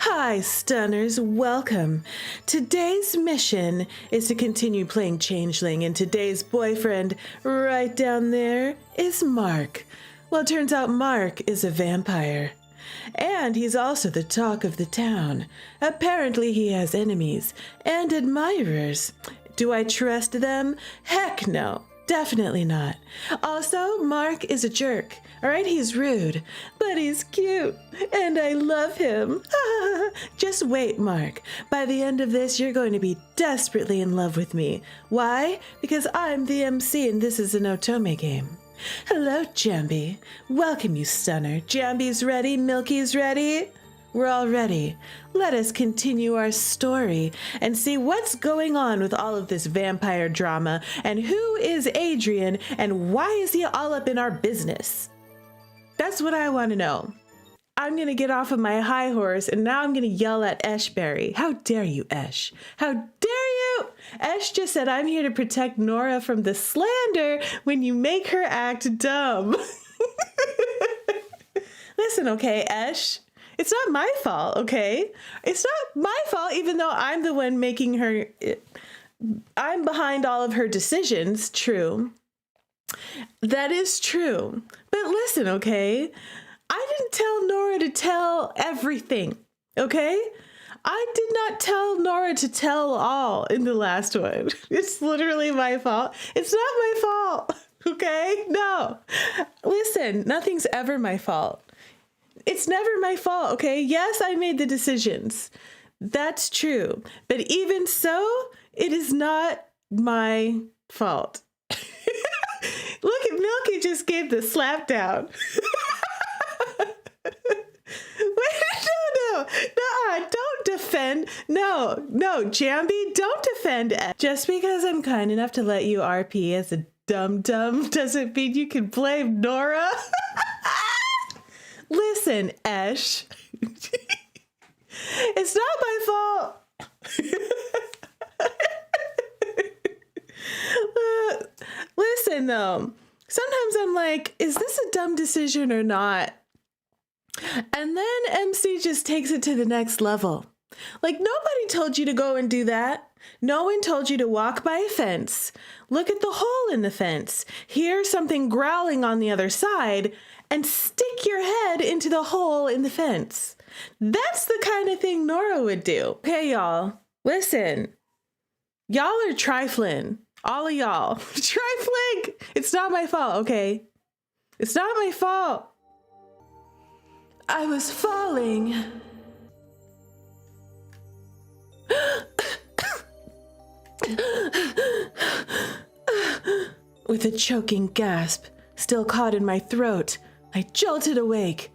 Hi, stunners, welcome. Today's mission is to continue playing Changeling, and today's boyfriend, right down there, is Marc. Well, it turns out Marc is a vampire. And he's also the talk of the town. Apparently he has enemies and admirers. Do I trust them? Heck no. Definitely not. Also, Marc is a jerk. All right, he's rude, but he's cute, and I love him. Just wait, Marc. By the end of this, you're going to be desperately in love with me. Why? Because I'm the MC, and this is an otome game. Hello, Jambi. Welcome, you stunner. Jambi's ready, Milky's ready. We're all ready. Let us continue our story and see what's going on with all of this vampire drama, and who is Adrien, and why is he all up in our business? That's what I want to know. I'm going to get off of my high horse, and now I'm going to yell at Eshberry. How dare you, Esh? How dare you? Esh just said I'm here to protect Nora from the slander when you make her act dumb. Listen, okay, Esh? It's not my fault, okay? It's not my fault, even though I'm the one making her... I'm behind all of her decisions, true. That is true. But listen, okay? I didn't tell Nora to tell everything, okay? I did not tell Nora to tell all in the last one. It's literally my fault. It's not my fault, okay? No. Listen, nothing's ever my fault. It's never my fault, okay? Yes, I made the decisions. That's true. But even so, it is not my fault. Look at Milky just gave the slap down. Wait, no, don't defend. No, Jambi, don't defend Ed. Just because I'm kind enough to let you RP as a dum-dum doesn't mean you can blame Nora. Listen, Esh, it's not my fault. Listen, though, sometimes I'm like, is this a dumb decision or not? And then MC just takes it to the next level. Like, nobody told you to go and do that. No one told you to walk by a fence, look at the hole in the fence, hear something growling on the other side, and stick your head into the hole in the fence. That's the kind of thing Nora would do. Okay, y'all, listen. Y'all are trifling. All of y'all. Trifling! It's not my fault, okay? It's not my fault. I was falling. With a choking gasp still caught in my throat, I jolted awake.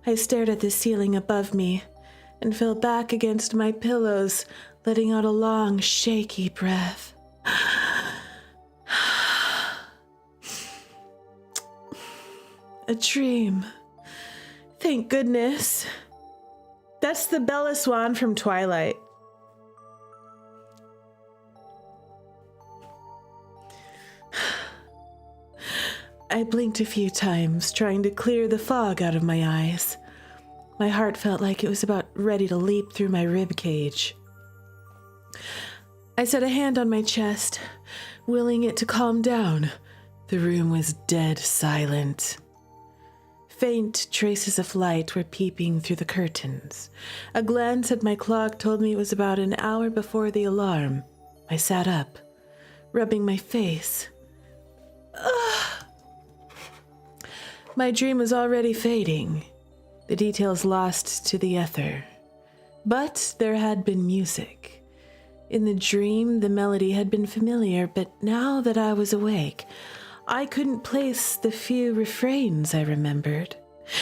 I stared at the ceiling above me and fell back against my pillows, letting out a long, shaky breath. A dream. Thank goodness. That's the Bella Swan from Twilight. I blinked a few times, trying to clear the fog out of my eyes. My heart felt like it was about ready to leap through my rib cage. I set a hand on my chest, willing it to calm down. The room was dead silent. Faint traces of light were peeping through the curtains. A glance at my clock told me it was about an hour before the alarm. I sat up, rubbing my face. Ugh. My dream was already fading, the details lost to the ether. But there had been music. In the dream, the melody had been familiar, but now that I was awake, I couldn't place the few refrains I remembered.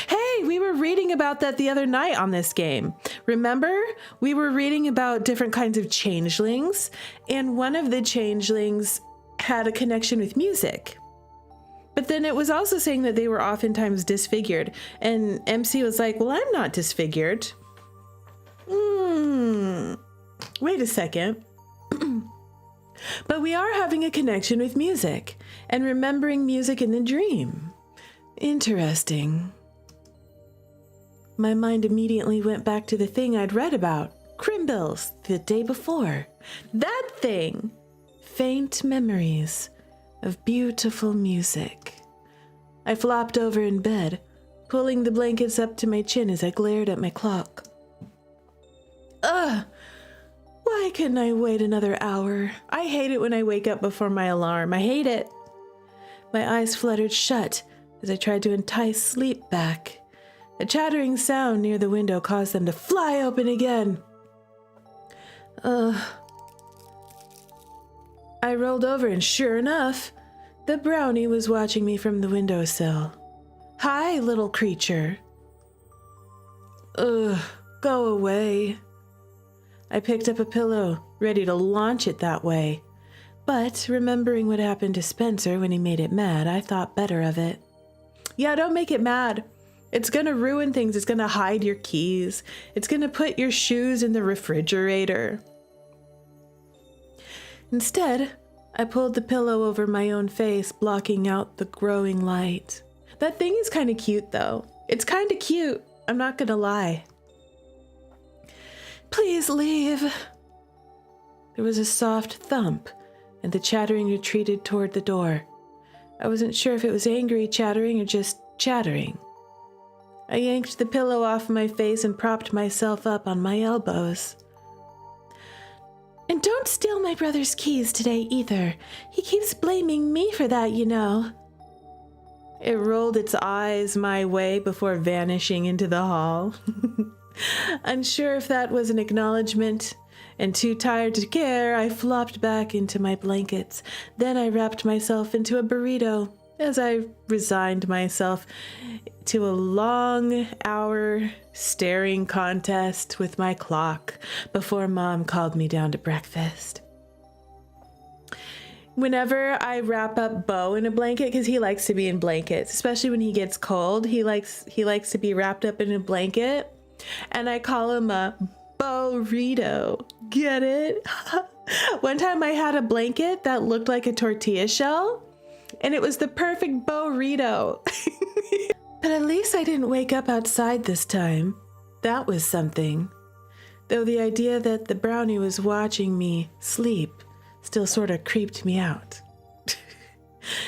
Hey, we were reading about that the other night on this game. Remember? We were reading about different kinds of changelings, and one of the changelings had a connection with music. But then it was also saying that they were oftentimes disfigured, and MC was like, well, I'm not disfigured. Wait a second. But we are having a connection with music and remembering music in the dream. Interesting. My mind immediately went back to the thing I'd read about, Crimbills, the day before. That thing! Faint memories of beautiful music. I flopped over in bed, pulling the blankets up to my chin as I glared at my clock. Ugh! Why couldn't I wait another hour? I hate it when I wake up before my alarm. I hate it. My eyes fluttered shut as I tried to entice sleep back. A chattering sound near the window caused them to fly open again. I rolled over and sure enough, the brownie was watching me from the windowsill. Hi, little creature. Go away. I picked up a pillow, ready to launch it that way. But remembering what happened to Spencer when he made it mad, I thought better of it. Yeah, don't make it mad. It's gonna ruin things. It's gonna hide your keys. It's gonna put your shoes in the refrigerator. Instead, I pulled the pillow over my own face, blocking out the growing light. That thing is kind of cute, though. It's kind of cute. I'm not gonna lie. Please leave. There was a soft thump, and the chattering retreated toward the door. I wasn't sure if it was angry chattering or just chattering. I yanked the pillow off my face and propped myself up on my elbows. And don't steal my brother's keys today either. He keeps blaming me for that, you know. It rolled its eyes my way before vanishing into the hall. Unsure if that was an acknowledgement, and too tired to care, I flopped back into my blankets. Then I wrapped myself into a burrito as I resigned myself to a long hour staring contest with my clock before Mom called me down to breakfast. Whenever I wrap up Bo in a blanket, because he likes to be in blankets, especially when he gets cold, he likes to be wrapped up in a blanket, and I call him a burrito. Get it? One time I had a blanket that looked like a tortilla shell, and it was the perfect burrito. But at least I didn't wake up outside this time. That was something. Though the idea that the brownie was watching me sleep still sort of creeped me out.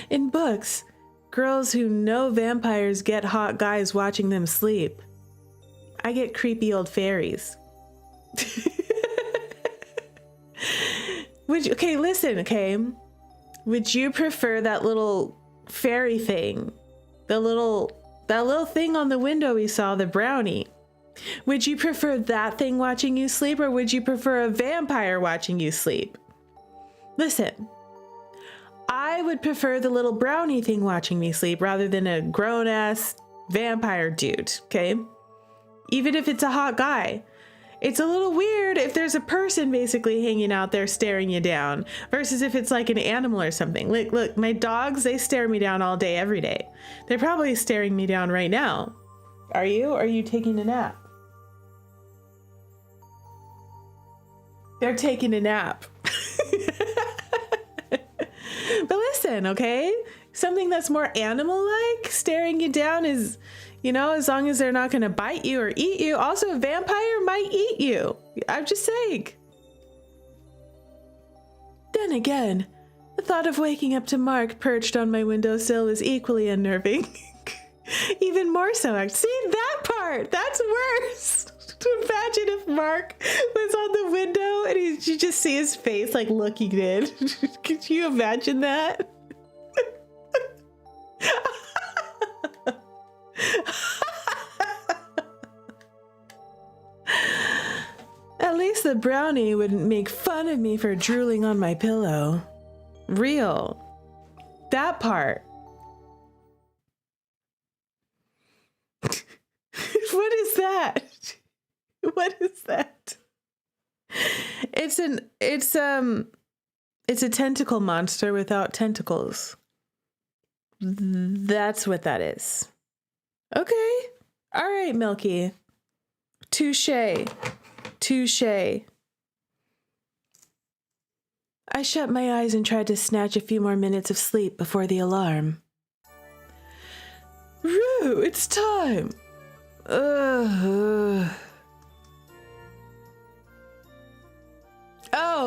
In books, girls who know vampires get hot guys watching them sleep. I get creepy old fairies. Okay, listen, okay? Would you prefer that little fairy thing? That little thing on the window we saw, the brownie. Would you prefer that thing watching you sleep, or would you prefer a vampire watching you sleep? Listen, I would prefer the little brownie thing watching me sleep rather than a grown-ass vampire dude, okay? Even if it's a hot guy. It's a little weird if there's a person basically hanging out there staring you down versus if it's like an animal or something. Look, my dogs, they stare me down all day, every day. They're probably staring me down right now. Are you? Or are you taking a nap? They're taking a nap. But listen, okay? Something that's more animal-like staring you down is, you know, as long as they're not going to bite you or eat you. Also, a vampire might eat you. I'm just saying. Then again, the thought of waking up to Marc perched on my windowsill is equally unnerving. Even more so. See, that part, that's worse. Imagine if Marc was on the window and you just see his face like looking in. Could you imagine that? At least the brownie wouldn't make fun of me for drooling on my pillow. Real. That part. What is that? What is that? It's a tentacle monster without tentacles. That's what that is. Okay. All right, Milky. Touché. Touché. I shut my eyes and tried to snatch a few more minutes of sleep before the alarm. Rue, it's time. Oh,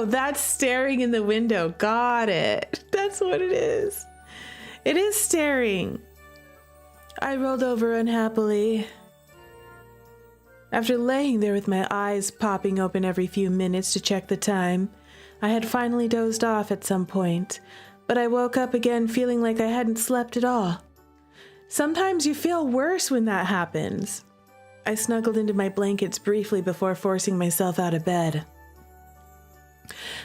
that's staring in the window. Got it. That's what it is. It is staring. I rolled over unhappily. After laying there with my eyes popping open every few minutes to check the time, I had finally dozed off at some point, but I woke up again feeling like I hadn't slept at all. Sometimes you feel worse when that happens. I snuggled into my blankets briefly before forcing myself out of bed.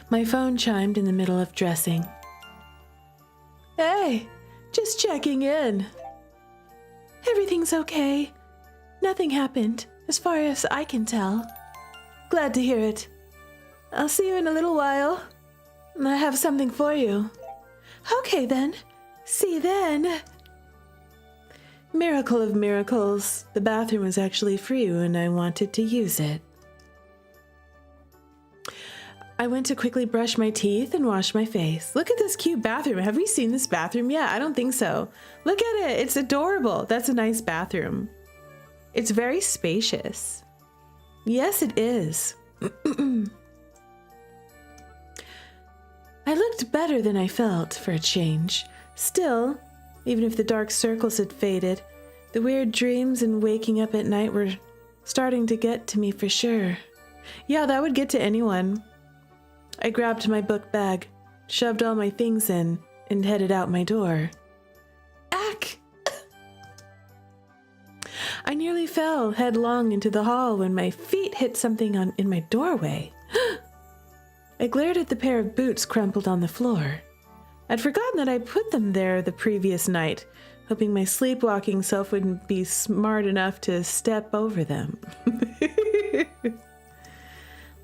My phone chimed in the middle of dressing. Hey, just checking in. Everything's okay. Nothing happened, as far as I can tell. Glad to hear it. I'll see you in a little while. I have something for you. Okay then. See you then. Miracle of miracles. The bathroom was actually free when I wanted to use it. I went to quickly brush my teeth and wash my face. Look at this cute bathroom. Have we seen this bathroom yet? I don't think so. Look at it. It's adorable. That's a nice bathroom. It's very spacious. Yes, it is. I looked better than I felt for a change. Still, even if the dark circles had faded, the weird dreams and waking up at night were starting to get to me for sure. Yeah, that would get to anyone. I grabbed my book bag, shoved all my things in, and headed out my door. Ack! I nearly fell headlong into the hall when my feet hit something in my doorway. I glared at the pair of boots crumpled on the floor. I'd forgotten that I put them there the previous night, hoping my sleepwalking self wouldn't be smart enough to step over them.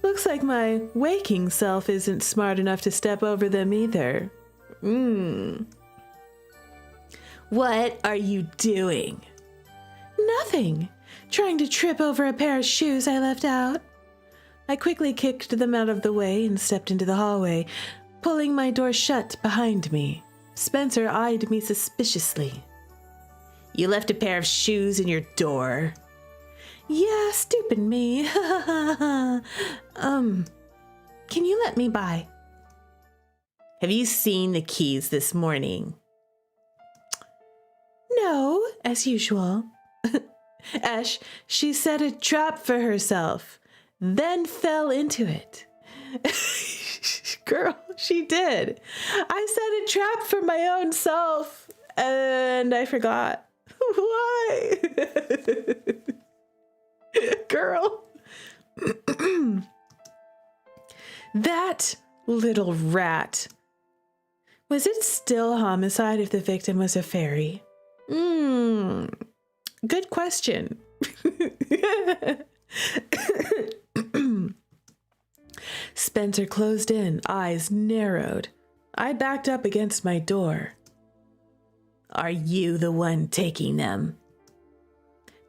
Looks like my waking self isn't smart enough to step over them either. What are you doing? Nothing. Trying to trip over a pair of shoes I left out. I quickly kicked them out of the way and stepped into the hallway, pulling my door shut behind me. Spencer eyed me suspiciously. You left a pair of shoes in your door. Yeah, stupid me. Can you let me by? Have you seen the keys this morning? No, as usual. Ash, she set a trap for herself, then fell into it. Girl, she did. I set a trap for my own self, and I forgot. Why? Girl. That little rat. Was it still homicide if the victim was a fairy? Good question. Spencer closed in, eyes narrowed. I backed up against my door. Are you the one taking them?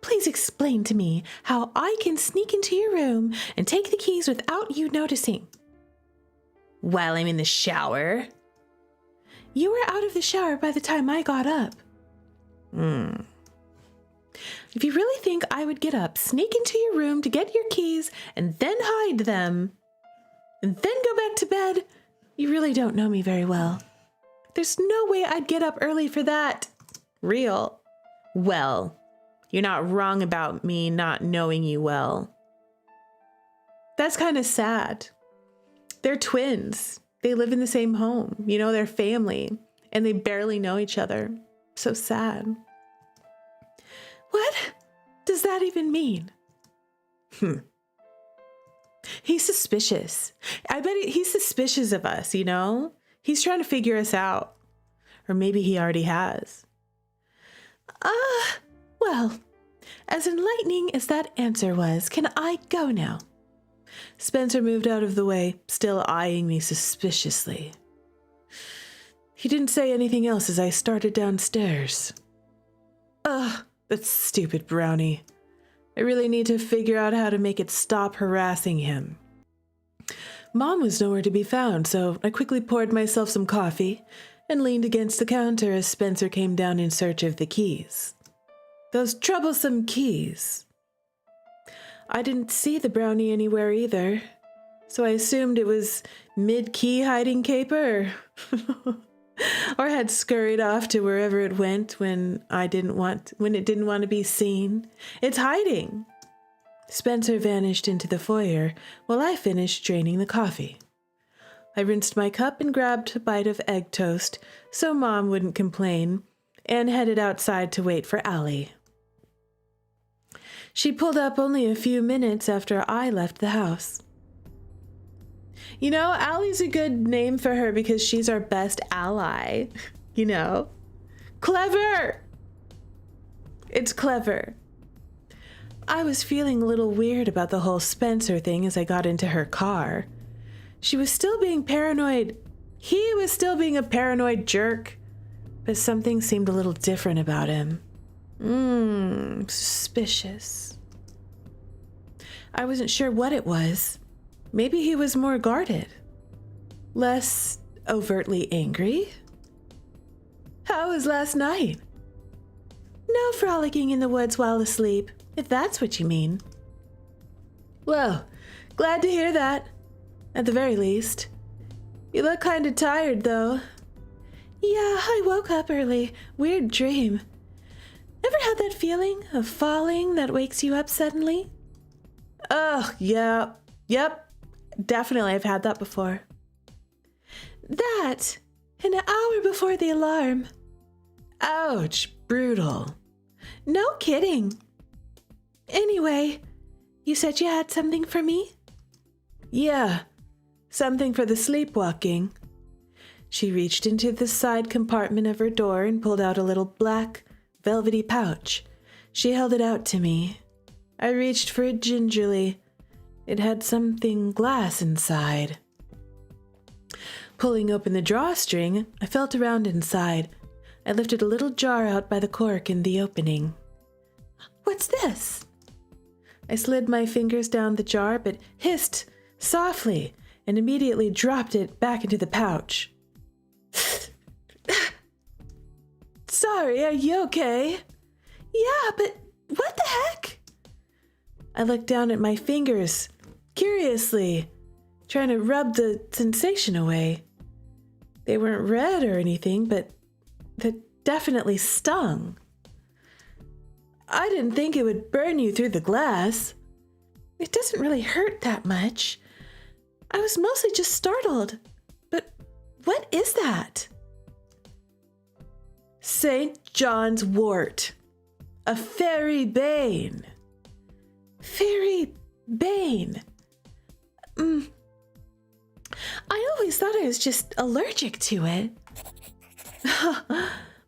Please explain to me how I can sneak into your room and take the keys without you noticing. While I'm in the shower? You were out of the shower by the time I got up. If you really think I would get up, sneak into your room to get your keys, and then hide them, and then go back to bed, you really don't know me very well. There's no way I'd get up early for that. Real. Well, you're not wrong about me not knowing you well. That's kind of sad. They're twins. They live in the same home. You know, they're family, and they barely know each other. So sad. What does that even mean? He's suspicious. I bet he's suspicious of us, you know? He's trying to figure us out. Or maybe he already has. Well, as enlightening as that answer was, can I go now? Spencer moved out of the way, still eyeing me suspiciously. He didn't say anything else as I started downstairs. That stupid brownie. I really need to figure out how to make it stop harassing him. Mom was nowhere to be found, so I quickly poured myself some coffee and leaned against the counter as Spencer came down in search of the keys. Those troublesome keys. I didn't see the brownie anywhere either, so I assumed it was mid-key hiding caper, or had scurried off to wherever it went when it didn't want to be seen. It's hiding. Spencer vanished into the foyer while I finished draining the coffee. I rinsed my cup and grabbed a bite of egg toast so Mom wouldn't complain, and headed outside to wait for Allie. She pulled up only a few minutes after I left the house. You know, Allie's a good name for her because she's our best ally. You know? Clever! It's clever. I was feeling a little weird about the whole Spencer thing as I got into her car. She was still being paranoid. He was still being a paranoid jerk. But something seemed a little different about him. Suspicious. I wasn't sure what it was. Maybe he was more guarded. Less overtly angry. How was last night? No frolicking in the woods while asleep, if that's what you mean. Well, glad to hear that. At the very least. You look kind of tired, though. Yeah, I woke up early. Weird dream. Ever had that feeling of falling that wakes you up suddenly? Oh, yeah. Yep. Definitely, I've had that before. That, an hour before the alarm. Ouch, brutal. No kidding. Anyway, you said you had something for me? Yeah, something for the sleepwalking. She reached into the side compartment of her door and pulled out a little black, velvety pouch. She held it out to me. I reached for it gingerly. It had something glass inside. Pulling open the drawstring, I felt around inside. I lifted a little jar out by the cork in the opening. What's this? I slid my fingers down the jar, but hissed softly and immediately dropped it back into the pouch. Sorry, are you okay? Yeah, but what the heck? I looked down at my fingers, curiously, trying to rub the sensation away. They weren't red or anything, but that definitely stung. I didn't think it would burn you through the glass. It doesn't really hurt that much. I was mostly just startled. But what is that? St. John's wort. A fairy bane. Fairy bane. I always thought I was just allergic to it.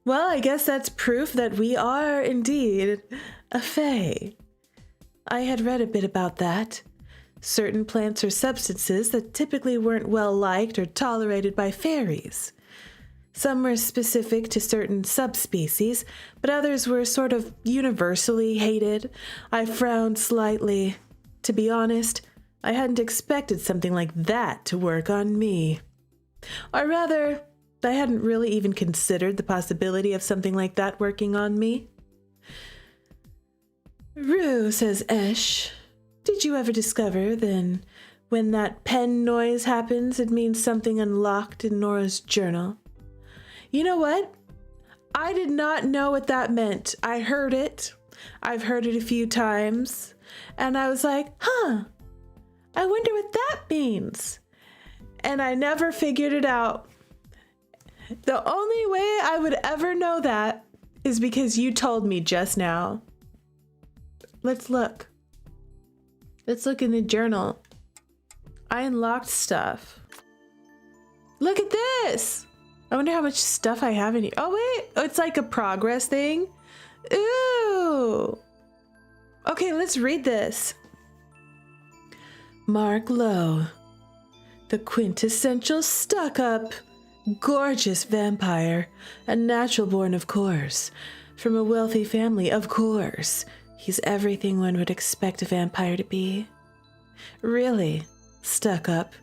Well, I guess that's proof that we are indeed a fae. I had read a bit about that. Certain plants or substances that typically weren't well liked or tolerated by fairies. Some were specific to certain subspecies, but others were sort of universally hated. I frowned slightly. To be honest, I hadn't expected something like that to work on me. Or rather, I hadn't really even considered the possibility of something like that working on me. Rue, says Esh, did you ever discover, then, when that pen noise happens, it means something unlocked in Nora's journal? You know what? I did not know what that meant. I heard it. I've heard it a few times. And I was like, I wonder what that means. And I never figured it out. The only way I would ever know that is because you told me just now. Let's look. Let's look in the journal. I unlocked stuff. Look at this. I wonder how much stuff I have in here. Oh, wait. Oh, it's like a progress thing. Ooh. Okay, let's read this. Marc Lowe. The quintessential stuck-up, gorgeous vampire. A natural born, of course. From a wealthy family, of course. He's everything one would expect a vampire to be. Really stuck-up,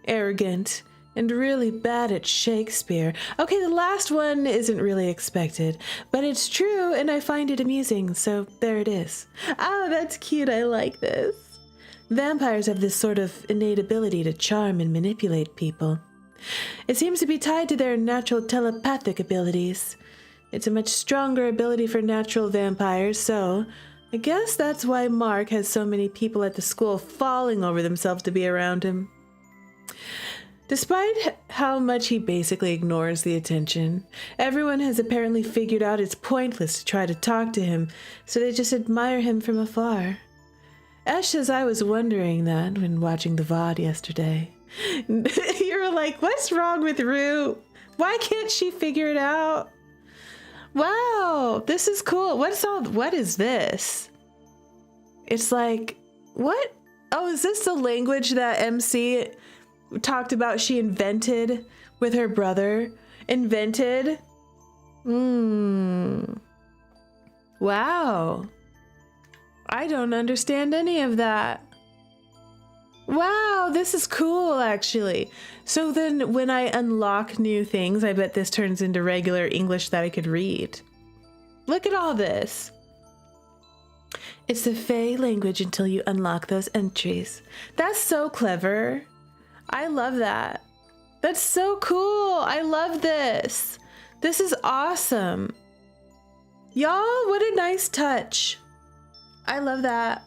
arrogant, and really bad at Shakespeare. Okay, the last one isn't really expected, but it's true and I find it amusing, so there it is. Oh, that's cute. I like this. Vampires have this sort of innate ability to charm and manipulate people. It seems to be tied to their natural telepathic abilities. It's a much stronger ability for natural vampires, so I guess that's why Marc has so many people at the school falling over themselves to be around him. Despite how much he basically ignores the attention, everyone has apparently figured out it's pointless to try to talk to him, so they just admire him from afar. Ash says I was wondering that when watching the VOD yesterday. You're like, what's wrong with Rue? Why can't she figure it out? Wow, this is cool. What is this? It's like, what? Oh, is this the language that MC talked about she invented with her brother? Invented? Wow. I don't understand any of that. Wow, this is cool, actually. So then when I unlock new things, I bet this turns into regular English that I could read. Look at all this. It's the Fae language until you unlock those entries. That's so clever. I love that. That's so cool. I love this. This is awesome. Y'all, what a nice touch. I love that.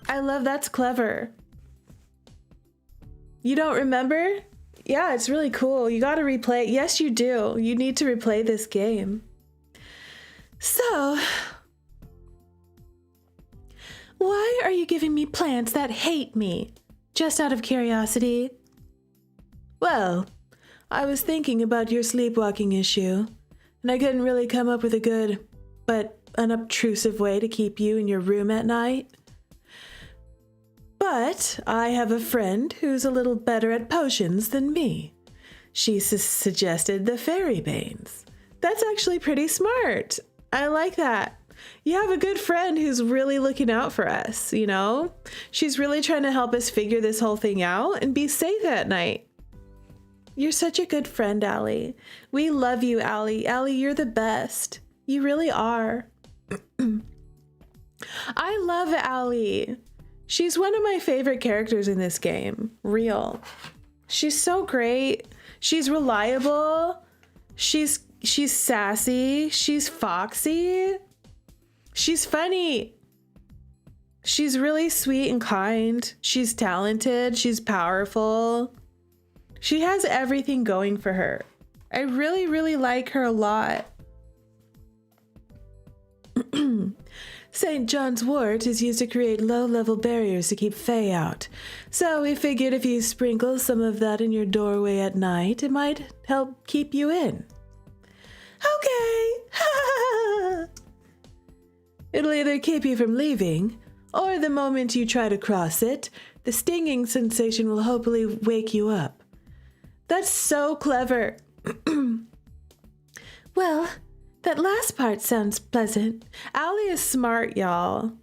That's clever. You don't remember? Yeah, it's really cool. You gotta replay it. Yes, you do. You need to replay this game. So, why are you giving me plants that hate me? Just out of curiosity? Well, I was thinking about your sleepwalking issue, and I couldn't really come up with a good, but unobtrusive way to keep you in your room at night. But I have a friend who's a little better at potions than me. She suggested the fairy banes. That's actually pretty smart. I like that. You have a good friend who's really looking out for us, you know? She's really trying to help us figure this whole thing out and be safe at night. You're such a good friend, Allie. We love you, Allie. Allie, you're the best. You really are. I love Allie. She's one of my favorite characters in this game. Real. She's so great. She's reliable. She's sassy. She's foxy. She's funny. She's really sweet and kind. She's talented. She's powerful. She has everything going for her. I really, really like her a lot. St. John's wort is used to create low-level barriers to keep Fae out. So we figured if you sprinkle some of that in your doorway at night, it might help keep you in. Okay. It'll either keep you from leaving, or the moment you try to cross it, the stinging sensation will hopefully wake you up. That's so clever. Well, that last part sounds pleasant. Allie is smart, y'all.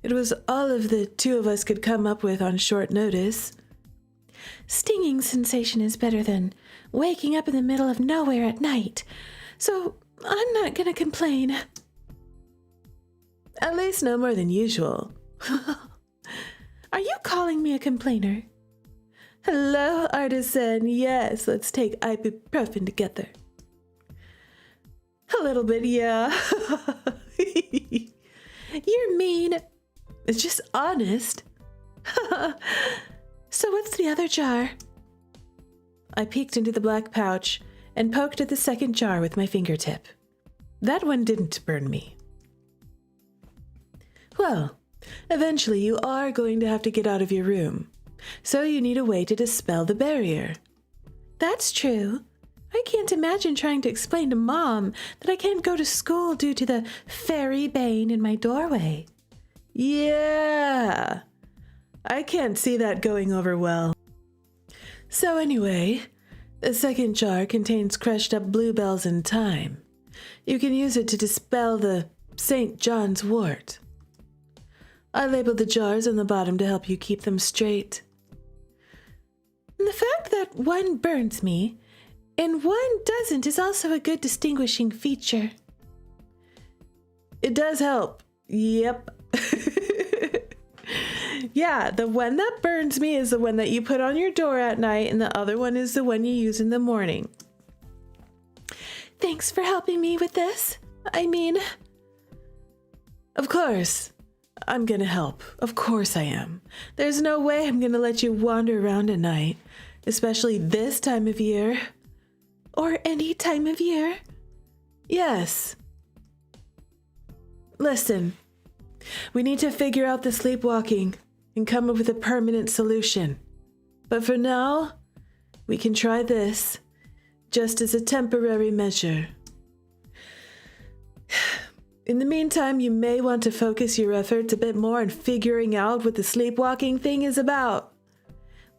It was all of the two of us could come up with on short notice. Stinging sensation is better than waking up in the middle of nowhere at night, so I'm not gonna complain. At least no more than usual. Are you calling me a complainer? Hello, artisan. Yes, let's take ibuprofen together. A little bit, yeah. You're mean. It's just honest. So what's the other jar? I peeked into the black pouch and poked at the second jar with my fingertip. That one didn't burn me. Well, eventually you are going to have to get out of your room, so you need a way to dispel the barrier. That's true. I can't imagine trying to explain to Mom that I can't go to school due to the fairy bane in my doorway. Yeah, I can't see that going over well. So anyway, the second jar contains crushed up bluebells and thyme. You can use it to dispel the St. John's wort. I labeled the jars on the bottom to help you keep them straight. And the fact that one burns me and one doesn't is also a good distinguishing feature. It does help. Yep. Yeah, the one that burns me is the one that you put on your door at night, and the other one is the one you use in the morning. Thanks for helping me with this. I mean, of course, I'm gonna help. Of course I am. There's no way I'm gonna let you wander around at night, especially this time of year. Or any time of year. Yes. Listen, we need to figure out the sleepwalking and come up with a permanent solution. But for now, we can try this, just as a temporary measure. In the meantime, you may want to focus your efforts a bit more on figuring out what the sleepwalking thing is about.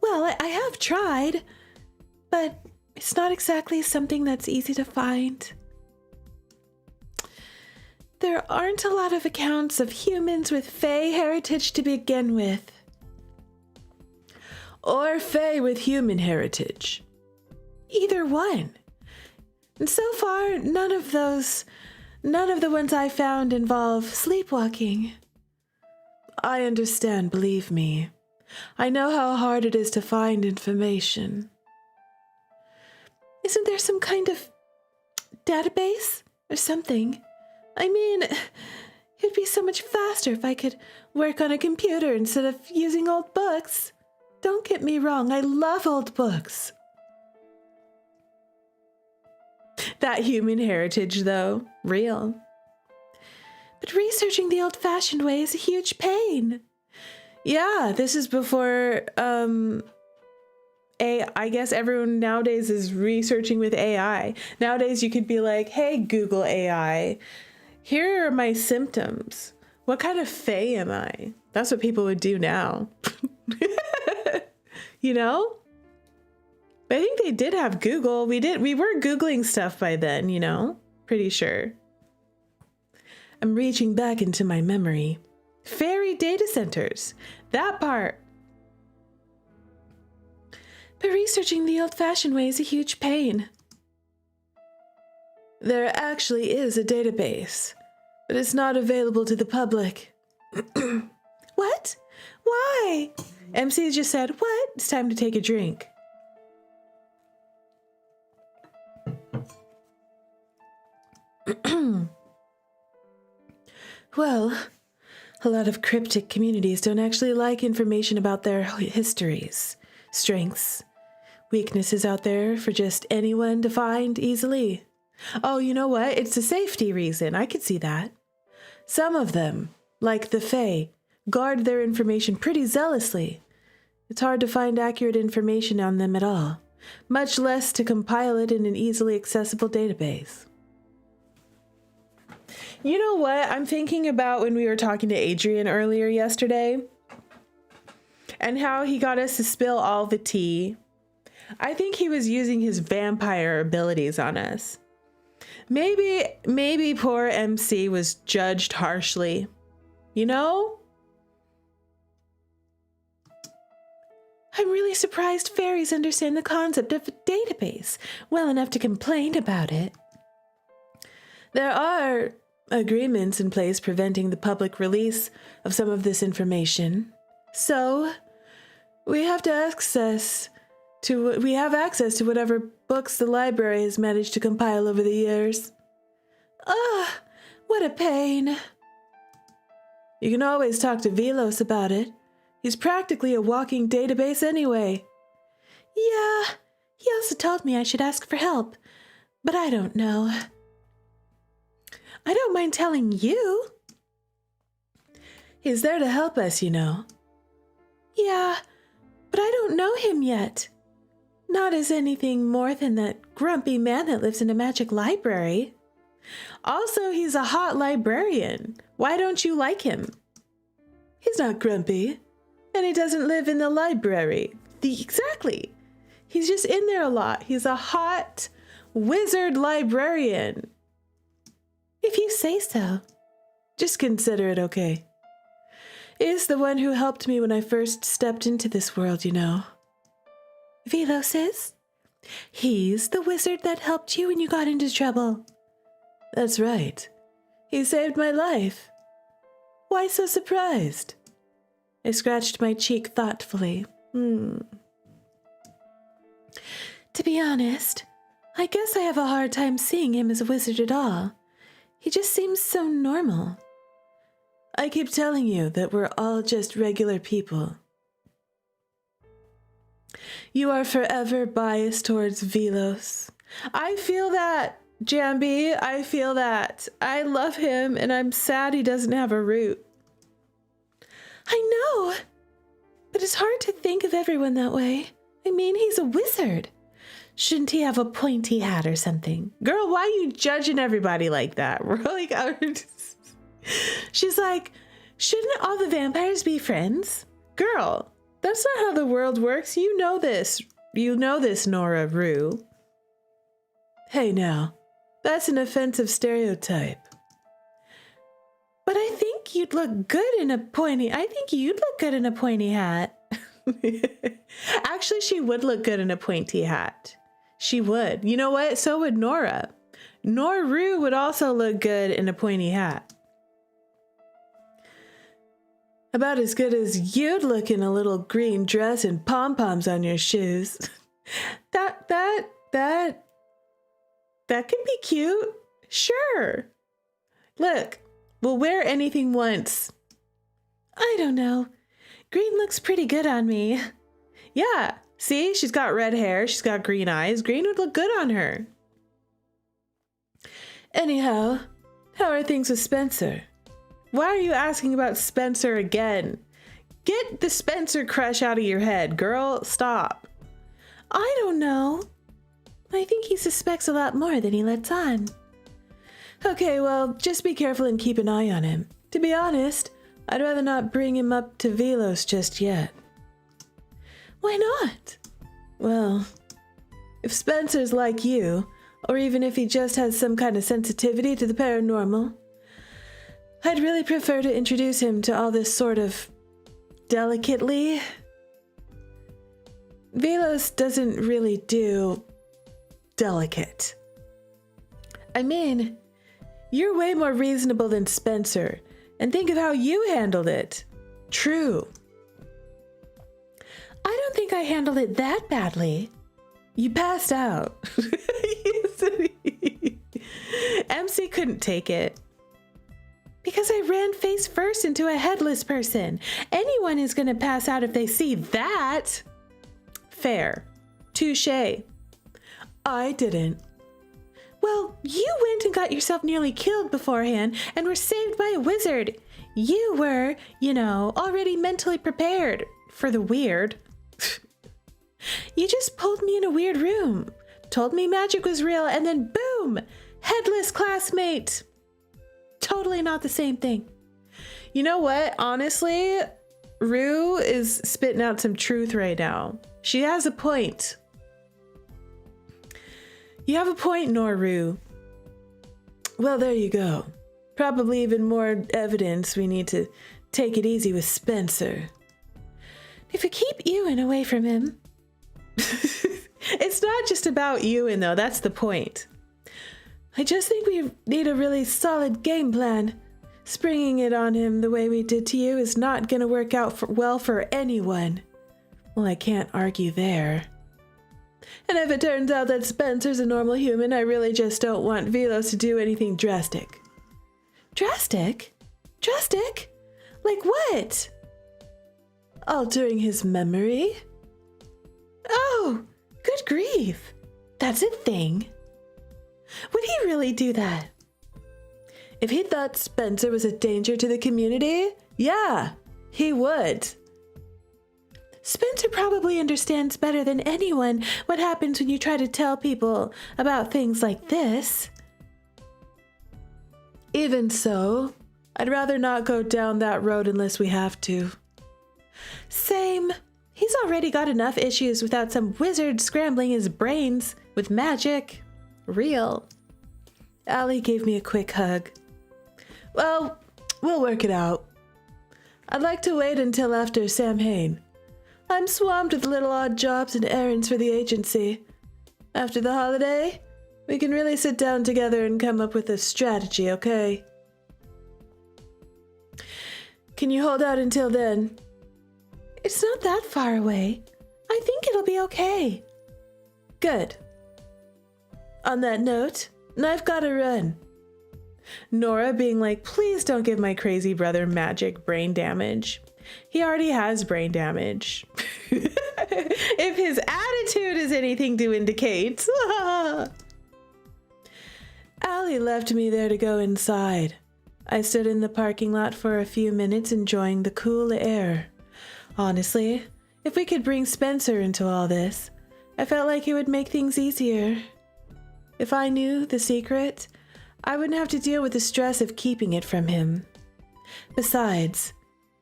Well, I have tried, but it's not exactly something that's easy to find. There aren't a lot of accounts of humans with Fae heritage to begin with. Or Fae with human heritage. Either one. And so far, none of the ones I found involve sleepwalking. I understand, believe me. I know how hard it is to find information. Isn't there some kind of database or something? I mean, it'd be so much faster if I could work on a computer instead of using old books. Don't get me wrong, I love old books. That human heritage, though, real. But researching the old-fashioned way is a huge pain. Yeah, this is before, I guess everyone nowadays is researching with AI. Nowadays you could be like, hey, Google AI, here are my symptoms. What kind of Fae am I? That's what people would do now. You know? But I think they did have Google. We were Googling stuff by then, you know? Pretty sure. I'm reaching back into my memory. Fairy data centers. That part. But researching the old-fashioned way is a huge pain. There actually is a database, but it's not available to the public. What? Why? MC just said, what? It's time to take a drink. Well, a lot of cryptic communities don't actually like information about their histories, strengths, weaknesses out there for just anyone to find easily. Oh, you know what? It's a safety reason. I could see that. Some of them, like the Fae, guard their information pretty zealously. It's hard to find accurate information on them at all, much less to compile it in an easily accessible database. You know what I'm thinking about when we were talking to Adrien earlier yesterday? And how he got us to spill all the tea. I think he was using his vampire abilities on us. Maybe poor MC was judged harshly. You know? I'm really surprised fairies understand the concept of a database well enough to complain about it. There are agreements in place preventing the public release of some of this information. So, we have access to whatever books the library has managed to compile over the years. Ah, what a pain. You can always talk to Velos about it. He's practically a walking database anyway. Yeah, he also told me I should ask for help, but I don't know. I don't mind telling you. He's there to help us, you know. Yeah, but I don't know him yet. Not as anything more than that grumpy man that lives in a magic library. Also, he's a hot librarian. Why don't you like him? He's not grumpy, and he doesn't live in the library. Exactly. He's just in there a lot. He's a hot wizard librarian. If you say so. Just consider it okay. He's the one who helped me when I first stepped into this world, you know. Velos is? He's the wizard that helped you when you got into trouble. That's right. He saved my life. Why so surprised? I scratched my cheek thoughtfully. To be honest, I guess I have a hard time seeing him as a wizard at all. He just seems so normal. I keep telling you that we're all just regular people. You are forever biased towards Velos. I feel that, Jambi. I feel that. I love him, and I'm sad he doesn't have a root. I know, but it's hard to think of everyone that way. I mean, he's a wizard. Shouldn't he have a pointy hat or something? Girl, why are you judging everybody like that? We're like, she's like, shouldn't all the vampires be friends? Girl, that's not how the world works. You know this. You know this, Nora Rue. Hey now, that's an offensive stereotype. But I think you'd look good in a pointy... I think you'd look good in a pointy hat. Actually, she would look good in a pointy hat. She would. You know what? So would Nora. Nora Rue would also look good in a pointy hat. About as good as you'd look in a little green dress and pom-poms on your shoes. That could be cute. Sure. Look, we'll wear anything once. I don't know. Green looks pretty good on me. Yeah, see? She's got red hair. She's got green eyes. Green would look good on her. Anyhow, how are things with Spencer? Why are you asking about Spencer again? Get the Spencer crush out of your head, girl. Stop. I don't know. I think he suspects a lot more than he lets on. Okay, well, just be careful and keep an eye on him. To be honest, I'd rather not bring him up to Velos just yet. Why not? Well, if Spencer's like you, or even if he just has some kind of sensitivity to the paranormal, I'd really prefer to introduce him to all this sort of delicately. Velos doesn't really do delicate. I mean, you're way more reasonable than Spencer, and think of how you handled it. True. I don't think I handled it that badly. You passed out. MC couldn't take it. Because I ran face first into a headless person. Anyone is going to pass out if they see that. Fair. Touché. I didn't. Well, you went and got yourself nearly killed beforehand and were saved by a wizard. You were, already mentally prepared for the weird. You just pulled me in a weird room, told me magic was real, and then boom, headless classmate. Totally not the same thing. You know what? Honestly, Rue is spitting out some truth right now. She has a point. You have a point, Noru. Well, there you go. Probably even more evidence we need to take it easy with Spencer. If we keep Ewan away from him... It's not just about Ewan, though. That's the point. I just think we need a really solid game plan. Springing it on him the way we did to you is not going to work out well for anyone. Well, I can't argue there. And if it turns out that Spencer's a normal human, I really just don't want Velos to do anything drastic. Drastic? Drastic? Like what? Altering his memory? Oh, good grief. That's a thing. Would he really do that? If he thought Spencer was a danger to the community, yeah, he would. Spencer probably understands better than anyone what happens when you try to tell people about things like this. Even so, I'd rather not go down that road unless we have to. Same. He's already got enough issues without some wizard scrambling his brains with magic. Real. Allie gave me a quick hug. Well, we'll work it out. I'd like to wait until after Samhain. I'm swamped with little odd jobs and errands for the agency. After the holiday, we can really sit down together and come up with a strategy, okay? Can you hold out until then? It's not that far away. I think it'll be okay. Good. On that note, I've got to run. Nora being like, please don't give my crazy brother magic brain damage. He already has brain damage. If his attitude is anything to indicate. Allie left me there to go inside. I stood in the parking lot for a few minutes enjoying the cool air. Honestly, if we could bring Spencer into all this, I felt like it would make things easier. If I knew the secret, I wouldn't have to deal with the stress of keeping it from him. Besides,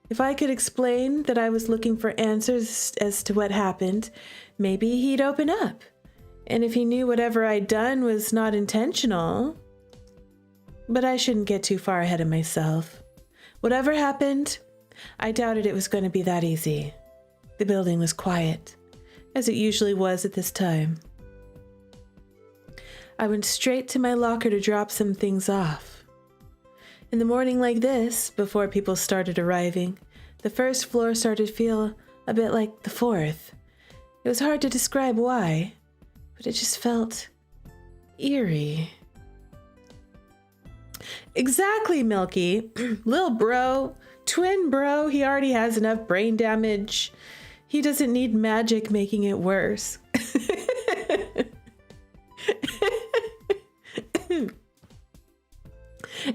if I could explain that I was looking for answers as to what happened, maybe he'd open up. And if he knew whatever I'd done was not intentional. But I shouldn't get too far ahead of myself. Whatever happened, I doubted it was going to be that easy. The building was quiet, as it usually was at this time. I went straight to my locker to drop some things off. In the morning like this, before people started arriving, the first floor started to feel a bit like the fourth. It was hard to describe why, but it just felt eerie. Exactly, Milky. Lil bro, twin bro, he already has enough brain damage. He doesn't need magic making it worse.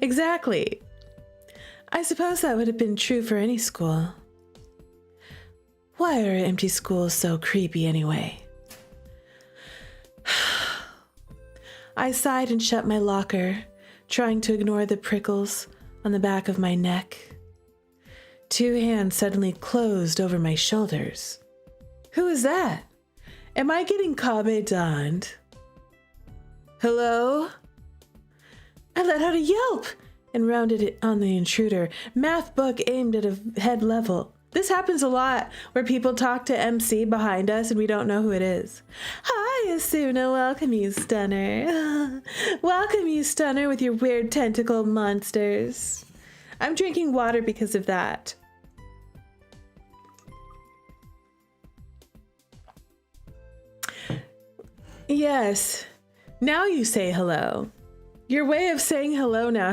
Exactly. I suppose that would have been true for any school. Why are empty schools so creepy anyway? I sighed and shut my locker, trying to ignore the prickles on the back of my neck. Two hands suddenly closed over my shoulders. Who is that? Am I getting Kabe-donned? Hello? I let out a yelp and rounded it on the intruder, math book aimed at a head level. This happens a lot where people talk to MC behind us and we don't know who it is. Hi, Asuna. Welcome you, Stunner. Welcome you, Stunner, with your weird tentacle monsters. I'm drinking water because of that. Yes. Now you say hello. Your way of saying hello now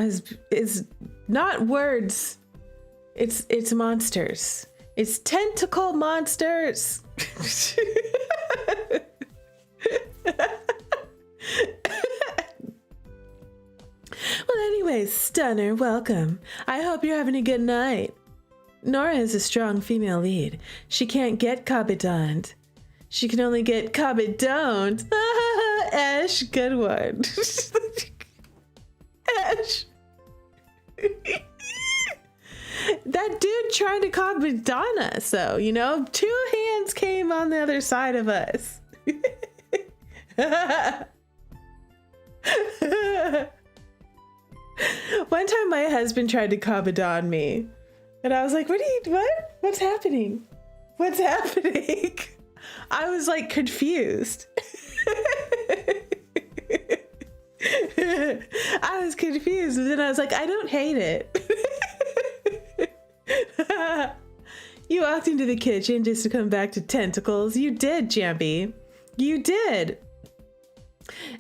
is not words. It's monsters. It's tentacle monsters. Well, anyways, Stunner, welcome. I hope you're having a good night. Nora is a strong female lead. She can't get Kabe-donned. She can only get Kabe-donned. Ash, good one. Ash. That dude tried to Kabe-donn us, though, you know? Two hands came on the other side of us. One time my husband tried to Kabe-donn me. And I was like, what? What's happening? What's happening? I was like confused. I was confused, and then I was like, I don't hate it. You walked into the kitchen just to come back to tentacles. You did, Jampy. You did.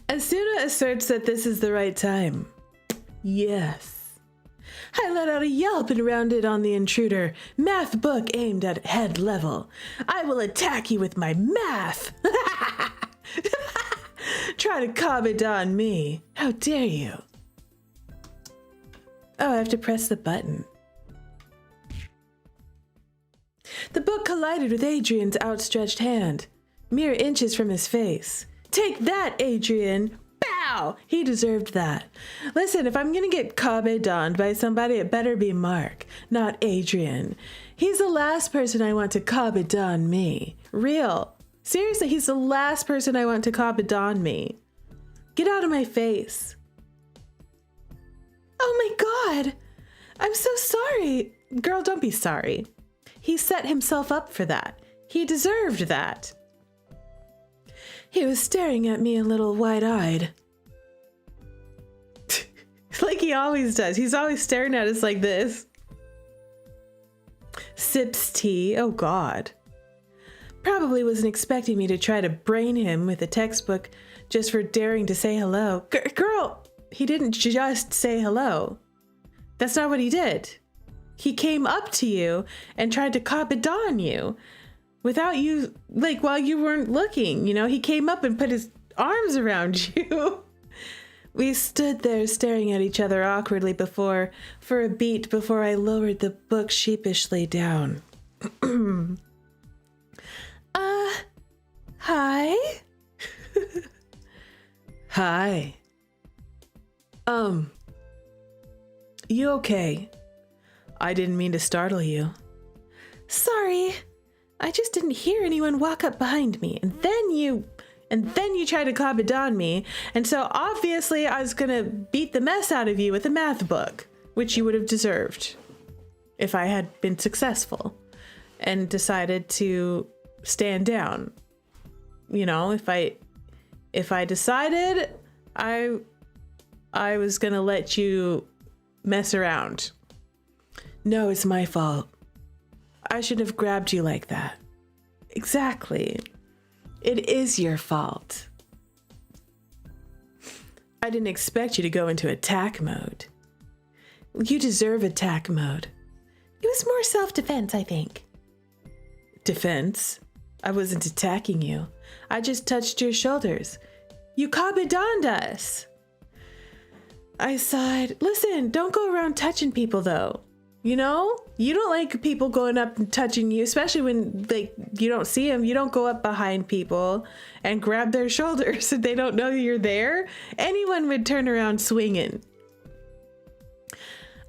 Asuna asserts that this is the right time. Yes. I let out a yelp and rounded on the intruder. Math book aimed at head level. I will attack you with my math. Try to Kabe-donn me. How dare you? Oh, I have to press the button. The book collided with Adrien's outstretched hand, mere inches from his face. Take that, Adrien! Bow! He deserved that. Listen, if I'm gonna get Kabe-donned by somebody, it better be Marc, not Adrien. He's the last person I want to Kabe-donn me. Real. Seriously, he's the last person I want to Kabe-donn me. Get out of my face. Oh my god! I'm so sorry. Girl, don't be sorry. He set himself up for that. He deserved that. He was staring at me a little wide-eyed. Like he always does. He's always staring at us like this. sips tea. Oh, God. Probably wasn't expecting me to try to brain him with a textbook just for daring to say hello. Girl, he didn't just say hello. That's not what he did. He came up to you and tried to cop it on you without you, like, while you weren't looking. You know, he came up and put his arms around you. We stood there staring at each other awkwardly for a beat before I lowered the book sheepishly down. Hi? Hi. You okay? I didn't mean to startle you. Sorry. I just didn't hear anyone walk up behind me, and then you tried to clap it on me, and so obviously I was gonna beat the mess out of you with a math book, which you would have deserved if I had been successful and decided to stand down. You know, if I decided I was gonna let you mess around. No, it's my fault. I should have grabbed you like that. Exactly. It is your fault. I didn't expect you to go into attack mode. You deserve attack mode. It was more self-defense, I think. Defense? I wasn't attacking you. I just touched your shoulders. You kabedoned us. I sighed. Listen, don't go around touching people though. You know? You don't like people going up and touching you, especially when you don't see them. You don't go up behind people and grab their shoulders if they don't know you're there. Anyone would turn around swinging.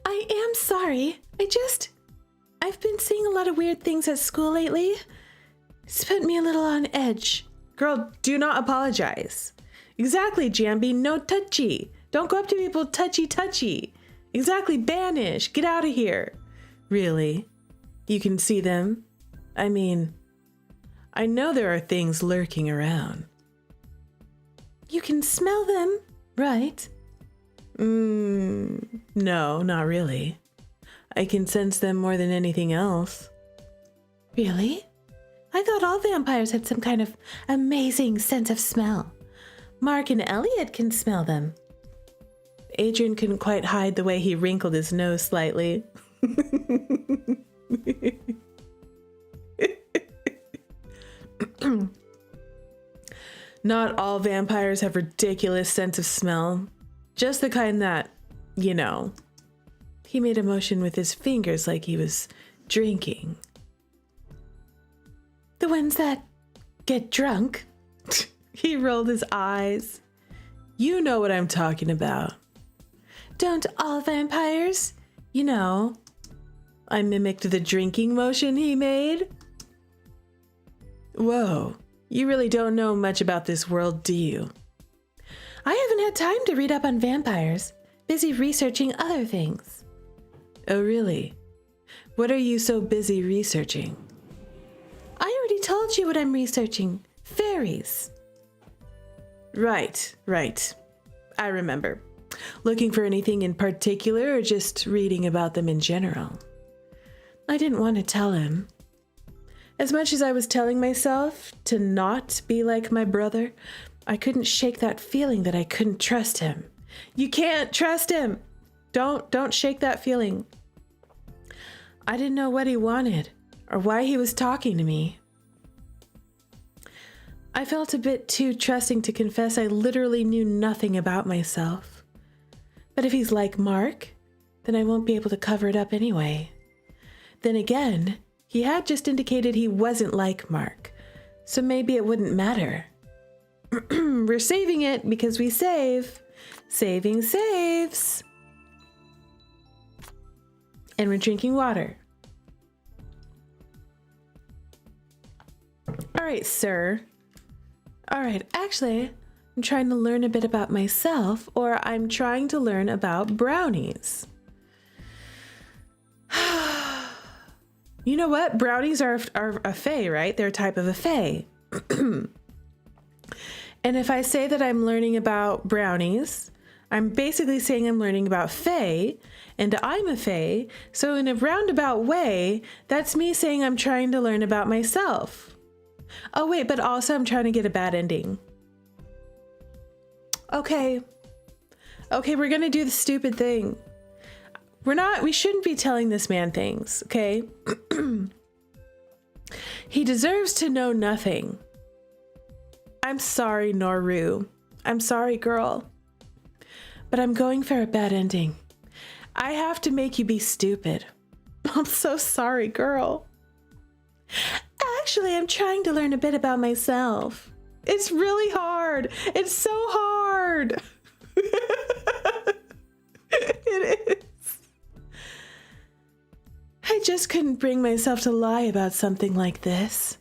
I am sorry. I've been seeing a lot of weird things at school lately. It's put me a little on edge. Girl, do not apologize. Exactly, Jambi. No touchy. Don't go up to people touchy. Exactly, banish. Get out of here. Really? You can see them? I mean, I know there are things lurking around. You can smell them, right? No, not really. I can sense them more than anything else. Really? I thought all vampires had some kind of amazing sense of smell. Marc and Elliot can smell them. Adrien couldn't quite hide the way he wrinkled his nose slightly. Not all vampires have ridiculous sense of smell. Just the kind that, you know. He made a motion with his fingers like he was drinking. The ones that get drunk? He rolled his eyes. You know what I'm talking about. Don't all vampires? You know. I mimicked the drinking motion he made. Whoa, you really don't know much about this world, do you? I haven't had time to read up on vampires. Busy researching other things. Oh, really? What are you so busy researching? I already told you what I'm researching. Fairies. Right. I remember. Looking for anything in particular or just reading about them in general? I didn't want to tell him. As much as I was telling myself to not be like my brother, I couldn't shake that feeling that I couldn't trust him. You can't trust him. Don't shake that feeling. I didn't know what he wanted or why he was talking to me. I felt a bit too trusting to confess I literally knew nothing about myself. But if he's like Marc, then I won't be able to cover it up anyway. Then again, he had just indicated he wasn't like Marc, so maybe it wouldn't matter. We're saving it because we save. Saving saves. And we're drinking water. All right, sir. All right, actually, I'm trying to learn a bit about myself, or I'm trying to learn about brownies. You know what? Brownies are a fae, right? They're a type of a fae. And if I say that I'm learning about brownies, I'm basically saying I'm learning about Fae, and I'm a Fae, so in a roundabout way, that's me saying I'm trying to learn about myself. Oh wait, but also I'm trying to get a bad ending. Okay, we're gonna do the stupid thing. We shouldn't be telling this man things, okay? He deserves to know nothing. I'm sorry, Noru. I'm sorry, girl. But I'm going for a bad ending. I have to make you be stupid. I'm so sorry, girl. Actually, I'm trying to learn a bit about myself. It's really hard. It's so hard. It is. I just couldn't bring myself to lie about something like this.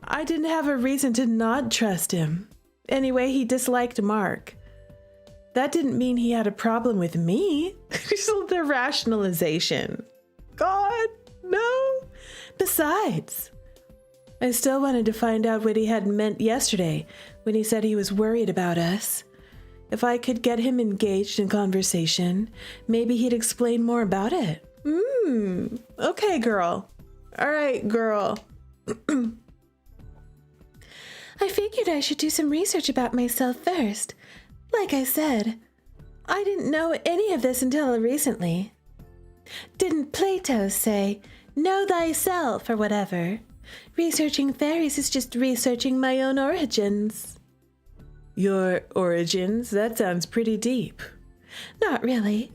I didn't have a reason to not trust him. Anyway, he disliked Marc. That didn't mean he had a problem with me. The rationalization. God, no. Besides, I still wanted to find out what he had meant yesterday when he said he was worried about us. If I could get him engaged in conversation, maybe he'd explain more about it. Okay, girl. All right, girl. I figured I should do some research about myself first. Like I said, I didn't know any of this until recently. Didn't Plato say, know thyself or whatever? Researching fairies is just researching my own origins. Your origins? That sounds pretty deep. Not really.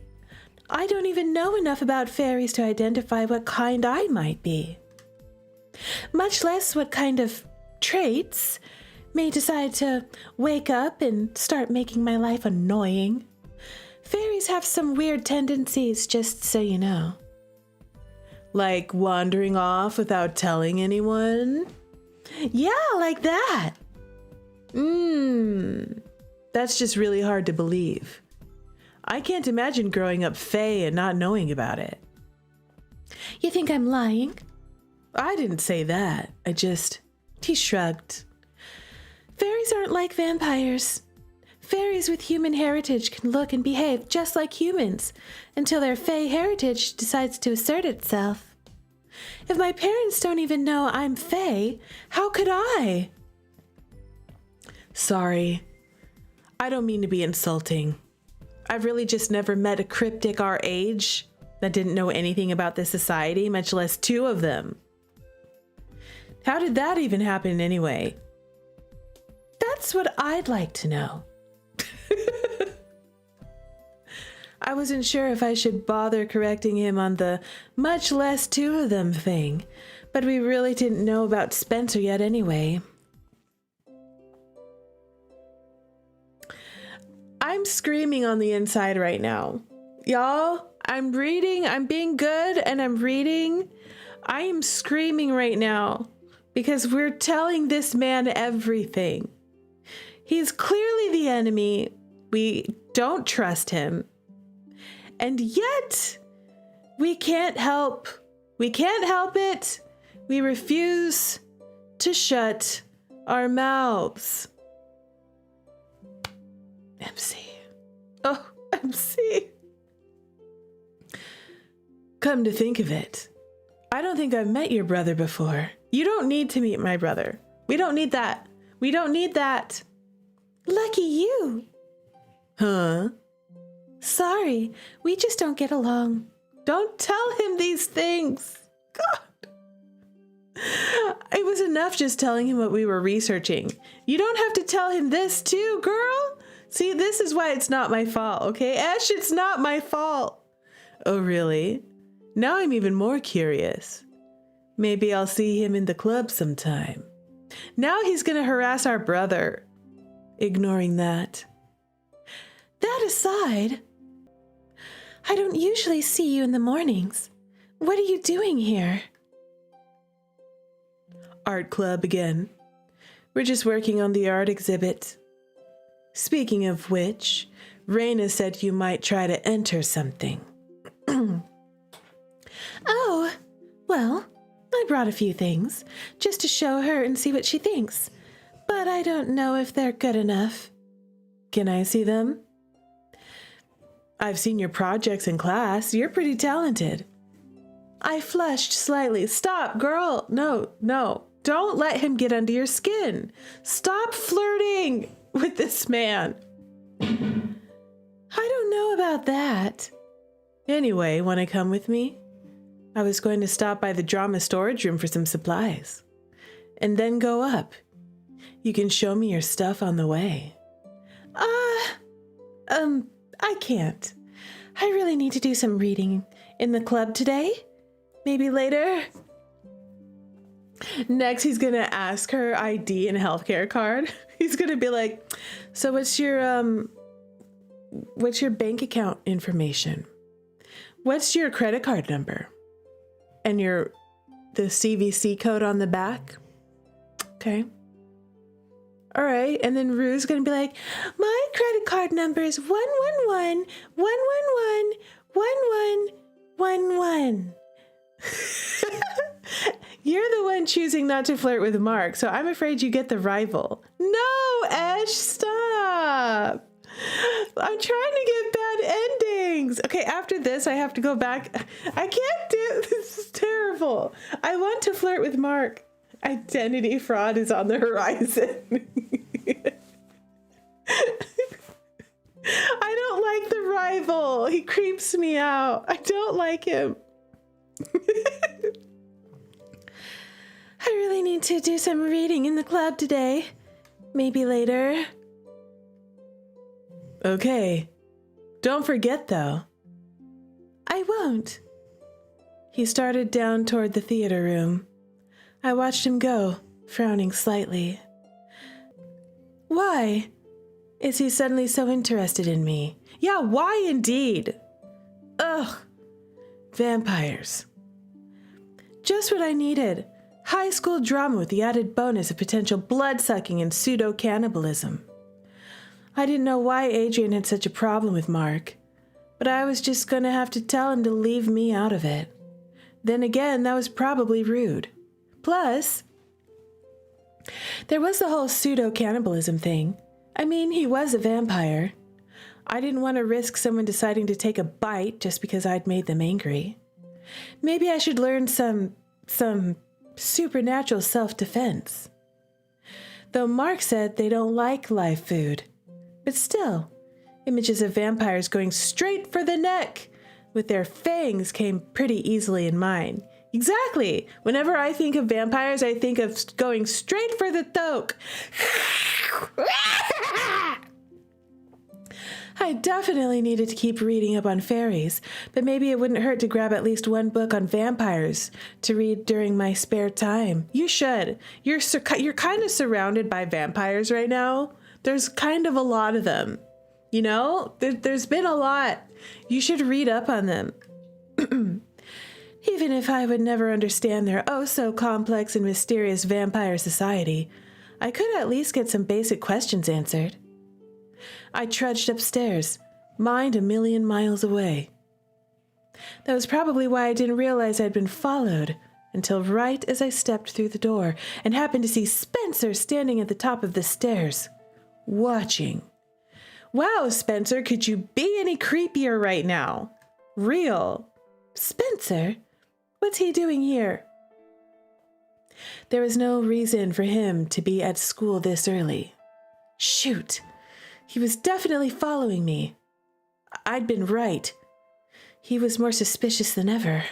I don't even know enough about fairies to identify what kind I might be. Much less what kind of traits may decide to wake up and start making my life annoying. Fairies have some weird tendencies, just so you know. Like wandering off without telling anyone? Yeah, like that. That's just really hard to believe. I can't imagine growing up Fae and not knowing about it. You think I'm lying? I didn't say that. He shrugged. Fairies aren't like vampires. Fairies with human heritage can look and behave just like humans until their Fae heritage decides to assert itself. If my parents don't even know I'm Fae, how could I? Sorry. I don't mean to be insulting. I've really just never met a cryptic our age that didn't know anything about this society, much less two of them. How did that even happen anyway? That's what I'd like to know. I wasn't sure if I should bother correcting him on the much less two of them thing, but we really didn't know about Spencer yet anyway. I'm screaming on the inside right now. Y'all, I'm reading, I'm being good, and I'm reading. I am screaming right now because we're telling this man everything. He's clearly the enemy. We don't trust him. And yet, we can't help. We can't help it. We refuse to shut our mouths. MC. Oh, MC. Come to think of it, I don't think I've met your brother before. You don't need to meet my brother. We don't need that. We don't need that. Lucky you. Huh? Sorry, we just don't get along. Don't tell him these things. God. It was enough just telling him what we were researching. You don't have to tell him this too, girl. See, this is why it's not my fault, okay? Ash, it's not my fault. Oh, really? Now I'm even more curious. Maybe I'll see him in the club sometime. Now he's gonna harass our brother. Ignoring that. That aside, I don't usually see you in the mornings. What are you doing here? Art club again. We're just working on the art exhibit. Speaking of which, Raina said you might try to enter something. Oh, well, I brought a few things, just to show her and see what she thinks. But I don't know if they're good enough. Can I see them? I've seen your projects in class. You're pretty talented. I flushed slightly. Stop, girl. No. Don't let him get under your skin. Stop flirting with this man. I don't know about that. Anyway, want to come with me? I was going to stop by the drama storage room for some supplies. And then go up. You can show me your stuff on the way. I can't. I really need to do some reading in the club today. Maybe later. Next, he's going to ask her ID and healthcare card. He's going to be like, so what's your bank account information? What's your credit card number? And the CVC code on the back? Okay. All right. And then Rue's going to be like, my credit card number is 111-111-1111. You're the one choosing not to flirt with Marc, so I'm afraid you get the rival. No, Ash, stop. I'm trying to get bad endings. Okay, after this, I have to go back. I can't do this. Is terrible. I want to flirt with Marc. Identity fraud is on the horizon. I don't like the rival. He creeps me out. I don't like him. I really need to do some reading in the club today. Maybe later. Okay. Don't forget, though. I won't. He started down toward the theater room. I watched him go, frowning slightly. Why? Is he suddenly so interested in me? Yeah, why indeed? Ugh. Vampires. Just what I needed. High school drama with the added bonus of potential blood-sucking and pseudo-cannibalism. I didn't know why Adrien had such a problem with Marc, but I was just going to have to tell him to leave me out of it. Then again, that was probably rude. Plus, there was the whole pseudo-cannibalism thing. I mean, he was a vampire. I didn't want to risk someone deciding to take a bite just because I'd made them angry. Maybe I should learn some supernatural self-defense. Though Marc said they don't like live food. But still, images of vampires going straight for the neck with their fangs came pretty easily in mind. Exactly. Whenever I think of vampires, I think of going straight for the throat. I definitely needed to keep reading up on fairies, but maybe it wouldn't hurt to grab at least one book on vampires to read during my spare time. You should. You're kind of surrounded by vampires right now. There's kind of a lot of them. You know, there's been a lot. You should read up on them. Even if I would never understand their oh-so-complex and mysterious vampire society, I could at least get some basic questions answered. I trudged upstairs, mind a million miles away. That was probably why I didn't realize I'd been followed until right as I stepped through the door and happened to see Spencer standing at the top of the stairs, watching. Wow, Spencer, could you be any creepier right now? Real. Spencer? What's he doing here? There was no reason for him to be at school this early. Shoot. He was definitely following me. I'd been right. He was more suspicious than ever.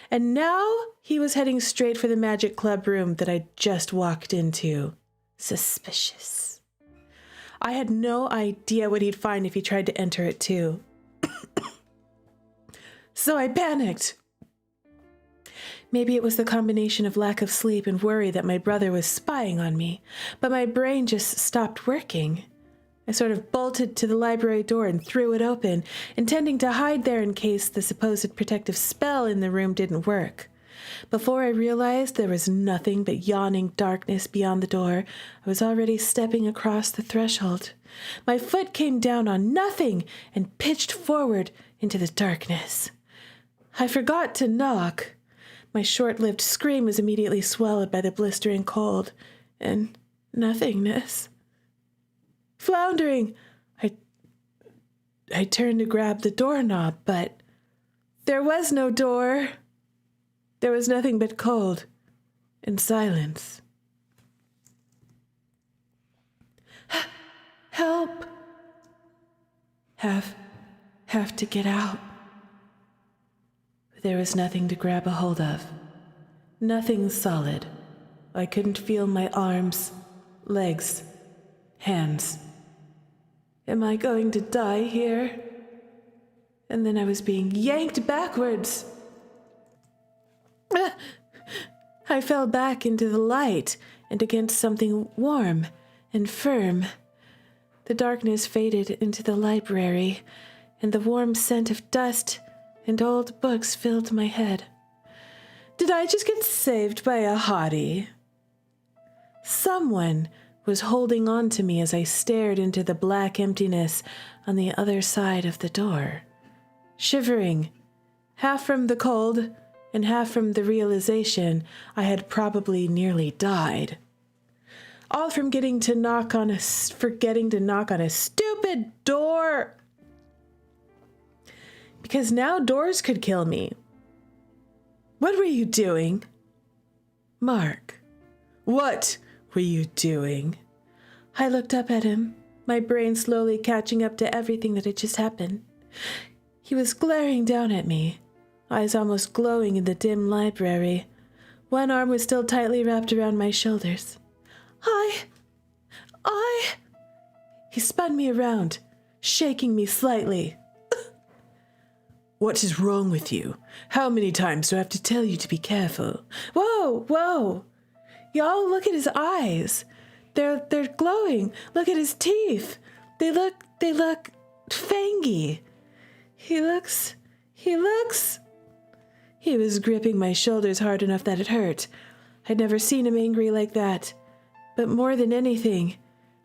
And now he was heading straight for the magic club room that I just walked into. Suspicious. I had no idea what he'd find if he tried to enter it too. So I panicked. Maybe it was the combination of lack of sleep and worry that my brother was spying on me, but my brain just stopped working. I sort of bolted to the library door and threw it open, intending to hide there in case the supposed protective spell in the room didn't work. Before I realized there was nothing but yawning darkness beyond the door, I was already stepping across the threshold. My foot came down on nothing and pitched forward into the darkness. I forgot to knock. My short-lived scream was immediately swallowed by the blistering cold and nothingness. Floundering, I turned to grab the doorknob, but there was no door. There was nothing but cold and silence. Help! Have to get out. There was nothing to grab a hold of. Nothing solid. I couldn't feel my arms, legs, hands. Am I going to die here? And then I was being yanked backwards. I fell back into the light and against something warm and firm. The darkness faded into the library, and the warm scent of dust and old books filled my head. Did I just get saved by a hottie? Someone was holding on to me as I stared into the black emptiness on the other side of the door, shivering, half from the cold and half from the realization I had probably nearly died. All from forgetting to knock on a stupid door. Because now doors could kill me. What were you doing? Marc, what were you doing? I looked up at him, my brain slowly catching up to everything that had just happened. He was glaring down at me, eyes almost glowing in the dim library. One arm was still tightly wrapped around my shoulders. He spun me around, shaking me slightly. What is wrong with you? How many times do I have to tell you to be careful? Whoa. Y'all, look at his eyes. They're glowing. Look at his teeth. They look fangy. He was gripping my shoulders hard enough that it hurt. I'd never seen him angry like that. But more than anything,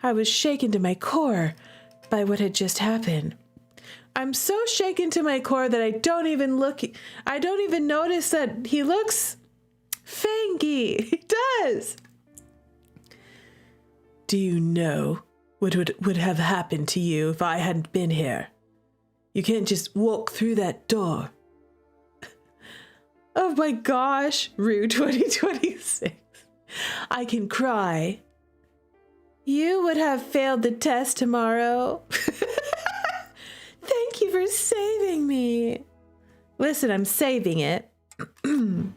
I was shaken to my core by what had just happened. I'm so shaken to my core that I don't even notice that he looks fangy. He does. Do you know what would have happened to you if I hadn't been here? You can't just walk through that door. Oh my gosh, Rue 2026. I can cry. You would have failed the test tomorrow. Thank you for saving me. Listen, I'm saving it. Do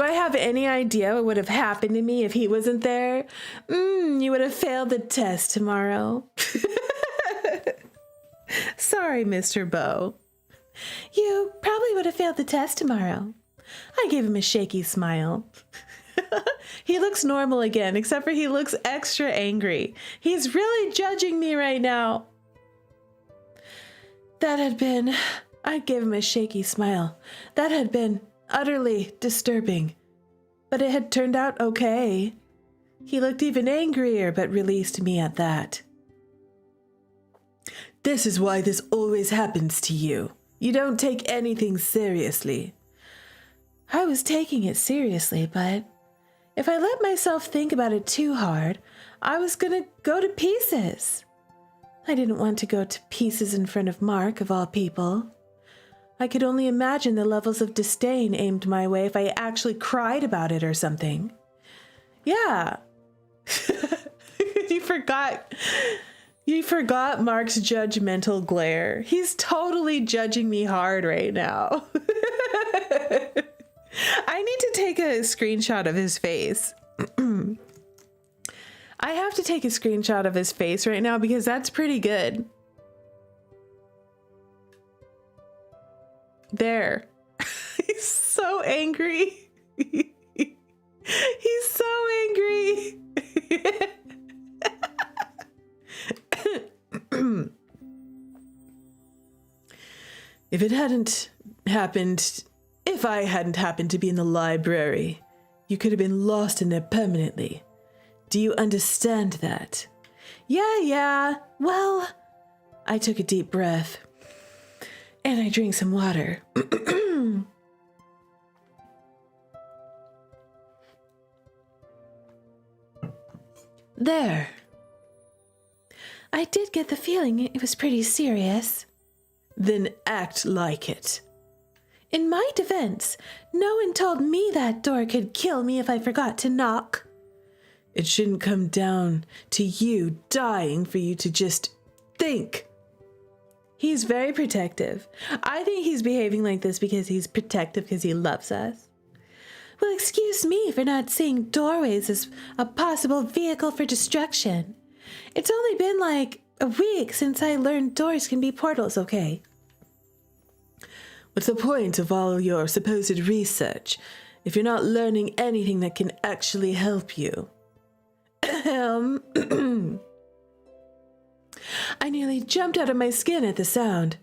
I have any idea what would have happened to me if he wasn't there? You would have failed the test tomorrow. Sorry, Mr. Beau. You probably would have failed the test tomorrow. I gave him a shaky smile. He looks normal again, except for he looks extra angry. He's really judging me right now. I gave him a shaky smile. That had been utterly disturbing. But it had turned out okay. He looked even angrier, but released me at that. This is why this always happens to you. You don't take anything seriously. I was taking it seriously, but if I let myself think about it too hard, I was gonna go to pieces. I didn't want to go to pieces in front of Marc, of all people. I could only imagine the levels of disdain aimed my way if I actually cried about it or something. Yeah. You forgot Marc's judgmental glare. He's totally judging me hard right now. I need to take a screenshot of his face. I have to take a screenshot of his face right now because that's pretty good. There. He's so angry. He's so angry. If I hadn't happened to be in the library, you could have been lost in there permanently. Do you understand that? Yeah. Well, I took a deep breath and I drank some water. There. I did get the feeling it was pretty serious. Then act like it. In my defense, no one told me that door could kill me if I forgot to knock. It shouldn't come down to you dying for you to just think. He's very protective. I think he's behaving like this because he's protective because he loves us. Well, excuse me for not seeing doorways as a possible vehicle for destruction. It's only been like a week since I learned doors can be portals, okay? What's the point of all your supposed research if you're not learning anything that can actually help you? I nearly jumped out of my skin at the sound,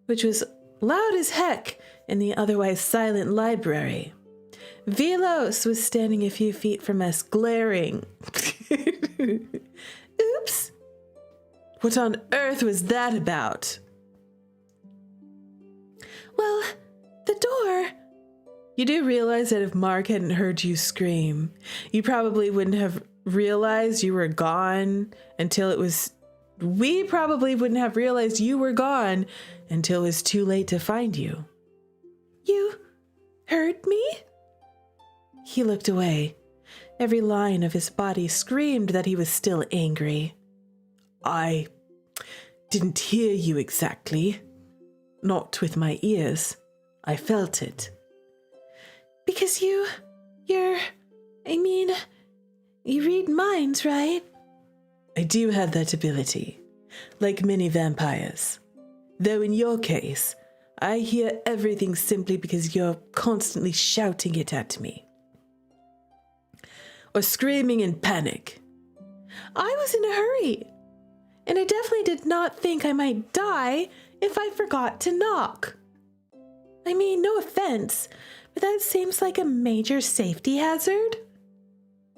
which was loud as heck in the otherwise silent library. Velos was standing a few feet from us, glaring. Oops! What on earth was that about? Well, the door. You do realize that if Marc hadn't heard you scream, you probably wouldn't have realized you were gone until it was... We probably wouldn't have realized you were gone until it was too late to find you. You heard me? He looked away. Every line of his body screamed that he was still angry. I didn't hear you exactly. Not with my ears. I felt it. Because you read minds, right? I do have that ability, like many vampires. Though in your case, I hear everything simply because you're constantly shouting it at me. Or screaming in panic. I was in a hurry, and I definitely did not think I might die if I forgot to knock. I mean, no offense, but that seems like a major safety hazard.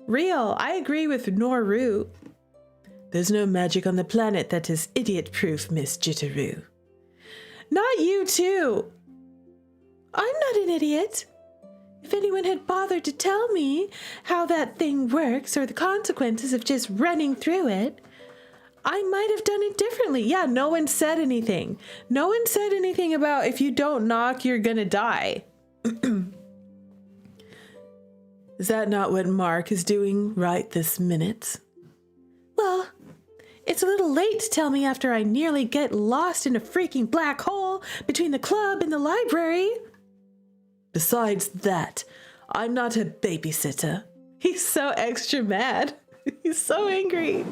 Real, I agree with Noru. There's no magic on the planet that is idiot-proof, Miss Jitterrue. Not you, too. I'm not an idiot. If anyone had bothered to tell me how that thing works or the consequences of just running through it, I might have done it differently. Yeah, no one said anything. No one said anything about if you don't knock, you're gonna die. Is that not what Marc is doing right this minute? Well, it's a little late to tell me after I nearly get lost in a freaking black hole between the club and the library. Besides that, I'm not a babysitter. He's so extra mad. He's so angry.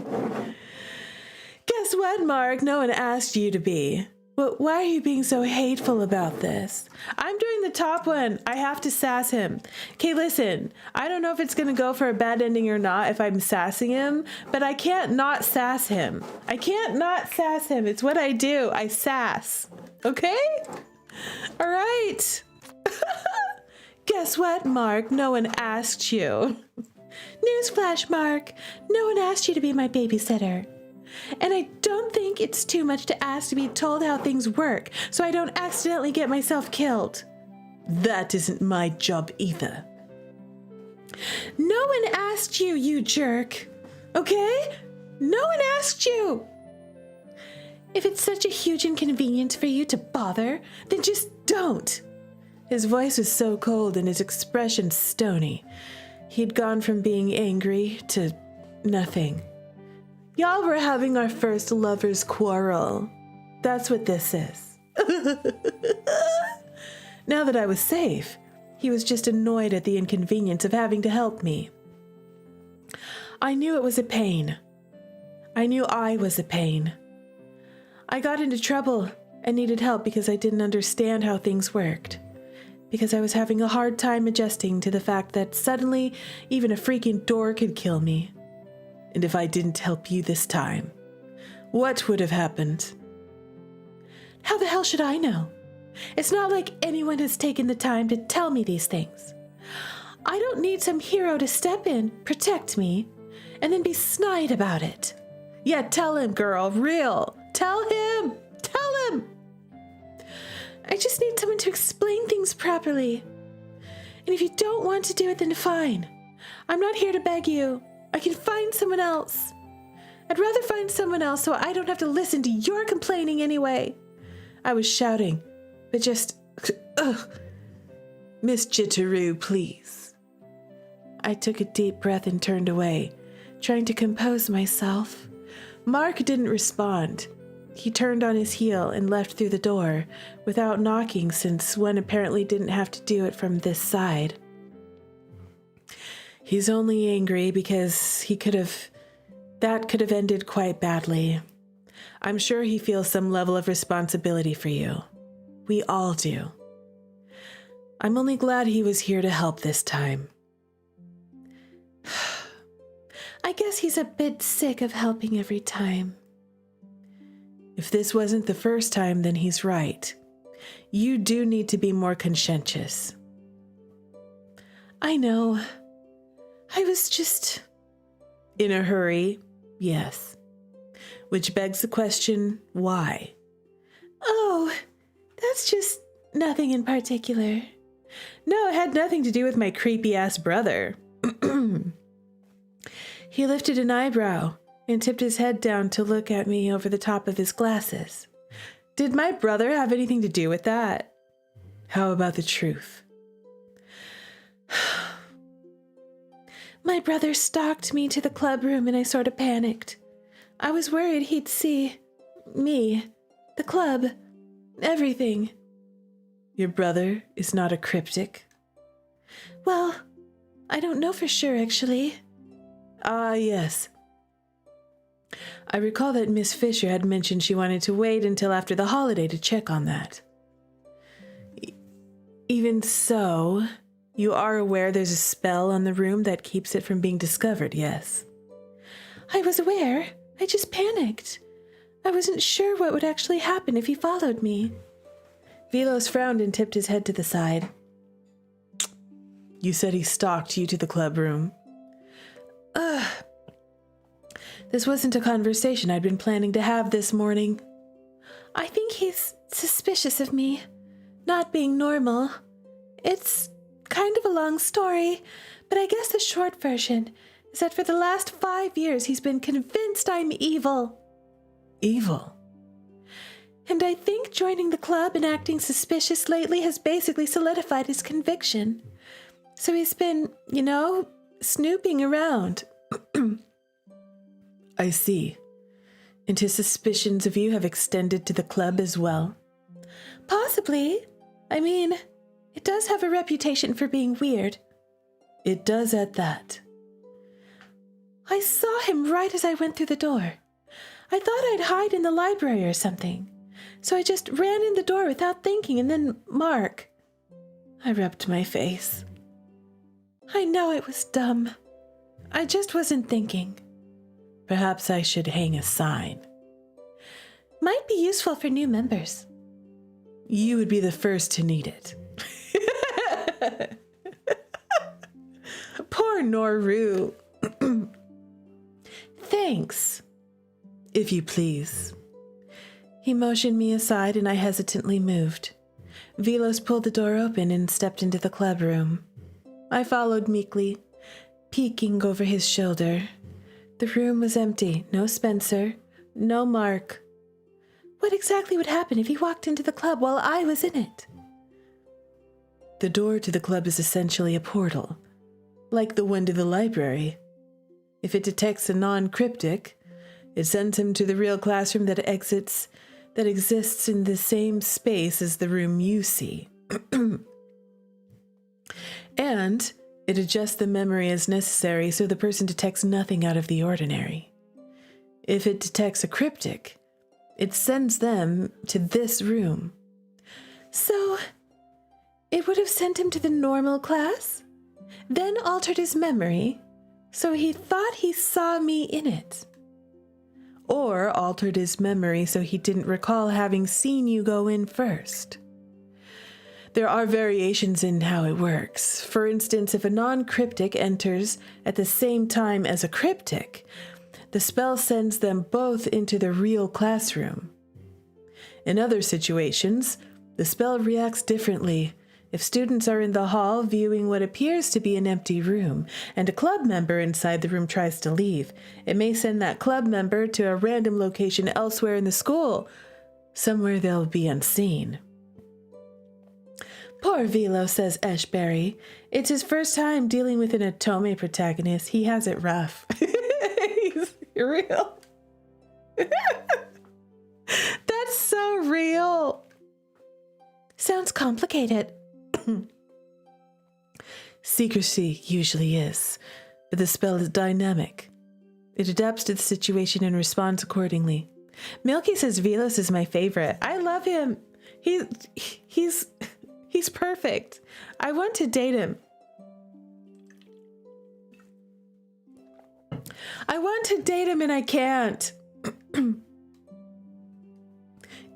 Guess what, Marc? No one asked you to be. Well, why are you being so hateful about this? I'm doing the top one. I have to sass him. Okay, listen. I don't know if it's going to go for a bad ending or not if I'm sassing him, but I can't not sass him. I can't not sass him. It's what I do. I sass. Okay? All right. Guess what, Marc? No one asked you. Newsflash, Marc. No one asked you to be my babysitter. And I don't think it's too much to ask to be told how things work, so I don't accidentally get myself killed. That isn't my job either. No one asked you, you jerk. Okay? No one asked you. If it's such a huge inconvenience for you to bother, then just don't. His voice was so cold and his expression stony. He'd gone from being angry to nothing. Y'all were having our first lover's quarrel. That's what this is. Now that I was safe, he was just annoyed at the inconvenience of having to help me. I knew it was a pain. I knew I was a pain. I got into trouble and needed help because I didn't understand how things worked. Because I was having a hard time adjusting to the fact that suddenly even a freaking door could kill me. And if I didn't help you this time, what would have happened? How the hell should I know? It's not like anyone has taken the time to tell me these things. I don't need some hero to step in, protect me, and then be snide about it. Yeah, tell him, girl, real. Tell him. Tell him. I just need someone to explain things properly. And if you don't want to do it, then fine. I'm not here to beg you. I can find someone else. I'd rather find someone else so I don't have to listen to your complaining anyway. I was shouting, but just, ugh. Miss Jitterrue, please. I took a deep breath and turned away, trying to compose myself. Marc didn't respond. He turned on his heel and left through the door without knocking, since one apparently didn't have to do it from this side. He's only angry because that could have ended quite badly. I'm sure he feels some level of responsibility for you. We all do. I'm only glad he was here to help this time. I guess he's a bit sick of helping every time. If this wasn't the first time, then he's right. You do need to be more conscientious. I know. I was just... In a hurry, yes. Which begs the question, why? Oh, that's just nothing in particular. No, it had nothing to do with my creepy-ass brother. He lifted an eyebrow and tipped his head down to look at me over the top of his glasses. Did my brother have anything to do with that? How about the truth? My brother stalked me to the club room and I sort of panicked. I was worried he'd see me, the club, everything. Your brother is not a cryptic? Well, I don't know for sure, actually. Ah, yes. I recall that Miss Fisher had mentioned she wanted to wait until after the holiday to check on that. Even so, you are aware there's a spell on the room that keeps it from being discovered, yes? I was aware. I just panicked. I wasn't sure what would actually happen if he followed me. Velos frowned and tipped his head to the side. You said he stalked you to the club room. Ugh. This wasn't a conversation I'd been planning to have this morning. I think he's suspicious of me, not being normal. It's kind of a long story, but I guess the short version is that for the last 5 years he's been convinced I'm evil. Evil? And I think joining the club and acting suspicious lately has basically solidified his conviction. So he's been, snooping around. I see. And his suspicions of you have extended to the club as well? Possibly. I mean, it does have a reputation for being weird. It does at that. I saw him right as I went through the door. I thought I'd hide in the library or something. So I just ran in the door without thinking, and then Marc. I rubbed my face. I know it was dumb. I just wasn't thinking. Perhaps I should hang a sign. Might be useful for new members. You would be the first to need it. Poor Noru. Thanks. If you please. He motioned me aside and I hesitantly moved. Velos pulled the door open and stepped into the club room. I followed meekly, peeking over his shoulder. The room was empty. No Spencer. No Marc. What exactly would happen if he walked into the club while I was in it? The door to the club is essentially a portal, like the one to the library. If it detects a non-cryptic, it sends him to the real classroom that exists in the same space as the room you see. And it adjusts the memory as necessary so the person detects nothing out of the ordinary. If it detects a cryptic, it sends them to this room. So, it would have sent him to the normal class, then altered his memory, so he thought he saw me in it. Or altered his memory so he didn't recall having seen you go in first. There are variations in how it works. For instance, if a non-cryptic enters at the same time as a cryptic, the spell sends them both into the real classroom. In other situations, the spell reacts differently If students are in the hall viewing what appears to be an empty room, and a club member inside the room tries to leave, it may send that club member to a random location elsewhere in the school, somewhere they'll be unseen. Poor Velo, says Eshberry. It's his first time dealing with an otome protagonist. He has it rough. He's real. That's so real. Sounds complicated. Secrecy usually is, but the spell is dynamic. It adapts to the situation and responds accordingly. Milky says Velos is my favorite. I love him. He's perfect. I want to date him. I want to date him and I can't.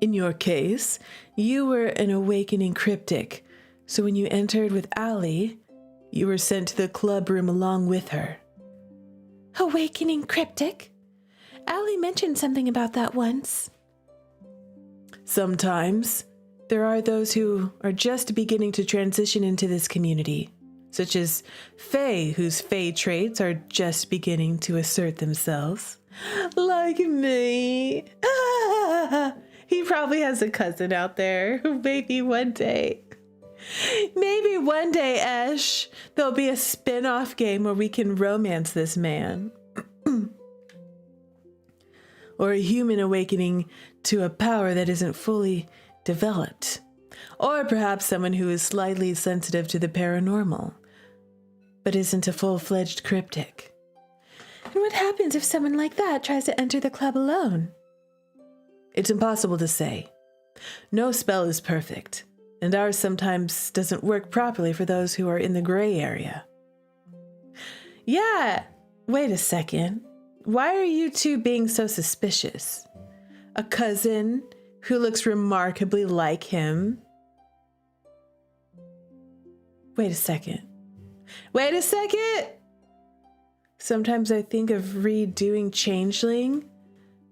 In your case, you were an awakening cryptic, so when you entered with Allie, you were sent to the club room along with her. Awakening cryptic? Allie mentioned something about that once. Sometimes there are those who are just beginning to transition into this community, such as Fae, whose Fae traits are just beginning to assert themselves. Like me. He probably has a cousin out there who maybe one day, Esh, there'll be a spin-off game where we can romance this man. Or a human awakening to a power that isn't fully developed. Or perhaps someone who is slightly sensitive to the paranormal, but isn't a full-fledged cryptic. And what happens if someone like that tries to enter the club alone? It's impossible to say. No spell is perfect, and ours sometimes doesn't work properly for those who are in the gray area. Yeah, wait a second. Why are you two being so suspicious? A cousin who looks remarkably like him. Wait a second. Sometimes I think of redoing Changeling,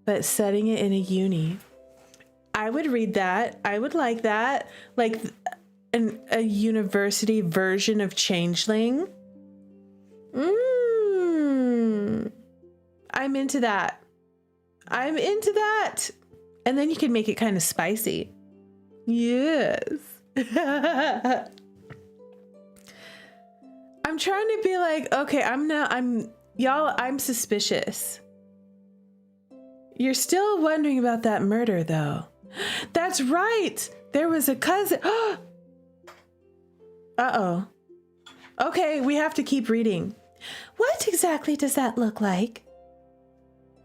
but setting it in a uni. I would read that. I would like that. Like a university version of Changeling. I'm into that. And then you can make it kind of spicy. Yes. I'm trying to be like, okay, I'm suspicious. You're still wondering about that murder, though. That's right. There was a cousin. Uh-oh. Okay, we have to keep reading. What exactly does that look like?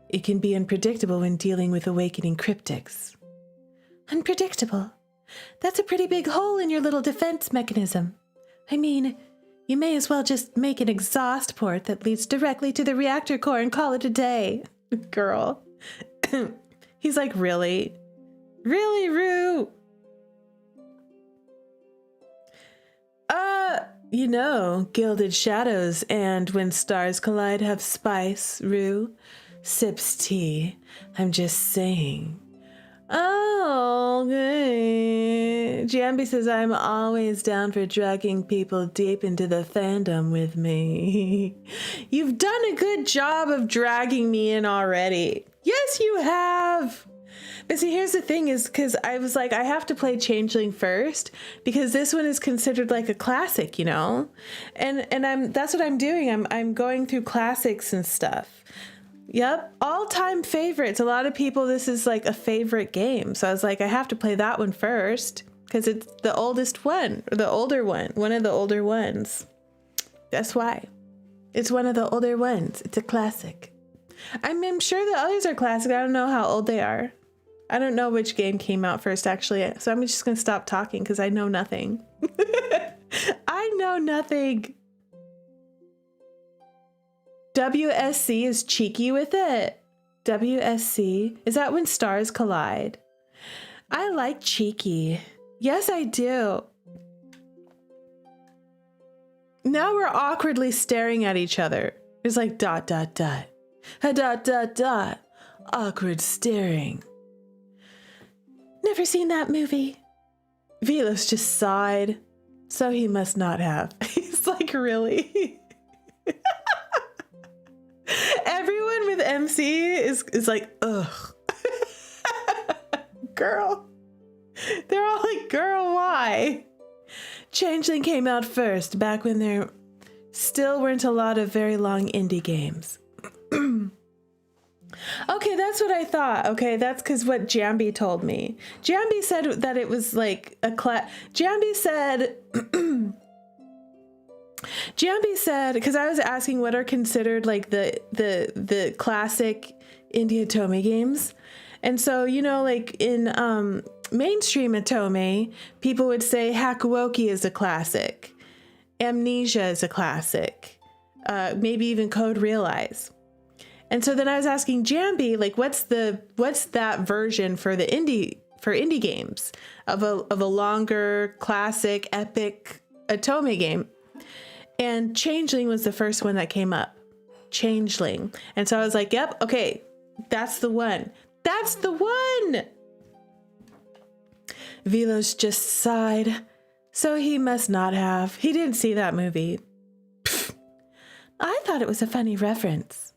It can be unpredictable when dealing with awakening cryptics. Unpredictable? That's a pretty big hole in your little defense mechanism. I mean, you may as well just make an exhaust port that leads directly to the reactor core and call it a day. Girl. He's like, really? Really, Rue? Gilded shadows and when stars collide have spice, Rue. Sips tea. I'm just saying. Oh, okay. Jambi says I'm always down for dragging people deep into the fandom with me. You've done a good job of dragging me in already. Yes, you have. But see, here's the thing is because I was like, I have to play Changeling first because this one is considered like a classic, you know? And that's what I'm doing. I'm going through classics and stuff. Yep. All-time favorites. A lot of people, this is like a favorite game. So I was like, I have to play that one first because it's the oldest one or the older one of the older ones. That's why. It's one of the older ones. It's a classic. I'm sure the others are classic. I don't know how old they are. I don't know which game came out first, actually. So I'm just going to stop talking because I know nothing. I know nothing. WSC is cheeky with it. WSC. Is that when stars collide? I like cheeky. Yes, I do. Now we're awkwardly staring at each other. It's like ... Awkward staring. Never seen that movie. Velos just sighed. So he must not have. He's like, really? Everyone with MC is like, ugh. Girl. They're all like, girl, why? Changeling came out first, back when there still weren't a lot of very long indie games. Okay, that's what I thought. Okay, that's because what Jambi told me. Jambi said that it was like a Jambi said, because I was asking what are considered like the classic indie otome games. And so, you know, like in mainstream otome, people would say Hakuoki is a classic. Amnesia is a classic. Maybe even Code Realize. And so then I was asking Jambi, like, what's that version for the indie games of a longer classic epic otome game? And Changeling was the first one that came up. Changeling. And so I was like, yep, okay, that's the one. That's the one. Velos just sighed. So he must not have. He didn't see that movie. Pfft. I thought it was a funny reference.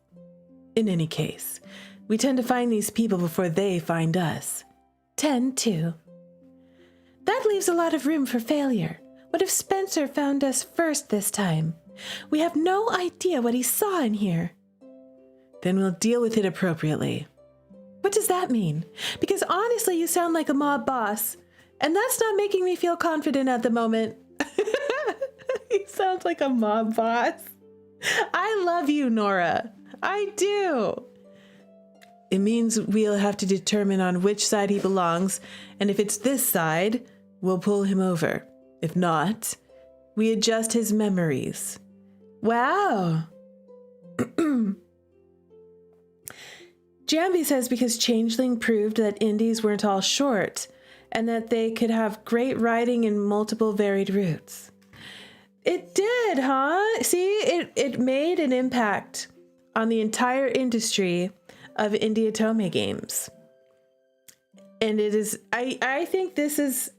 In any case, we tend to find these people before they find us. Tend to. That leaves a lot of room for failure. What if Spencer found us first this time? We have no idea what he saw in here. Then we'll deal with it appropriately. What does that mean? Because honestly, you sound like a mob boss, and that's not making me feel confident at the moment. He sounds like a mob boss. I love you, Nora. I do. It means we'll have to determine on which side he belongs, and if it's this side, we'll pull him over. If not, we adjust his memories. Wow. Jambi says because Changeling proved that indies weren't all short, and that they could have great writing in multiple varied routes. It did, huh? See, it made an impact on the entire industry of indie otome games. And it is, I think this is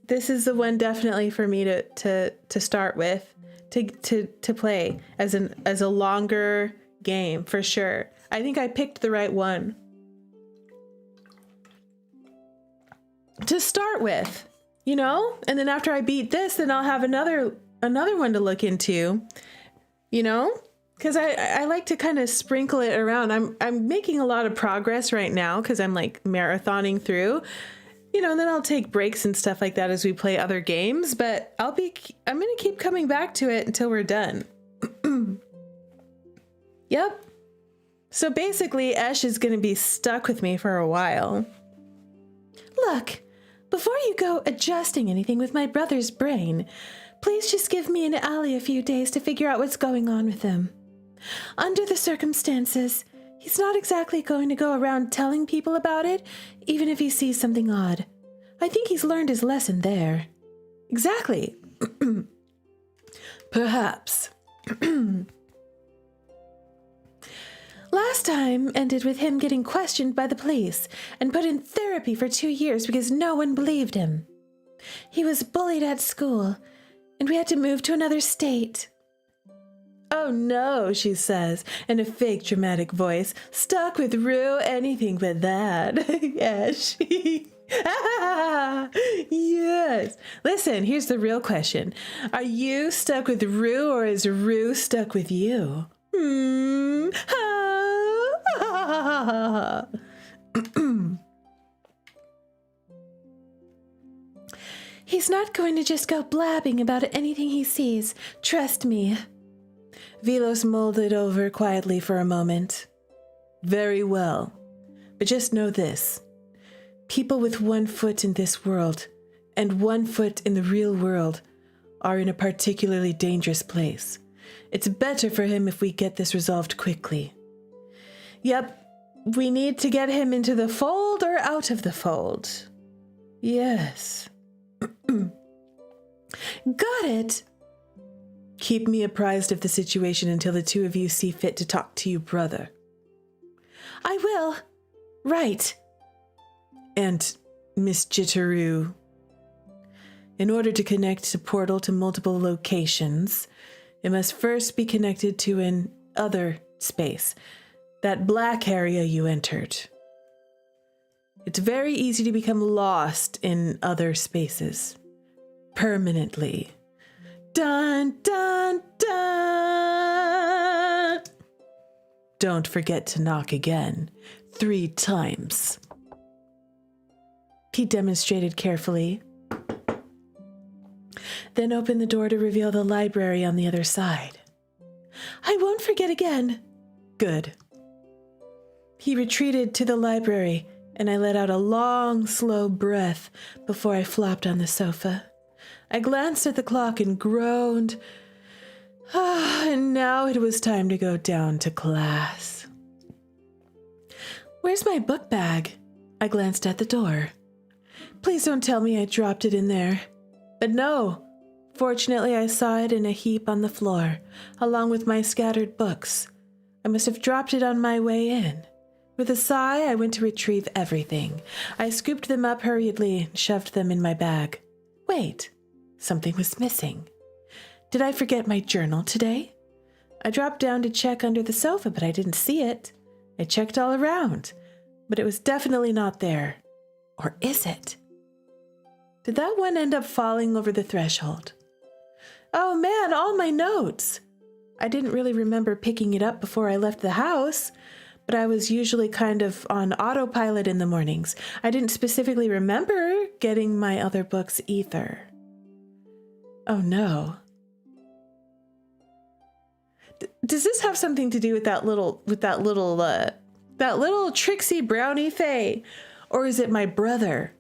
the one definitely for me to start with, to play as a longer game for sure. I think I picked the right one to start with, you know? And then after I beat this, then I'll have another one to look into, you know? Because I like to kind of sprinkle it around. I'm making a lot of progress right now because I'm like marathoning through, you know, and then I'll take breaks and stuff like that as we play other games. But I'm going to keep coming back to it until we're done. Yep. So basically, Esh is going to be stuck with me for a while. Look, before you go adjusting anything with my brother's brain, please just give me and Ali a few days to figure out what's going on with him. Under the circumstances, he's not exactly going to go around telling people about it, even if he sees something odd. I think he's learned his lesson there. Exactly. Perhaps. Last time ended with him getting questioned by the police and put in therapy for 2 years because no one believed him. He was bullied at school, and we had to move to another state. Oh no, she says, in a fake dramatic voice. Stuck with Rue, anything but that. Yes. Yes. Listen, here's the real question. Are you stuck with Rue, or is Rue stuck with you? He's not going to just go blabbing about anything he sees. Trust me. Velos mulled it over quietly for a moment. Very well. But just know this. People with 1 foot in this world and 1 foot in the real world are in a particularly dangerous place. It's better for him if we get this resolved quickly. Yep, we need to get him into the fold or out of the fold. Yes. Got it. Keep me apprised of the situation until the two of you see fit to talk to your brother. I will. Right. And Miss Jitterrue. In order to connect the portal to multiple locations, it must first be connected to an other space, that black area you entered. It's very easy to become lost in other spaces, permanently. Dun, dun, dun! Don't forget to knock again, 3 times. He demonstrated carefully, then opened the door to reveal the library on the other side. I won't forget again. Good. He retreated to the library, and I let out a long, slow breath before I flopped on the sofa. I glanced at the clock and groaned. And now it was time to go down to class. Where's my book bag? I glanced at the door. Please don't tell me I dropped it in there. But no. Fortunately, I saw it in a heap on the floor, along with my scattered books. I must have dropped it on my way in. With a sigh, I went to retrieve everything. I scooped them up hurriedly and shoved them in my bag. Wait, something was missing. Did I forget my journal today? I dropped down to check under the sofa, but I didn't see it. I checked all around, but it was definitely not there. Or is it? Did that one end up falling over the threshold? Oh man, all my notes! I didn't really remember picking it up before I left the house, but I was usually kind of on autopilot in the mornings. I didn't specifically remember getting my other books either. Oh no. Does this have something to do with that little tricksy brownie Faye? Or is it my brother?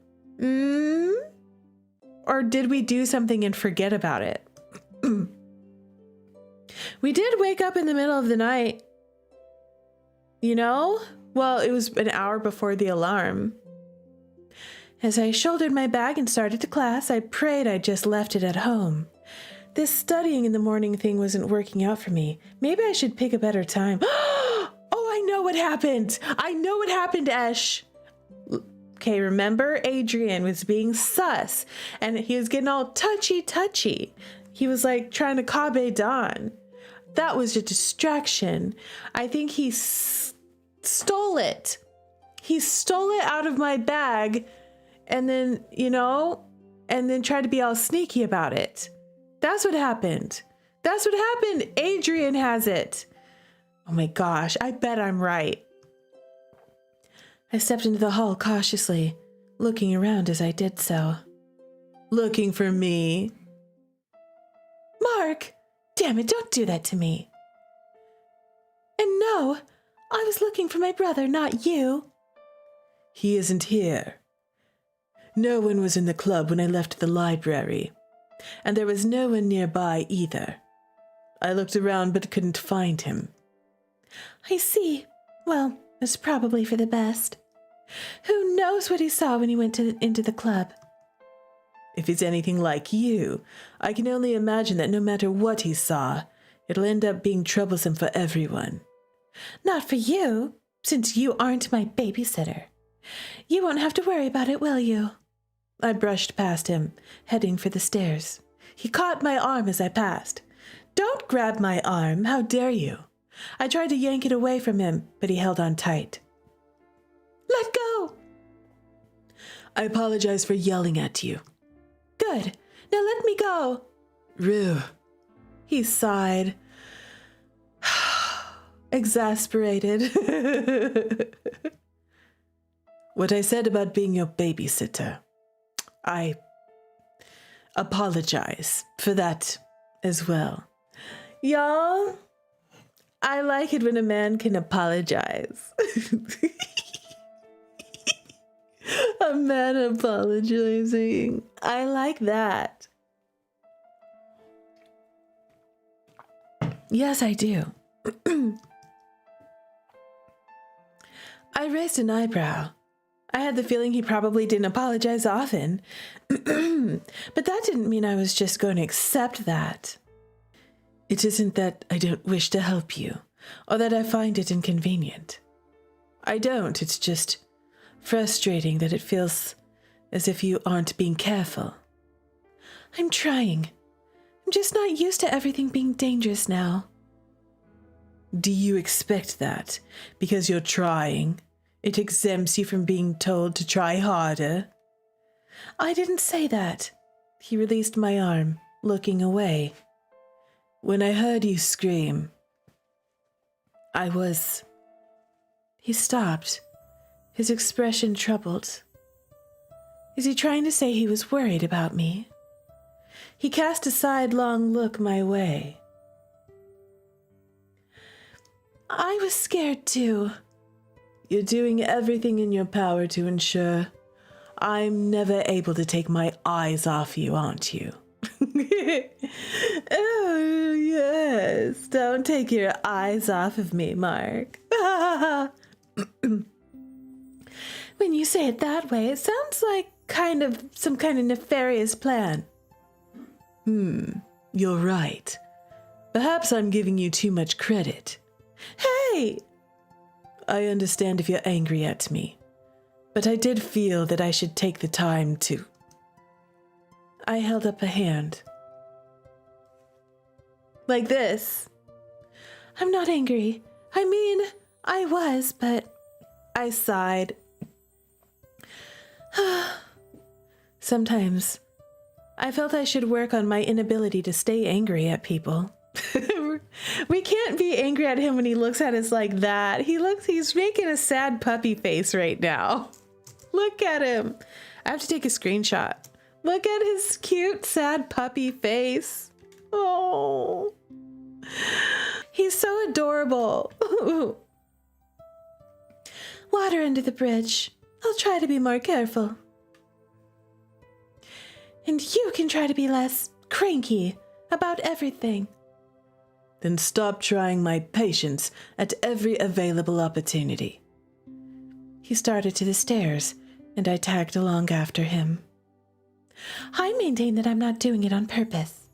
Or did we do something and forget about it? We did wake up in the middle of the night. You know? Well, it was an hour before the alarm. As I shouldered my bag and started to class, I prayed I'd just left it at home. This studying in the morning thing wasn't working out for me. Maybe I should pick a better time. Oh, I know what happened. I know what happened, Esh. Okay, remember Adrien was being sus, and he was getting all touchy-touchy. He was like trying to cabe Don. That was a distraction. I think he stole it. He stole it out of my bag and then, and then tried to be all sneaky about it. That's what happened. That's what happened. Adrien has it. Oh my gosh, I bet I'm right. I stepped into the hall cautiously, looking around as I did so. Looking for me? Marc! Damn it, don't do that to me. And no, I was looking for my brother, not you. He isn't here. No one was in the club when I left the library, and there was no one nearby either. I looked around but couldn't find him. I see. Well, it's probably for the best. Who knows what he saw when he went into the club? If he's anything like you, I can only imagine that no matter what he saw, it'll end up being troublesome for everyone. Not for you, since you aren't my babysitter. You won't have to worry about it, will you? I brushed past him, heading for the stairs. He caught my arm as I passed. Don't grab my arm, how dare you? I tried to yank it away from him, but he held on tight. Let go! I apologize for yelling at you. Good. Now let me go. Rue. He sighed. Exasperated. What I said about being your babysitter, I apologize for that as well. Y'all, I like it when a man can apologize. A man apologizing. I like that. Yes, I do. I raised an eyebrow. I had the feeling he probably didn't apologize often. But that didn't mean I was just going to accept that. It isn't that I don't wish to help you, or that I find it inconvenient. I don't. It's just frustrating that it feels as if you aren't being careful. I'm trying. I'm just not used to everything being dangerous now. Do you expect that? Because you're trying, it exempts you from being told to try harder? I didn't say that. He released my arm, looking away. When I heard you scream, He stopped, his expression troubled. Is he trying to say he was worried about me? He cast a sidelong look my way. I was scared too. You're doing everything in your power to ensure I'm never able to take my eyes off you, aren't you? Oh, yes. Don't take your eyes off of me, Marc. When you say it that way, it sounds like some kind of nefarious plan. You're right. Perhaps I'm giving you too much credit. Hey! I understand if you're angry at me, but I did feel that I should take the time to... I held up a hand. Like this. I'm not angry. I mean, I was, but... I sighed. Sometimes, I felt I should work on my inability to stay angry at people. We can't be angry at him when he looks at us like that. He's making a sad puppy face right now. Look at him. I have to take a screenshot. Look at his cute, sad puppy face. Oh, he's so adorable. Water under the bridge. I'll try to be more careful. And you can try to be less cranky about everything. Then stop trying my patience at every available opportunity. He started to the stairs, and I tagged along after him. I maintain that I'm not doing it on purpose.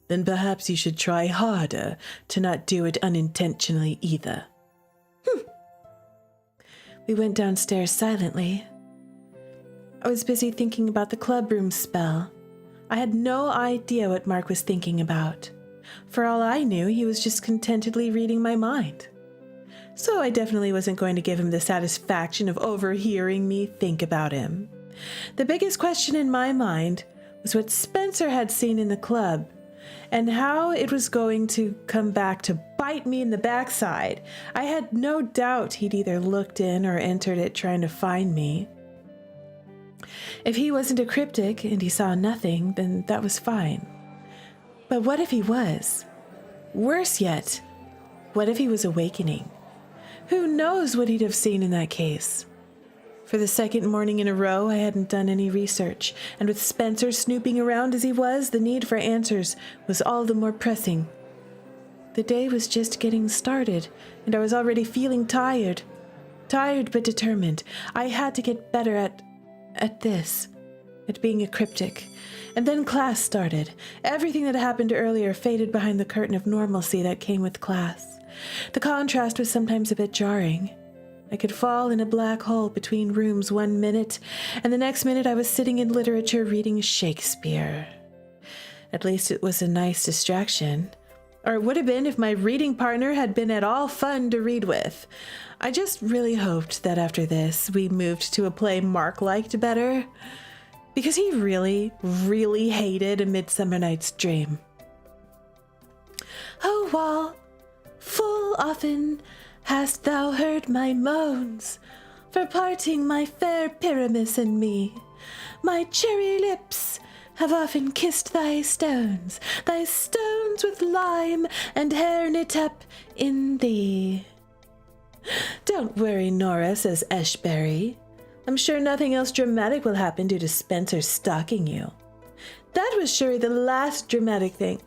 Then perhaps you should try harder to not do it unintentionally either. We went downstairs silently. I was busy thinking about the clubroom spell. I had no idea what Marc was thinking about. For all I knew, he was just contentedly reading my mind. So I definitely wasn't going to give him the satisfaction of overhearing me think about him. The biggest question in my mind was what Spencer had seen in the club, and how it was going to come back to bite me in the backside. I had no doubt he'd either looked in or entered it trying to find me. If he wasn't a cryptic and he saw nothing, then that was fine. But what if he was? Worse yet, what if he was awakening? Who knows what he'd have seen in that case? For the second morning in a row, I hadn't done any research, and with Spencer snooping around as he was, the need for answers was all the more pressing. The day was just getting started, and I was already feeling tired. Tired but determined. I had to get better at this, at being a cryptic. And then class started. Everything that happened earlier faded behind the curtain of normalcy that came with class. The contrast was sometimes a bit jarring. I could fall in a black hole between rooms 1 minute, and the next minute I was sitting in literature reading Shakespeare. At least it was a nice distraction. Or it would have been if my reading partner had been at all fun to read with. I just really hoped that after this we moved to a play Marc liked better, because he really, really hated A Midsummer Night's Dream. Oh, wall, full often hast thou heard my moans, for parting my fair Pyramus and me. My cherry lips have often kissed thy stones with lime and hair knit up in thee. Don't worry, Nora, says Eshberry. I'm sure nothing else dramatic will happen due to Spencer stalking you. That was surely the last dramatic thing.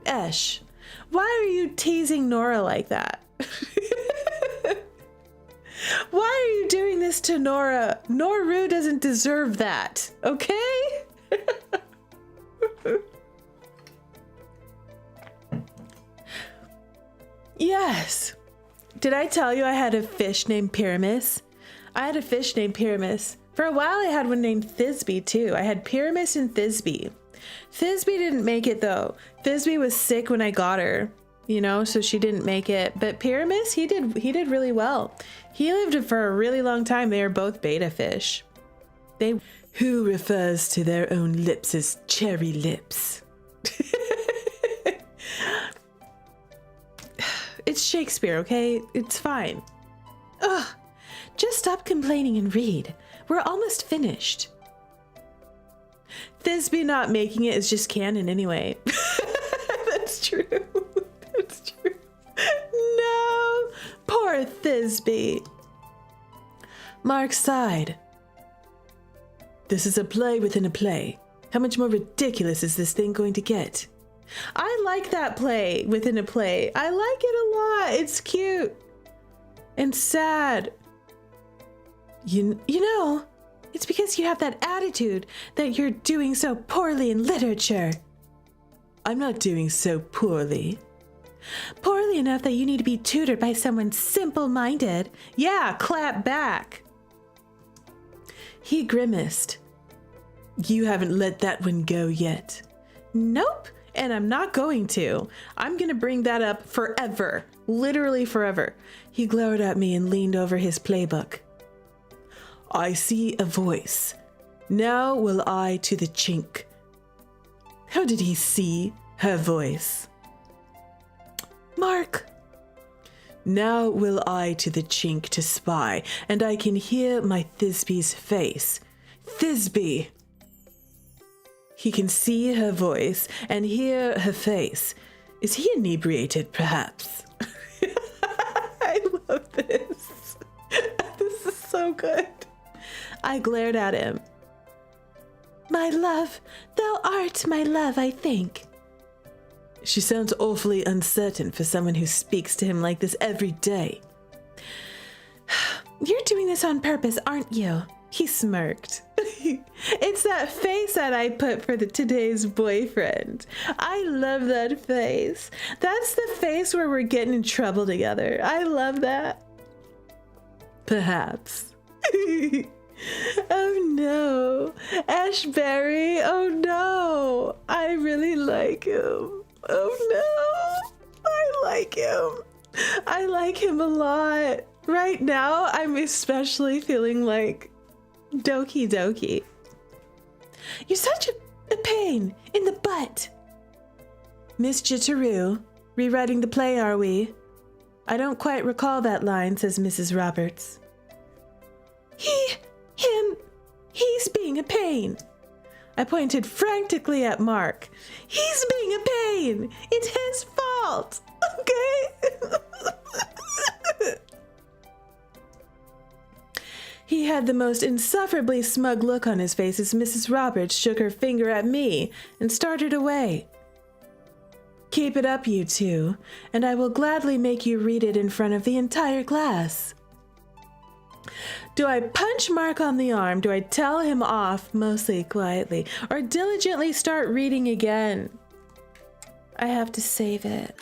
Esh, why are you teasing Nora like that? Why are you doing this to Nora? Noru doesn't deserve that, okay? Yes. Did I tell you I had a fish named Pyramus? I had a fish named Pyramus. For a while I had one named Thisbe too. I had Pyramus and Thisbe. Thisbe didn't make it though. Thisbe was sick when I got her, you know, so she didn't make it. But Pyramus, he did really well. He lived for a really long time. They are both beta fish. Who refers to their own lips as cherry lips? It's Shakespeare, okay? It's fine. Ugh. Just stop complaining and read. We're almost finished. Thisbe not making it is just canon anyway. That's true. That's true. No. Poor Thisbe. Marc sighed. This is a play within a play. How much more ridiculous is this thing going to get? I like that play within a play. I like it a lot. It's cute and sad. You know, it's because you have that attitude that you're doing so poorly in literature. I'm not doing so poorly. Poorly enough that you need to be tutored by someone simple-minded. Yeah, clap back. He grimaced. You haven't let that one go yet. Nope, and I'm not going to. I'm going to bring that up forever. Literally forever. He glowered at me and leaned over his playbook. I see a voice. Now will I to the chink. How did he see her voice? Marc. Now will I to the chink to spy, and I can hear my Thisbe's face. Thisbe! He can see her voice and hear her face. Is he inebriated, perhaps? I love this. This is so good. I glared at him. My love, thou art my love, I think. She sounds awfully uncertain for someone who speaks to him like this every day. You're doing this on purpose, aren't you? He smirked. It's that face that I put for today's boyfriend. I love that face. That's the face where we're getting in trouble together. I love that. Perhaps. Oh no. Ashberry, oh no. I really like him. Oh no. I like him. I like him a lot. Right now, I'm especially feeling like Doki Doki. You're such a pain in the butt. Miss Jitterrue, rewriting the play, are we? I don't quite recall that line, says Mrs. Roberts. He's being a pain. I pointed frantically at Marc. He's being a pain. It's his fault. Okay? He had the most insufferably smug look on his face as Mrs. Roberts shook her finger at me and started away. Keep it up, you two, and I will gladly make you read it in front of the entire class. Do I punch Marc on the arm? Do I tell him off, mostly quietly, or diligently start reading again? I have to save it.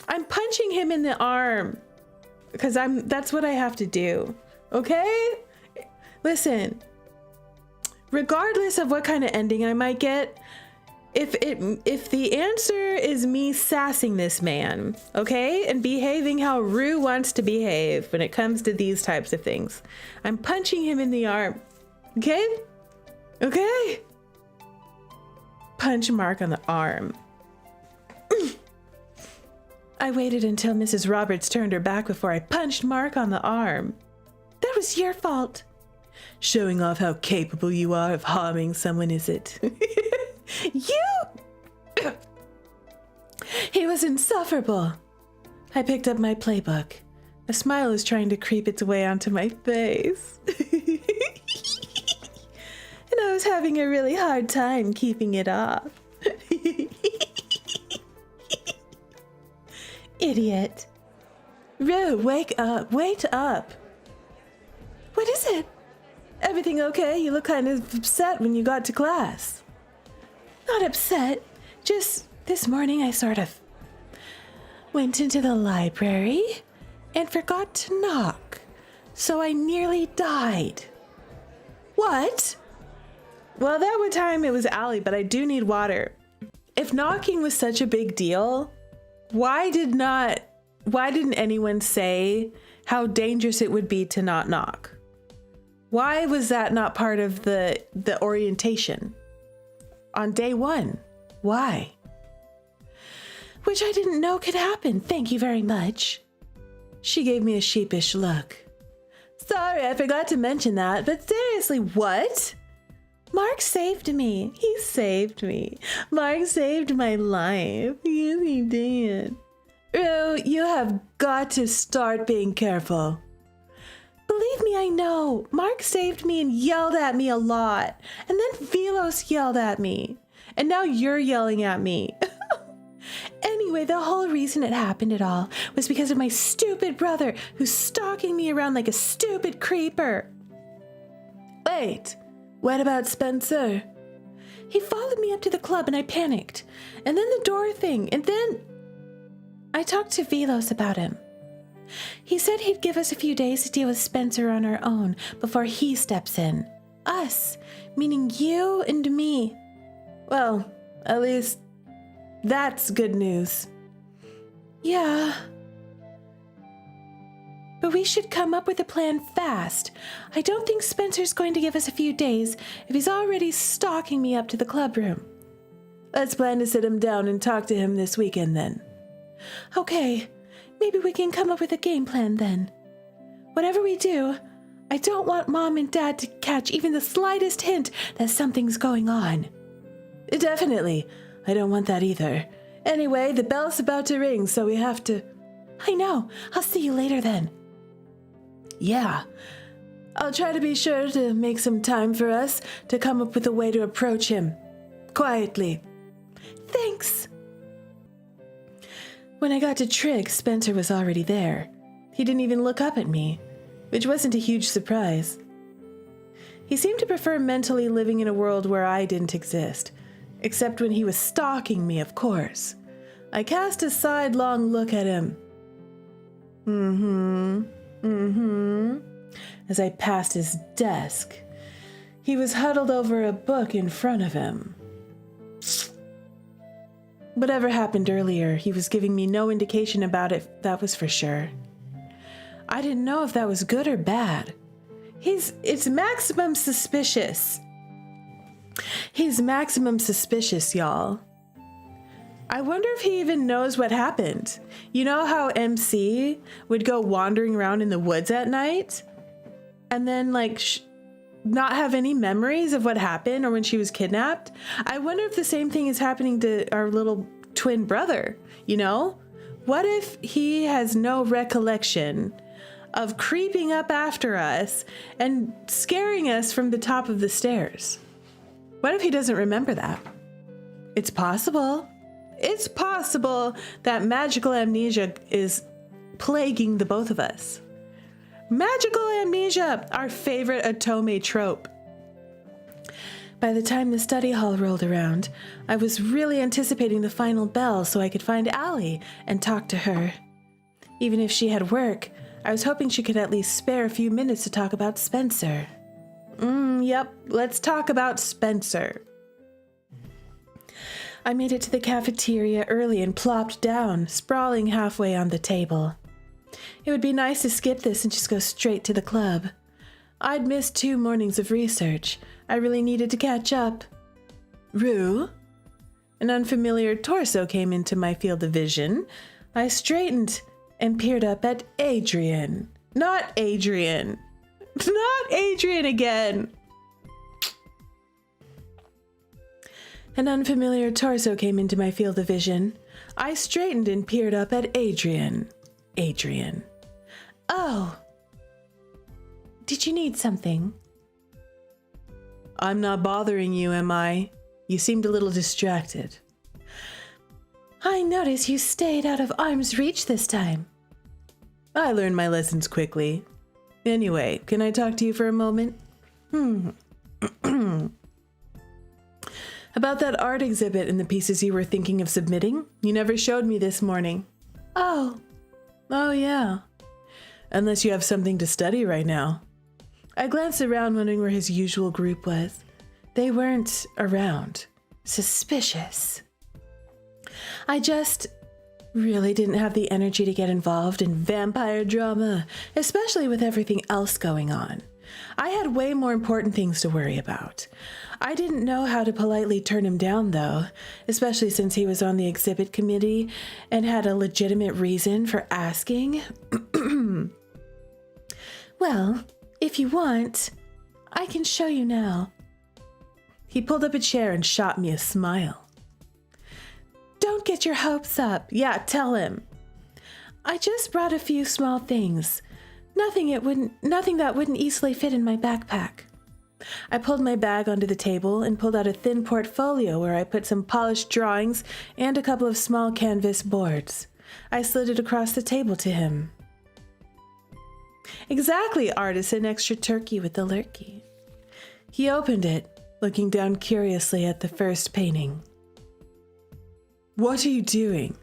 I'm punching him in the arm because that's what I have to do. Okay? Listen, regardless of what kind of ending I might get, if the answer is me sassing this man, okay, and behaving how Rue wants to behave when it comes to these types of things, I'm punching him in the arm. Okay? Okay? Punch Marc on the arm. I waited until Mrs. Roberts turned her back before I punched Marc on the arm. That was your fault. Showing off how capable you are of harming someone, is it? You! He was insufferable. I picked up my playbook. A smile is trying to creep its way onto my face. And I was having a really hard time keeping it off. Idiot. Rue, wake up. Wait up. What is it? Everything okay? You look kind of upset when you got to class. Not upset. Just this morning I sort of went into the library and forgot to knock. So I nearly died. What? Well, that one time it was Allie, but I do need water. If knocking was such a big deal, why didn't anyone say how dangerous it would be to not knock? Why was that not part of the orientation on day one? Why? Which I didn't know could happen. Thank you very much. She gave me a sheepish look. Sorry, I forgot to mention that, but seriously, what? Marc saved me. He saved me. Marc saved my life. Yes, he did. Rue, you have got to start being careful. Believe me, I know. Marc saved me and yelled at me a lot. And then Velos yelled at me. And now you're yelling at me. Anyway, the whole reason it happened at all was because of my stupid brother who's stalking me around like a stupid creeper. Wait, what about Spencer? He followed me up to the club and I panicked. And then the door thing. And then I talked to Velos about him. He said he'd give us a few days to deal with Spencer on our own before he steps in. Us, meaning you and me. Well, at least that's good news. Yeah. But we should come up with a plan fast. I don't think Spencer's going to give us a few days if he's already stalking me up to the club room. Let's plan to sit him down and talk to him this weekend then. Okay, maybe we can come up with a game plan then. Whatever we do, I don't want Mom and Dad to catch even the slightest hint that something's going on. Definitely. I don't want that either. Anyway, the bell's about to ring, so we have to... I know. I'll see you later then. Yeah. I'll try to be sure to make some time for us to come up with a way to approach him. Quietly. Thanks. When I got to Trig, Spencer was already there. He didn't even look up at me, which wasn't a huge surprise. He seemed to prefer mentally living in a world where I didn't exist. Except when he was stalking me, of course. I cast a sidelong look at him. As I passed his desk, he was huddled over a book in front of him. Whatever happened earlier, he was giving me no indication about it, that was for sure. I didn't know if that was good or bad. It's maximum suspicious. He's maximum suspicious, y'all. I wonder if he even knows what happened. You know how MC would go wandering around in the woods at night and then not have any memories of what happened or when she was kidnapped? I wonder if the same thing is happening to our little twin brother, you know? What if he has no recollection of creeping up after us and scaring us from the top of the stairs? What if he doesn't remember that? It's possible. It's possible that magical amnesia is plaguing the both of us. Magical amnesia, our favorite otome trope. By the time the study hall rolled around, I was really anticipating the final bell so I could find Allie and talk to her. Even if she had work, I was hoping she could at least spare a few minutes to talk about Spencer. Yep, let's talk about Spencer. I made it to the cafeteria early and plopped down, sprawling halfway on the table. It would be nice to skip this and just go straight to the club. I'd missed 2 mornings of research. I really needed to catch up. Rue? An unfamiliar torso came into my field of vision. I straightened and peered up at Adrien. Not Adrien. Not Adrien again. An unfamiliar torso came into my field of vision. I straightened and peered up at Adrien. Adrien. Oh. Did you need something? I'm not bothering you, am I? You seemed a little distracted. I noticed you stayed out of arm's reach this time. I learned my lessons quickly. Anyway, can I talk to you for a moment? About that art exhibit and the pieces you were thinking of submitting? You never showed me this morning. Oh yeah. Unless you have something to study right now. I glanced around wondering where his usual group was. They weren't around. Suspicious. I just really didn't have the energy to get involved in vampire drama, especially with everything else going on. I had way more important things to worry about. I didn't know how to politely turn him down, though, especially since he was on the exhibit committee and had a legitimate reason for asking. Well, if you want, I can show you now. He pulled up a chair and shot me a smile. Don't get your hopes up. Yeah, tell him. I just brought a few small things. Nothing that wouldn't easily fit in my backpack. I pulled my bag onto the table and pulled out a thin portfolio where I put some polished drawings and a couple of small canvas boards. I slid it across the table to him. Exactly, artisan extra turkey with the lurkey. He opened it, looking down curiously at the first painting. What are you doing?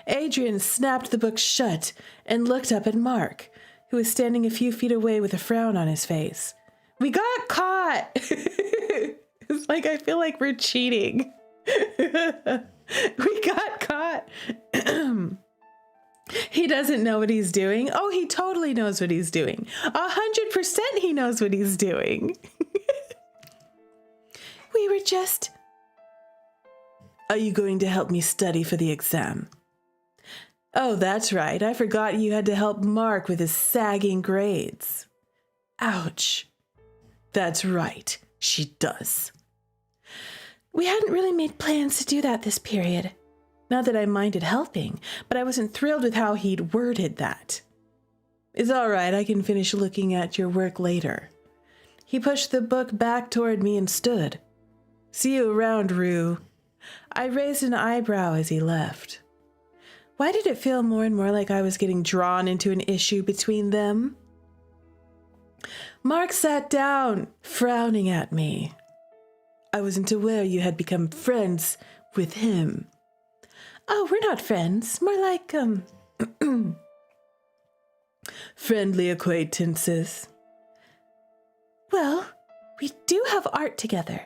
Adrien snapped the book shut and looked up at Marc, who was standing a few feet away with a frown on his face. We got caught! It's like I feel like we're cheating. We got caught. He doesn't know what he's doing. Oh, he totally knows what he's doing. 100% he knows what he's doing. We were just... Are you going to help me study for the exam? Oh, that's right. I forgot you had to help Marc with his sagging grades. Ouch. That's right. She does. We hadn't really made plans to do that this period. Not that I minded helping, but I wasn't thrilled with how he'd worded that. It's all right. I can finish looking at your work later. He pushed the book back toward me and stood. See you around, Rue. I raised an eyebrow as he left. Why did it feel more and more like I was getting drawn into an issue between them? Marc sat down, frowning at me. I wasn't aware you had become friends with him. Oh, we're not friends. More like, friendly acquaintances. Well, we do have art together.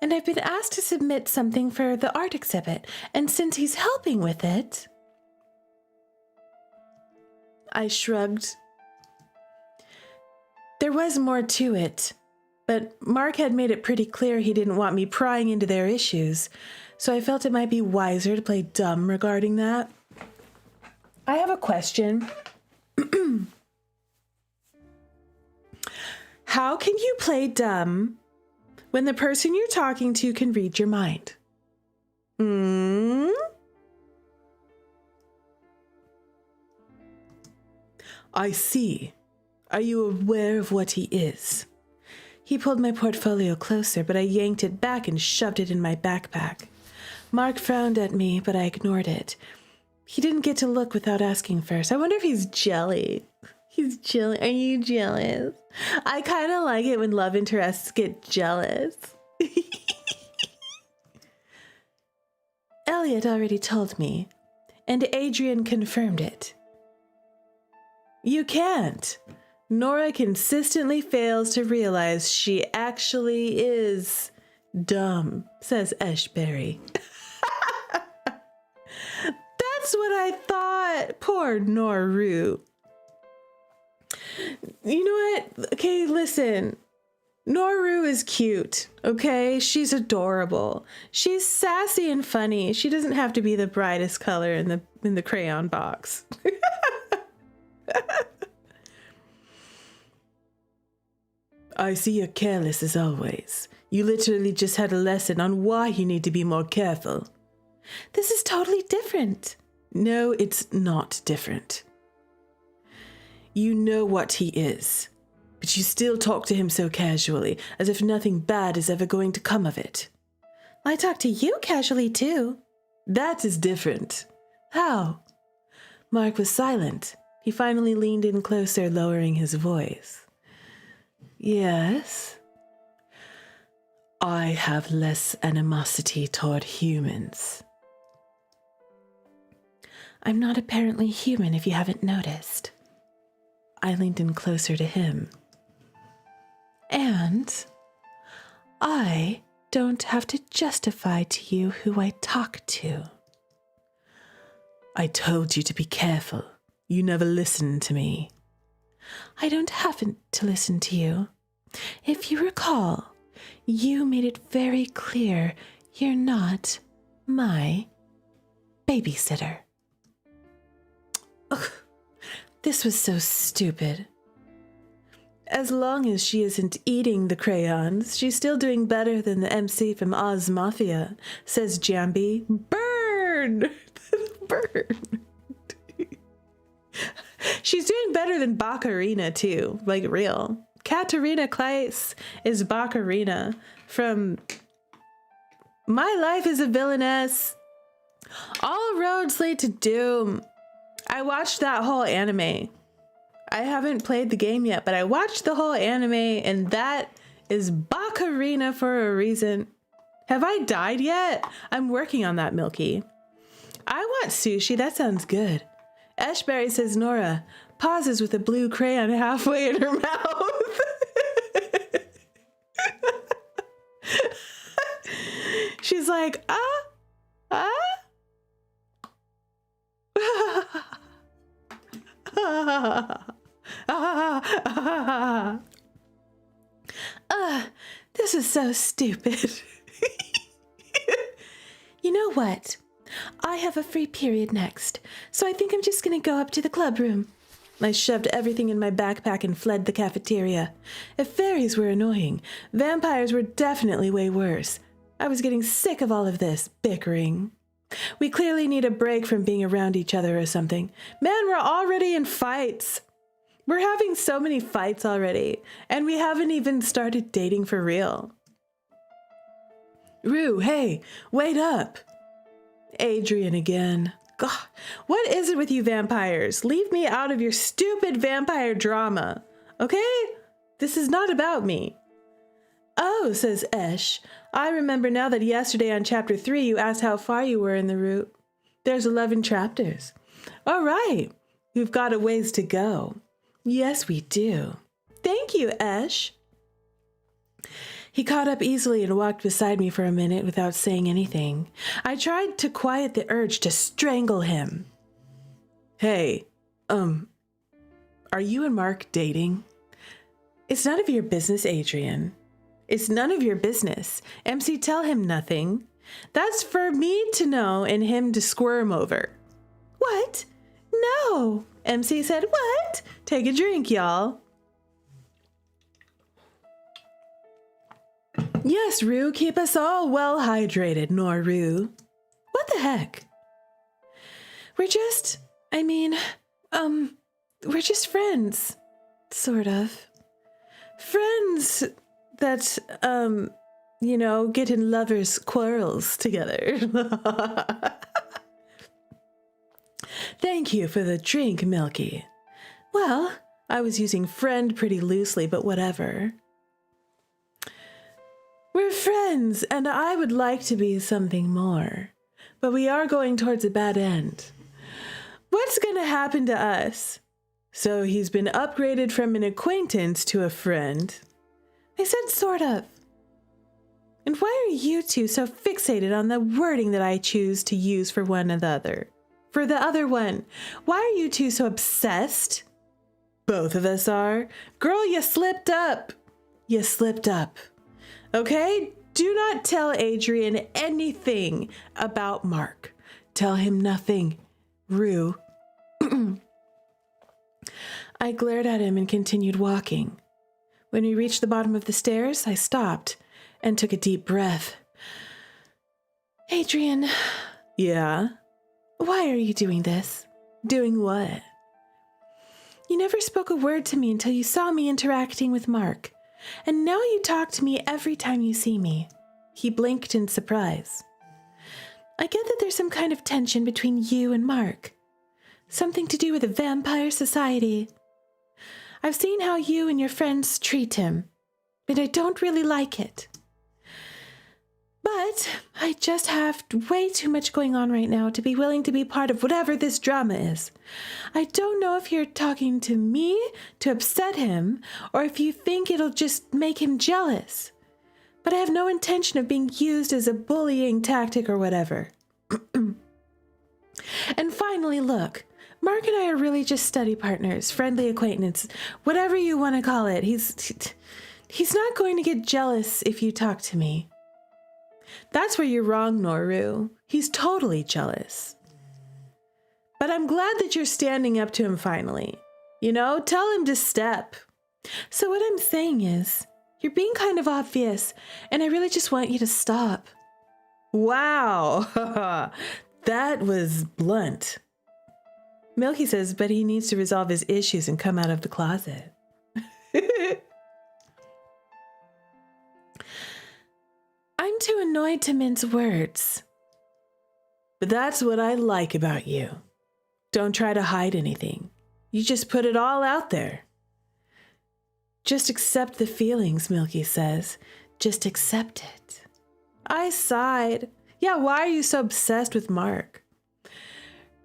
And I've been asked to submit something for the art exhibit, and since he's helping with it... I shrugged. There was more to it, but Marc had made it pretty clear he didn't want me prying into their issues, so I felt it might be wiser to play dumb regarding that. I have a question. How can you play dumb when the person you're talking to can read your mind? I see. Are you aware of what he is? He pulled my portfolio closer, but I yanked it back and shoved it in my backpack. Marc frowned at me, but I ignored it. He didn't get to look without asking first. I wonder if he's jelly. He's jelly. Are you jealous? I kind of like it when love interests get jealous. Elliot already told me, and Adrien confirmed it. You can't. Nora consistently fails to realize she actually is dumb, says Eshberry. That's what I thought. Poor Noru. You know what? Okay, listen. Noru is cute, okay? She's adorable. She's sassy and funny. She doesn't have to be the brightest color in the crayon box. I see you're careless as always. You literally just had a lesson on why you need to be more careful. This is totally different. No, it's not different. You know what he is, but you still talk to him so casually, as if nothing bad is ever going to come of it. I talk to you casually too. That is different. How? Marc was silent. He finally leaned in closer, lowering his voice. Yes. I have less animosity toward humans. I'm not apparently human if you haven't noticed. I leaned in closer to him. And I don't have to justify to you who I talk to. I told you to be careful. You never listened to me. I don't have to listen to you. If you recall, you made it very clear you're not my babysitter. Ugh, this was so stupid. As long as she isn't eating the crayons, she's still doing better than the MC from Oz Mafia, says Jambi. Burn! Burn! She's doing better than Baccarina, too. Like, real. Katarina Kleiss is Baccarina from My Life as a Villainess. All roads lead to doom. I watched that whole anime. I haven't played the game yet, but I watched the whole anime, and that is Baccarina for a reason. Have I died yet? I'm working on that, Milky. I want sushi. That sounds good. Eshberry says Nora pauses with a blue crayon halfway in her mouth. She's like, this is so stupid. You know what? I have a free period next, so I think I'm just gonna go up to the club room. I shoved everything in my backpack and fled the cafeteria. If fairies were annoying, vampires were definitely way worse. I was getting sick of all of this bickering. We clearly need a break from being around each other or something. Man, we're already in fights. We're having so many fights already, and we haven't even started dating for real. Rue, hey, wait up. Adrien again. God, what is it with you vampires? Leave me out of your stupid vampire drama, okay? This is not about me. Oh, says Esh. I remember now that yesterday on chapter 3 you asked how far you were in the route. There's 11 chapters. All right, we've got a ways to go. Yes, we do. Thank you, Esh. He caught up easily and walked beside me for a minute without saying anything. I tried to quiet the urge to strangle him. Hey, are you and Marc dating? It's none of your business, Adrien. It's none of your business. MC, tell him nothing. That's for me to know and him to squirm over. What? No. MC said, what? Take a drink, y'all. Yes, Rue, keep us all well hydrated, Rue. What the heck? We're just friends. Sort of. Friends that, get in lovers' quarrels together. Thank you for the drink, Milky. Well, I was using friend pretty loosely, but whatever. We're friends, and I would like to be something more. But we are going towards a bad end. What's going to happen to us? So he's been upgraded from an acquaintance to a friend. I said sort of. And why are you two so fixated on the wording that I choose to use for one another? For the other one, why are you two so obsessed? Both of us are. Girl, you slipped up. You slipped up. Okay? Do not tell Adrien anything about Marc. Tell him nothing. Rue. I glared at him and continued walking. When we reached the bottom of the stairs, I stopped and took a deep breath. Adrien. Yeah? Why are you doing this? Doing what? You never spoke a word to me until you saw me interacting with Marc. And now you talk to me every time you see me. He blinked in surprise. I get that there's some kind of tension between you and Marc. Something to do with a vampire society. I've seen how you and your friends treat him, but I don't really like it. But I just have way too much going on right now to be willing to be part of whatever this drama is. I don't know if you're talking to me to upset him or if you think it'll just make him jealous. but I have no intention of being used as a bullying tactic or whatever. And finally, look, Marc and I are really just study partners, friendly acquaintance, whatever you want to call it. He's not going to get jealous if you talk to me. That's where you're wrong, Noru. He's totally jealous. But I'm glad that you're standing up to him finally. You know, tell him to step. So what I'm saying is, you're being kind of obvious, and I really just want you to stop. Wow, that was blunt. Milky says, but he needs to resolve his issues and come out of the closet. I'm too annoyed to mince words. But that's what I like about you. Don't try to hide anything. You just put it all out there. Just accept the feelings, Milky says. Just accept it. I sighed. Yeah, why are you so obsessed with Marc?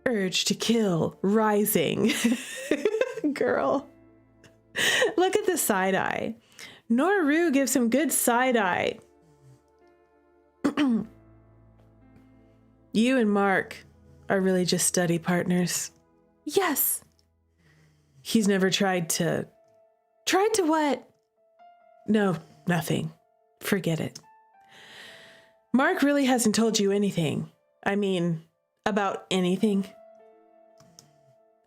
Urge to kill rising. Girl. Look at the side eye. Noru gives him good side eye. You and Marc are really just study partners. Yes. He's never tried to... Tried to what? No, nothing. Forget it. Marc really hasn't told you anything. I mean, about anything.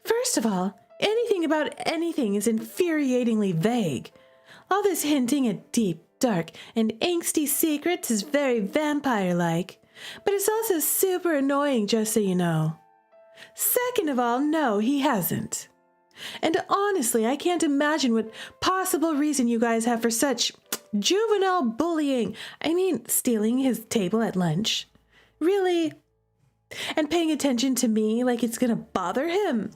First of all, anything about anything is infuriatingly vague. All this hinting at deep, dark, and angsty secrets is very vampire-like, but it's also super annoying, just so you know. Second of all, no, he hasn't. And honestly, I can't imagine what possible reason you guys have for such juvenile bullying. I mean, stealing his table at lunch. Really? And paying attention to me like it's gonna bother him.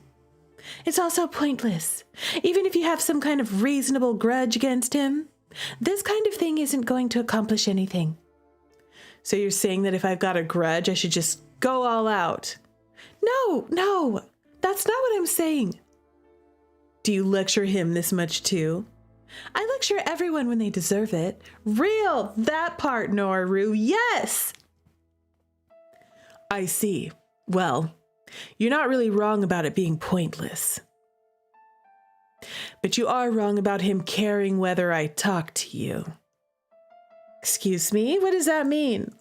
It's also pointless. Even if you have some kind of reasonable grudge against him, this kind of thing isn't going to accomplish anything. So you're saying that if I've got a grudge, I should just go all out? No, that's not what I'm saying. Do you lecture him this much too? I lecture everyone when they deserve it. Real, that part, Noru, yes! I see. Well, you're not really wrong about it being pointless. But you are wrong about him caring whether I talk to you. Excuse me? What does that mean?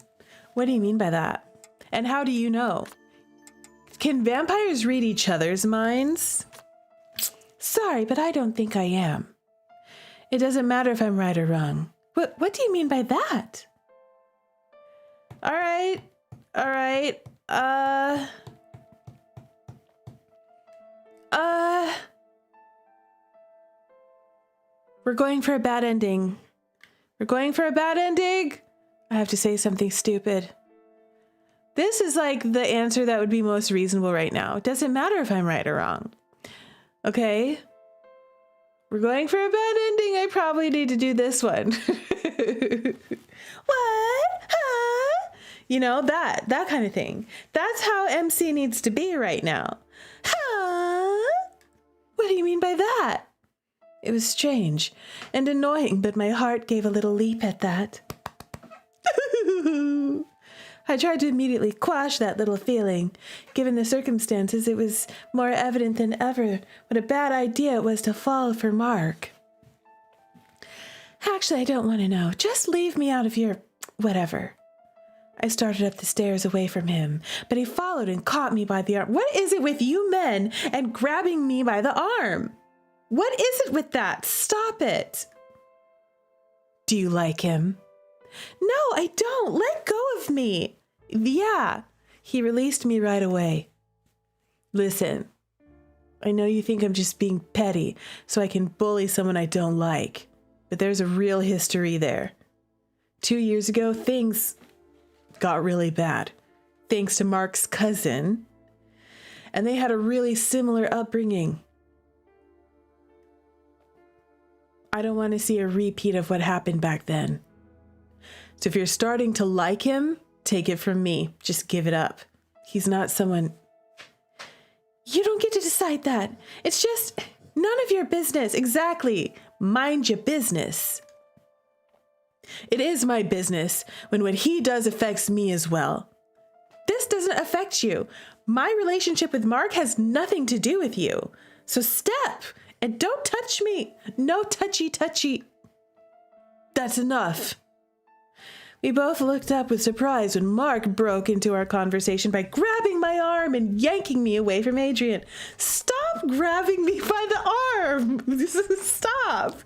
What do you mean by that? And how do you know? Can vampires read each other's minds? Sorry, but I don't think I am. It doesn't matter if I'm right or wrong. What do you mean by that? All right. We're going for a bad ending. I have to say something stupid. This is like the answer that would be most reasonable right now. It doesn't matter if I'm right or wrong. Okay? We're going for a bad ending. I probably need to do this one. What? Huh? You know, that kind of thing. That's how MC needs to be right now. Huh? What do you mean by that? It was strange and annoying, but my heart gave a little leap at that. I tried to immediately quash that little feeling. Given the circumstances, it was more evident than ever what a bad idea it was to fall for Marc. Actually, I don't want to know. Just leave me out of your whatever. I started up the stairs away from him, but he followed and caught me by the arm. What is it with you men and grabbing me by the arm? What is it with that? Stop it. Do you like him? No, I don't. Let go of me. Yeah, he released me right away. Listen, I know you think I'm just being petty so I can bully someone I don't like, but there's a real history there. 2 years ago, things got really bad, thanks to Marc's cousin, and they had a really similar upbringing. I don't want to see a repeat of what happened back then. So if you're starting to like him, take it from me. Just give it up. He's not someone... You don't get to decide that. It's just none of your business. Exactly. Mind your business. It is my business when what he does affects me as well. This doesn't affect you. My relationship with Marc has nothing to do with you. So step and don't touch me. No touchy. That's enough. We both looked up with surprise when Marc broke into our conversation by grabbing my arm and yanking me away from Adrien. Stop grabbing me by the arm. Stop.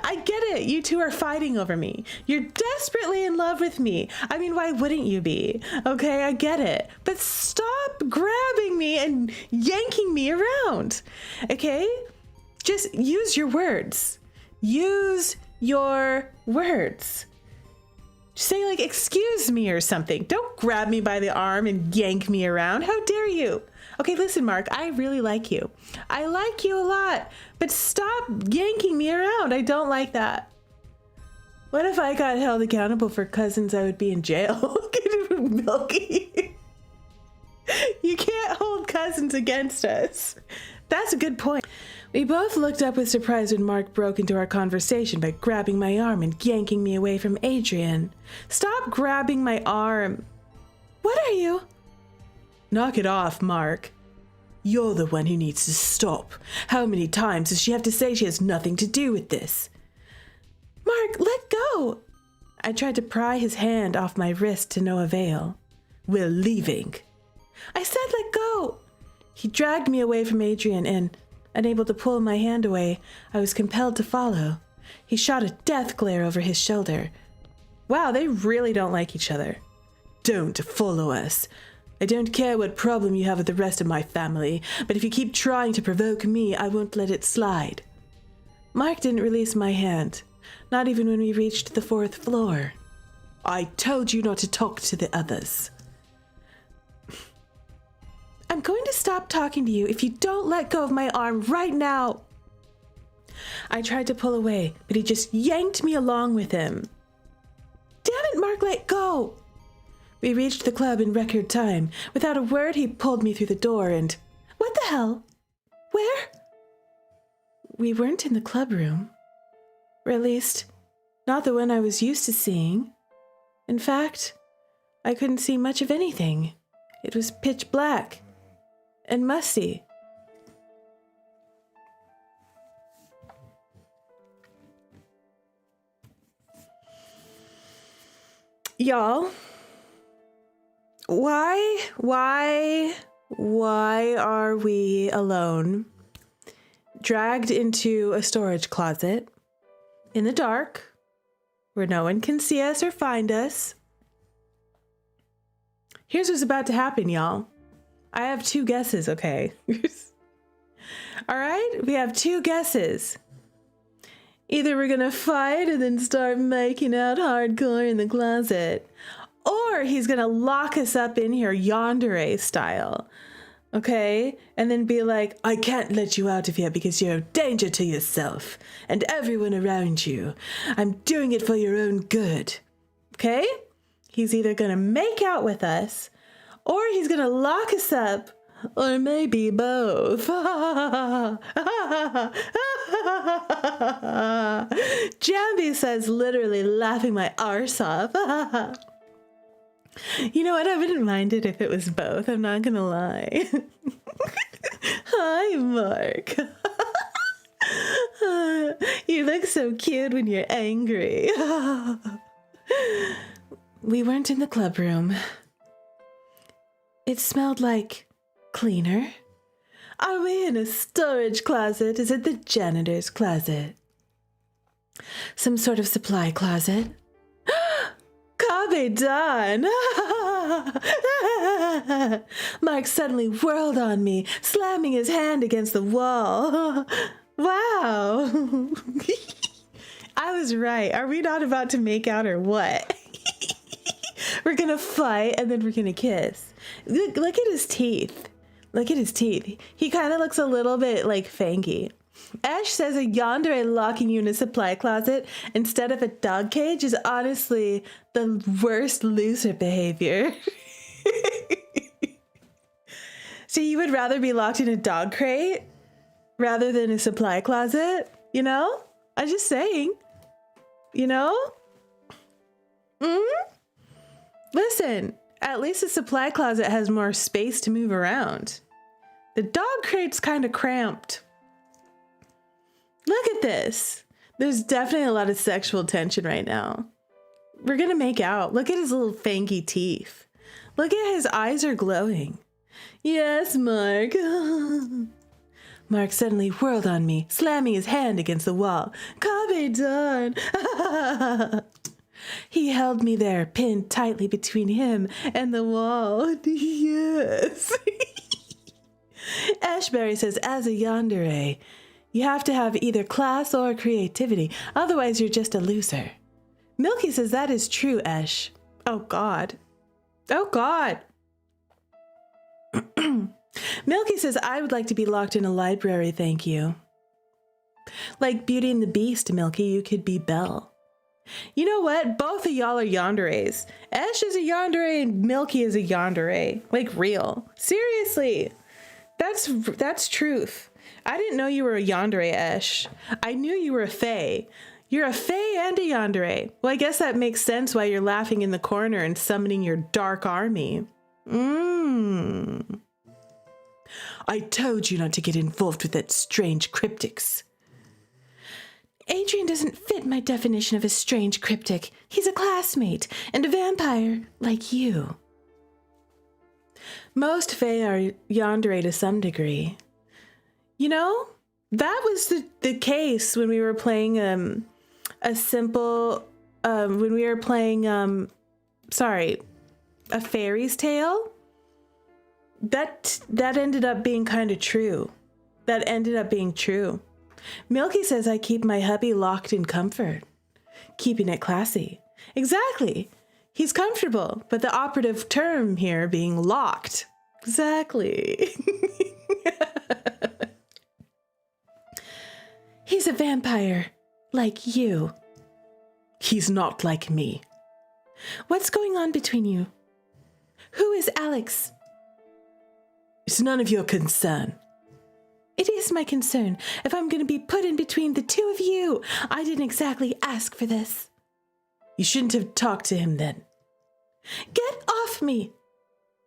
I get it. You two are fighting over me. You're desperately in love with me. I mean, why wouldn't you be? Okay, I get it. But stop grabbing me and yanking me around. Okay? Just use your words. Use your words. Say like, excuse me or something. Don't grab me by the arm and yank me around. How dare you? Okay, listen, Marc, I really like you. I like you a lot, but stop yanking me around. I don't like that. What if I got held accountable for cousins? I would be in jail. Milky. You can't hold cousins against us. That's a good point. We both looked up with surprise when Marc broke into our conversation by grabbing my arm and yanking me away from Adrien. Stop grabbing my arm. What are you? Knock it off, Marc. You're the one who needs to stop. How many times does she have to say she has nothing to do with this? Marc, let go. I tried to pry his hand off my wrist to no avail. We're leaving. I said let go. He dragged me away from Adrien and, unable to pull my hand away, I was compelled to follow. He shot a death glare over his shoulder. Wow, they really don't like each other. Don't follow us. I don't care what problem you have with the rest of my family, but if you keep trying to provoke me, I won't let it slide. Marc didn't release my hand, not even when we reached the 4th floor. I told you not to talk to the others. I'm going to stop talking to you if you don't let go of my arm right now. I tried to pull away, but he just yanked me along with him. Damn it, Marc, let go. We reached the club in record time. Without a word, he pulled me through the door and... What the hell? Where? We weren't in the club room. Or at least, not the one I was used to seeing. In fact, I couldn't see much of anything. It was pitch black and musty. Y'all, why are we alone, dragged into a storage closet, in the dark, where no one can see us or find us? Here's what's about to happen, y'all. I have 2 guesses, okay? All right, we have 2 guesses. Either we're gonna fight and then start making out hardcore in the closet, or he's gonna lock us up in here yandere style, okay? And then be like, I can't let you out of here because you're a danger to yourself and everyone around you. I'm doing it for your own good, okay? He's either gonna make out with us, or he's gonna lock us up, or maybe both. Jambi says, literally laughing my arse off. You know what? I wouldn't mind it if it was both. I'm not gonna lie. Hi, Marc. You look so cute when you're angry. We weren't in the club room. It smelled like cleaner. Are we in a storage closet? Is it the janitor's closet? Some sort of supply closet? Copy done. Marc suddenly whirled on me, slamming his hand against the wall. Wow. I was right. Are we not about to make out or what? We're gonna fight and then we're gonna kiss. Look at his teeth. Look at his teeth. He kind of looks a little bit like Fangy. Ash says a yandere locking you in a supply closet instead of a dog cage is honestly the worst loser behavior. So you would rather be locked in a dog crate rather than a supply closet? You know? I'm just saying. You know? Listen, at least the supply closet has more space to move around. The dog crate's kind of cramped. Look at this. There's definitely a lot of sexual tension right now. We're gonna make out. Look at his little fangy teeth. Look at his eyes are glowing. Yes, Marc. Marc suddenly whirled on me, slamming his hand against the wall. Come done. He held me there, pinned tightly between him and the wall. Yes. Ashbury says, as a yandere, you have to have either class or creativity, otherwise you're just a loser. Milky says that is true, Ash. Oh, God. Oh, God. Milky says, I would like to be locked in a library, thank you. Like Beauty and the Beast, Milky, you could be Belle. You know what? Both of y'all are yanderes. Ash is a yandere and Milky is a yandere. Like, real. Seriously. That's truth. I didn't know you were a yandere, Ash. I knew you were a fae. You're a fae and a yandere. Well, I guess that makes sense why you're laughing in the corner and summoning your dark army. I told you not to get involved with that strange cryptics. Adrien doesn't fit my definition of a strange cryptic. He's a classmate and a vampire like you. Most fae are yandere to some degree. You know, that was the case when we were playing a fairy's tale. That ended up being kind of true. That ended up being true. Milky says I keep my hubby locked in comfort. Keeping it classy. Exactly. He's comfortable, but the operative term here being locked. Exactly. He's a vampire, like you. He's not like me. What's going on between you? Who is Alex? It's none of your concern. It is my concern if I'm going to be put in between the two of you. I didn't exactly ask for this. You shouldn't have talked to him then. Get off me!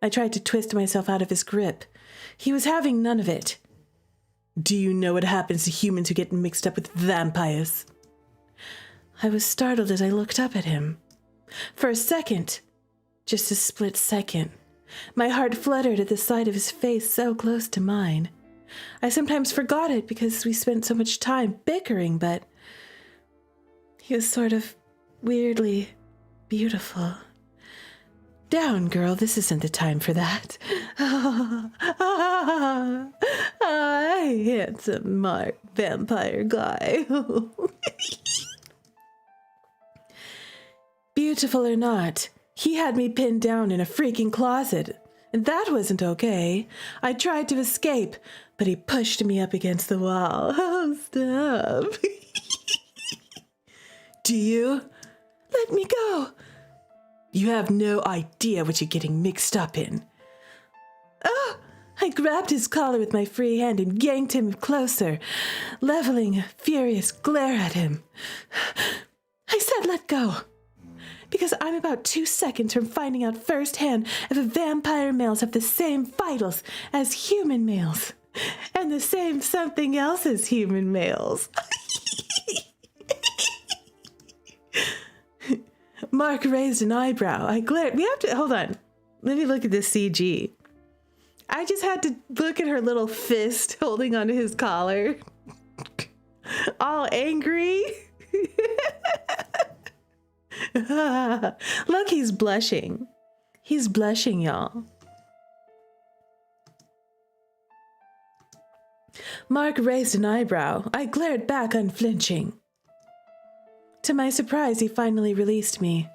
I tried to twist myself out of his grip. He was having none of it. Do you know what happens to humans who get mixed up with vampires? I was startled as I looked up at him. For a second, just a split second, my heart fluttered at the sight of his face so close to mine. I sometimes forgot it because we spent so much time bickering, but he was sort of weirdly beautiful. Down, girl, this isn't the time for that. Handsome Marc, vampire guy. Beautiful or not, he had me pinned down in a freaking closet, and that wasn't okay. I tried to escape, but he pushed me up against the wall. Oh, stop. Do you? Let me go. You have no idea what you're getting mixed up in. Oh! I grabbed his collar with my free hand and yanked him closer, leveling a furious glare at him. I said let go, because I'm about 2 seconds from finding out firsthand if vampire males have the same vitals as human males, and the same something else as human males. Marc raised an eyebrow. I glared. We have to, hold on. Let me look at this CG. I just had to look at her little fist holding onto his collar. All angry. Look, he's blushing. He's blushing, y'all. Marc raised an eyebrow. I glared back unflinching. To my surprise, he finally released me.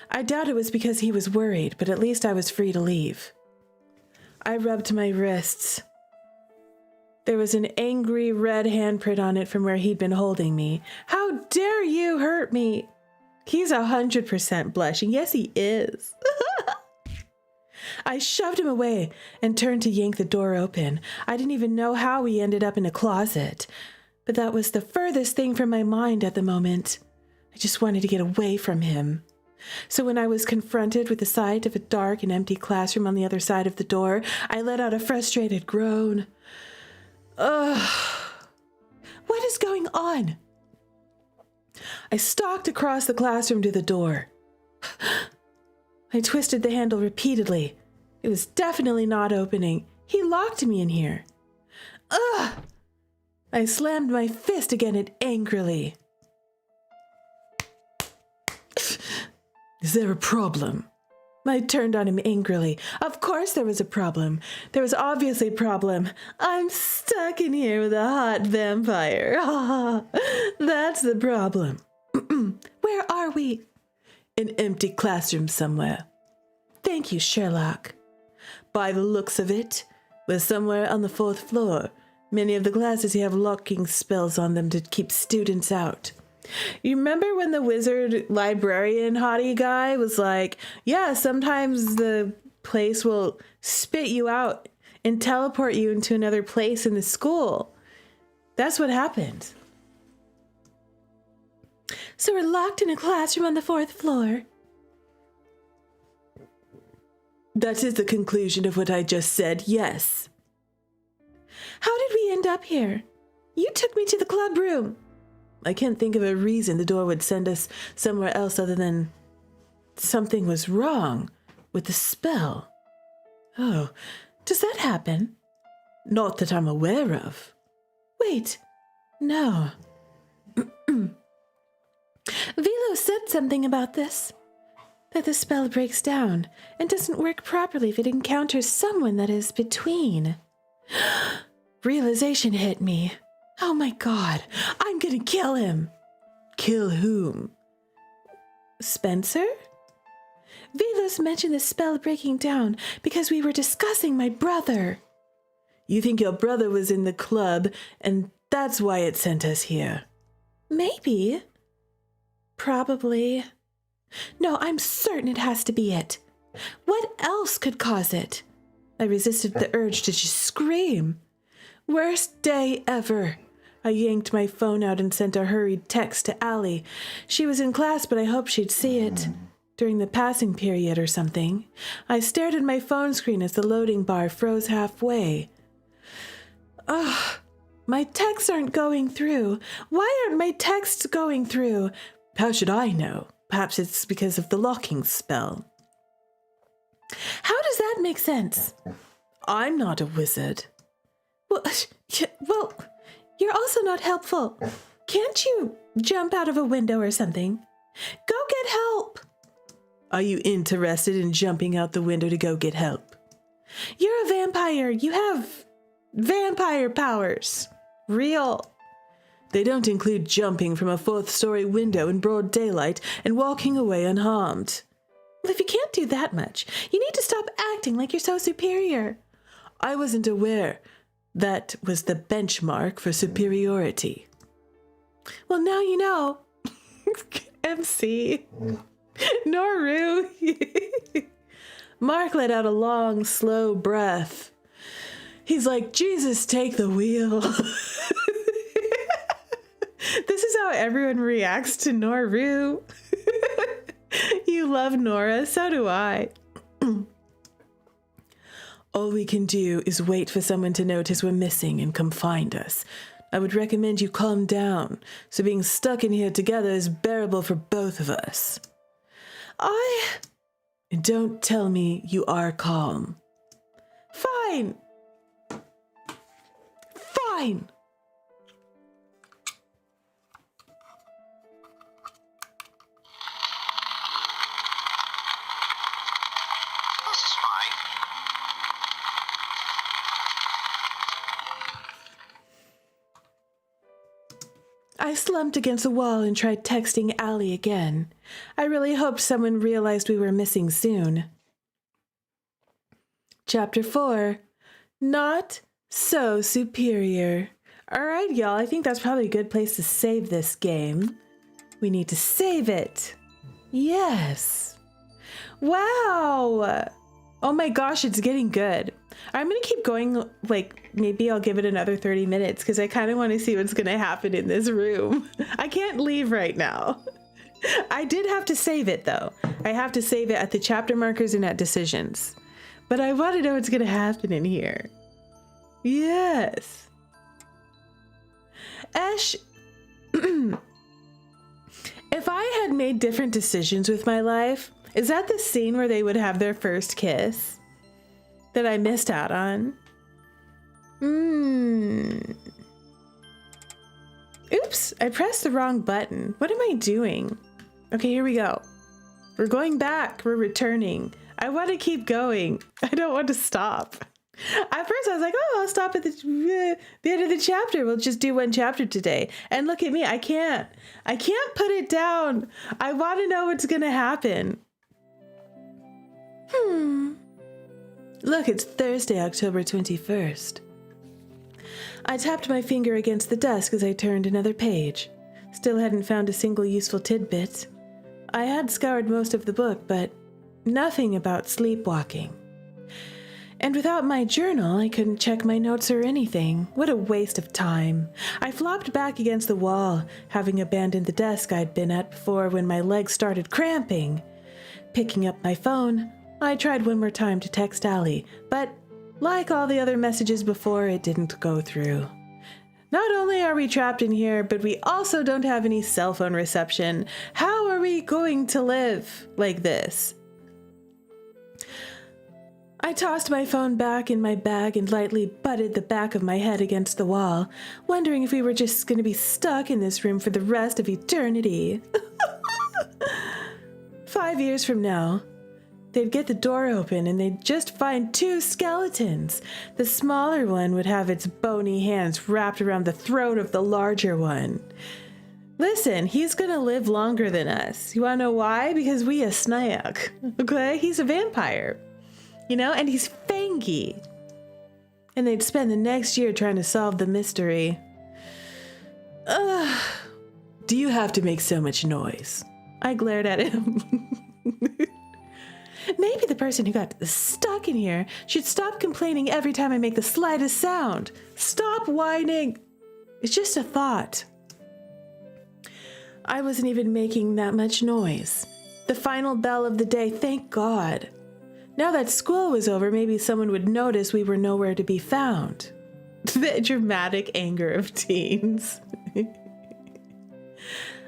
I doubt it was because he was worried, but at least I was free to leave. I rubbed my wrists. There was an angry red handprint on it from where he'd been holding me. How dare you hurt me? He's 100% blushing. Yes, he is. I shoved him away and turned to yank the door open. I didn't even know how we ended up in a closet, but that was the furthest thing from my mind at the moment. I just wanted to get away from him. So when I was confronted with the sight of a dark and empty classroom on the other side of the door, I let out a frustrated groan. Ugh. What is going on? I stalked across the classroom to the door. I twisted the handle repeatedly. It was definitely not opening. He locked me in here. Ugh! I slammed my fist against it angrily. Is there a problem? I turned on him angrily. Of course there was a problem. There was obviously a problem. I'm stuck in here with a hot vampire. That's the problem. Where are we? An empty classroom somewhere. Thank you, Sherlock. By the looks of it, we're somewhere on the 4th floor. Many of the classes here have locking spells on them to keep students out. You remember when the wizard librarian hottie guy was like, yeah, sometimes the place will spit you out and teleport you into another place in the school? That's what happened. So we're locked in a classroom on the 4th floor. That is the conclusion of what I just said, yes. How did we end up here? You took me to the club room. I can't think of a reason the door would send us somewhere else other than something was wrong with the spell. Oh, does that happen? Not that I'm aware of. Wait, no. Velo said something about this. That the spell breaks down and doesn't work properly if it encounters someone that is between. Realization hit me. Oh my God, I'm gonna kill him. Kill whom? Spencer? Velos mentioned the spell breaking down because we were discussing my brother. You think your brother was in the club and that's why it sent us here? Maybe. Probably. No, I'm certain it has to be it. What else could cause it? I resisted the urge to just scream. Worst day ever. I yanked my phone out and sent a hurried text to Allie. She was in class, but I hoped she'd see it. During the passing period or something. I stared at my phone screen as the loading bar froze halfway. Ugh, my texts aren't going through. Why aren't my texts going through? How should I know? Perhaps it's because of the locking spell. How does that make sense? I'm not a wizard. Well, you're also not helpful. Can't you jump out of a window or something? Go get help. Are you interested in jumping out the window to go get help? You're a vampire. You have vampire powers. Real. They don't include jumping from a 4th-story window in broad daylight and walking away unharmed. Well, if you can't do that much, you need to stop acting like you're so superior. I wasn't aware that was the benchmark for superiority. Well, now you know. MC. Noru. Marc let out a long, slow breath. He's like, Jesus, take the wheel. This is how everyone reacts to Noru. You love Nora, so do I. All we can do is wait for someone to notice we're missing and come find us. I would recommend you calm down, so being stuck in here together is bearable for both of us. Don't tell me you are calm. Fine. Fine. This is fine. I slumped against the wall and tried texting Allie again. I really hoped someone realized we were missing soon. Chapter 4. Not so superior. All right, y'all, I think that's probably a good place to save this game. We need to save it. Yes. Wow. Oh my gosh, it's getting good. I'm going to keep going, like, maybe I'll give it another 30 minutes because I kind of want to see what's going to happen in this room. I can't leave right now. I did have to save it, though. I have to save it at the chapter markers and at decisions. But I want to know what's going to happen in here. Yes. Ash, if I had made different decisions with my life, is that the scene where they would have their first kiss that I missed out on? Oops, I pressed the wrong button. What am I doing? Okay, here we go. We're going back. We're returning. I want to keep going. I don't want to stop. At first I was like, oh, I'll stop at the end of the chapter. We'll just do one chapter today. And look at me. I can't put it down. I want to know what's going to happen. Look, it's Thursday, October 21st. I tapped my finger against the desk as I turned another page. Still hadn't found a single useful tidbit. I had scoured most of the book, but nothing about sleepwalking. And without my journal, I couldn't check my notes or anything. What a waste of time. I flopped back against the wall, having abandoned the desk I'd been at before when my legs started cramping. Picking up my phone, I tried one more time to text Allie, but like all the other messages before, it didn't go through. Not only are we trapped in here, but we also don't have any cell phone reception. How are we going to live like this? I tossed my phone back in my bag and lightly butted the back of my head against the wall, wondering if we were just going to be stuck in this room for the rest of eternity. 5 years from now, they'd get the door open and they'd just find 2 skeletons. The smaller one would have its bony hands wrapped around the throat of the larger one. Listen, he's gonna live longer than us. You wanna know why? Because we a snack, okay? He's a vampire, you know, and he's fangy. And they'd spend the next year trying to solve the mystery. Ugh. Do you have to make so much noise? I glared at him. Maybe the person who got stuck in here should stop complaining every time I make the slightest sound. Stop whining. It's just a thought. I wasn't even making that much noise. The final bell of the day, thank God. Now that school was over, maybe someone would notice we were nowhere to be found. The dramatic anger of teens.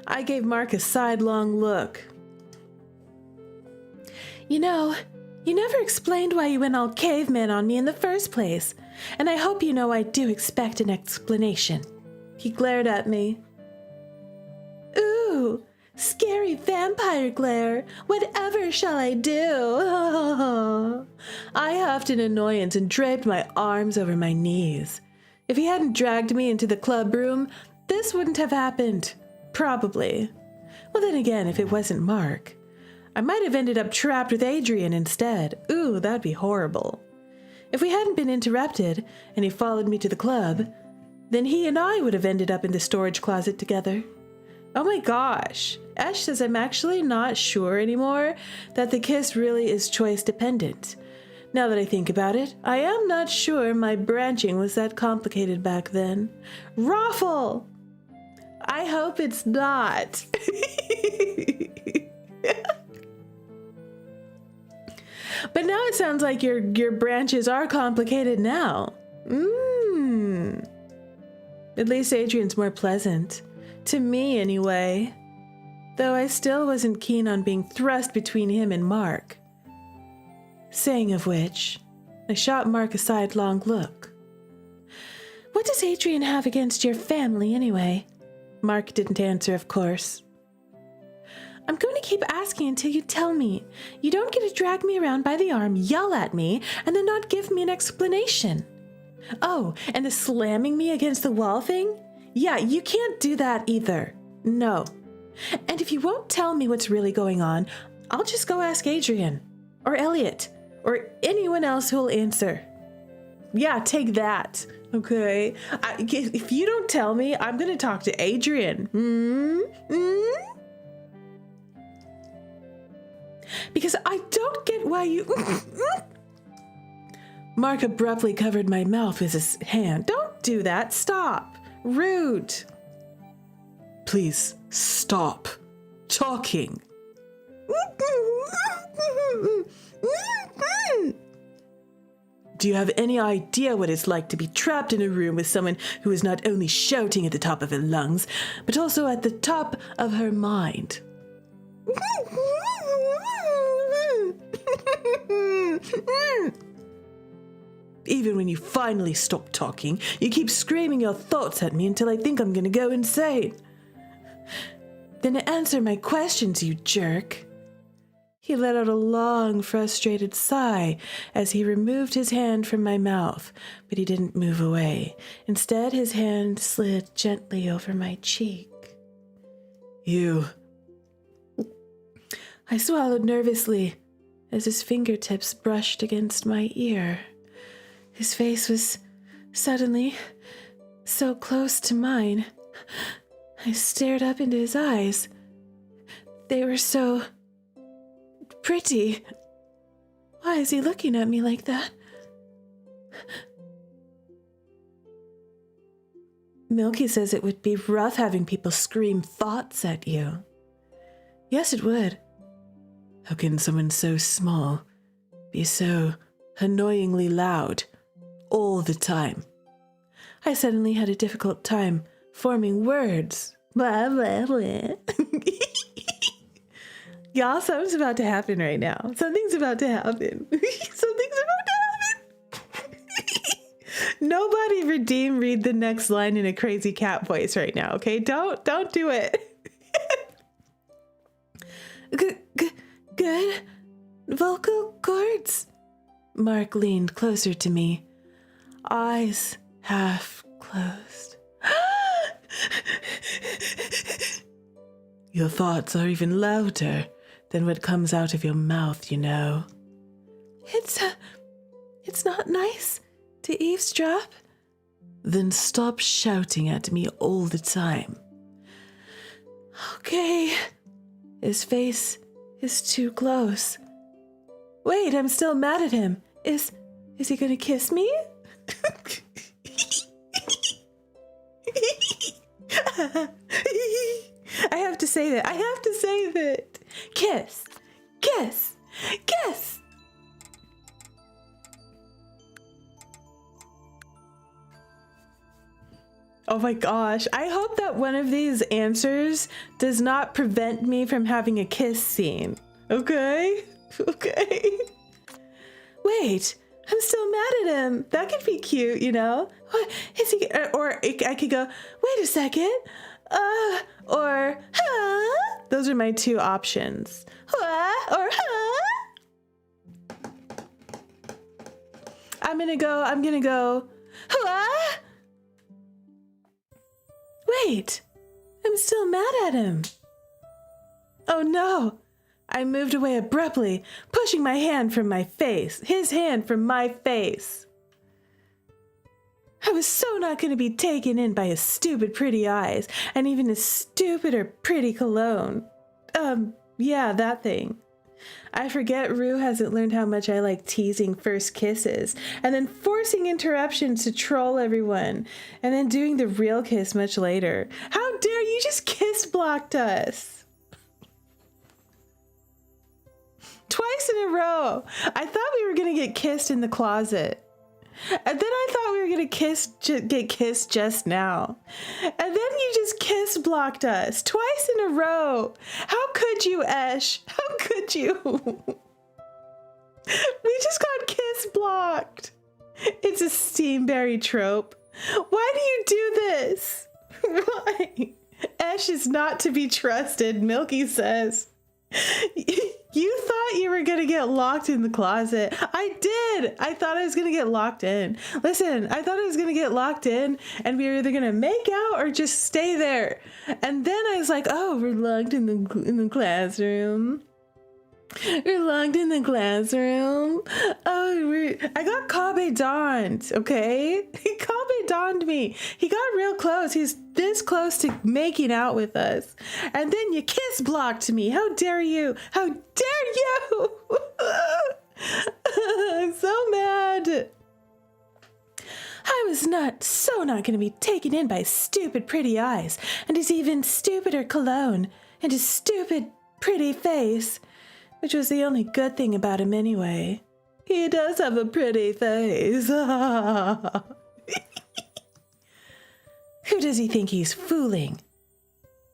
I gave Marc a sidelong look. You know, you never explained why you went all caveman on me in the first place, and I hope you know I do expect an explanation. He glared at me. Ooh, scary vampire glare. Whatever shall I do? I huffed in annoyance and draped my arms over my knees. If he hadn't dragged me into the club room, this wouldn't have happened. Probably. Well, then again, if it wasn't Marc, I might have ended up trapped with Adrien instead. Ooh, that'd be horrible. If we hadn't been interrupted and he followed me to the club, then he and I would have ended up in the storage closet together. Oh my gosh. Ash says I'm actually not sure anymore that the kiss really is choice dependent. Now that I think about it, I am not sure my branching was that complicated back then. Raffle! I hope it's not. But now it sounds like your branches are complicated now. At least Adrien's more pleasant. To me, anyway. Though I still wasn't keen on being thrust between him and Marc. Saying of which, I shot Marc a sidelong look. What does Adrien have against your family, anyway? Marc didn't answer, of course. I'm going to keep asking until you tell me. You don't get to drag me around by the arm, yell at me, and then not give me an explanation. Oh, and the slamming me against the wall thing? Yeah, you can't do that either. No. And if you won't tell me what's really going on, I'll just go ask Adrien, or Elliot, or anyone else who'll answer. Yeah, take that. Okay? If you don't tell me, I'm going to talk to Adrien. Because I don't get why you... Marc abruptly covered my mouth with his hand. Don't do that. Stop. Rude. Please, stop. talking. Do you have any idea what it's like to be trapped in a room with someone who is not only shouting at the top of her lungs, but also at the top of her mind? Even when you finally stop talking, you keep screaming your thoughts at me until I think I'm gonna go insane. Then answer my questions, you jerk. He let out a long, frustrated sigh as he removed his hand from my mouth, but he didn't move away. Instead, his hand slid gently over my cheek. You. I swallowed nervously as his fingertips brushed against my ear. His face was suddenly so close to mine. I stared up into his eyes. They were so pretty. Why is he looking at me like that? Milky says it would be rough having people scream thoughts at you. Yes, it would. How can someone so small be so annoyingly loud all the time? I suddenly had a difficult time forming words. Blah, blah, blah. Y'all, something's about to happen right now. Something's about to happen. Something's about to happen. Nobody read the next line in a crazy cat voice right now, okay? Don't do it. Good vocal cords. Marc leaned closer to me, eyes half closed. Your thoughts are even louder than what comes out of your mouth, you know. It's not nice to eavesdrop. Then stop shouting at me all the time. Okay. His face is too close. Wait, I'm still mad at him. Is he gonna kiss me? I have to say that. Kiss. Oh my gosh. I hope that one of these answers does not prevent me from having a kiss scene. Okay? Wait, I'm still mad at him. That could be cute, you know? What is he? Or I could go, wait a second. Or, huh? Those are my two options. Huh? Or, huh? I'm gonna go, huh? Wait, I'm still mad at him. Oh no. I moved away abruptly, pushing my hand from my face, his hand from my face. I was so not going to be taken in by his stupid pretty eyes, and even his stupid or pretty cologne. Yeah, that thing. I forget Rue hasn't learned how much I like teasing first kisses, and then forcing interruptions to troll everyone, and then doing the real kiss much later. How dare you just kiss blocked us? Twice in a row. I thought we were going to get kissed in the closet. And then I thought we were going to get kissed just now. And then you just kiss blocked us twice in a row. How could you, Esh? How could you? We just got kiss blocked. It's a Steamberry trope. Why do you do this? Why? Esh is not to be trusted, Milky says. You thought you were going to get locked in the closet. I did. I thought I was going to get locked in. Listen, I thought I was going to get locked in and we were either going to make out or just stay there. And then I was like, oh, we're locked in the classroom. We're locked in the classroom. Oh, I got Kabe donned, okay? Kabe donned me. He got real close. He's this close to making out with us. And then you kiss blocked me. How dare you? How dare you? I'm so mad. I was not going to be taken in by stupid pretty eyes and his even stupider cologne. and his stupid, pretty face, which was the only good thing about him anyway. He does have a pretty face. Who does he think he's fooling?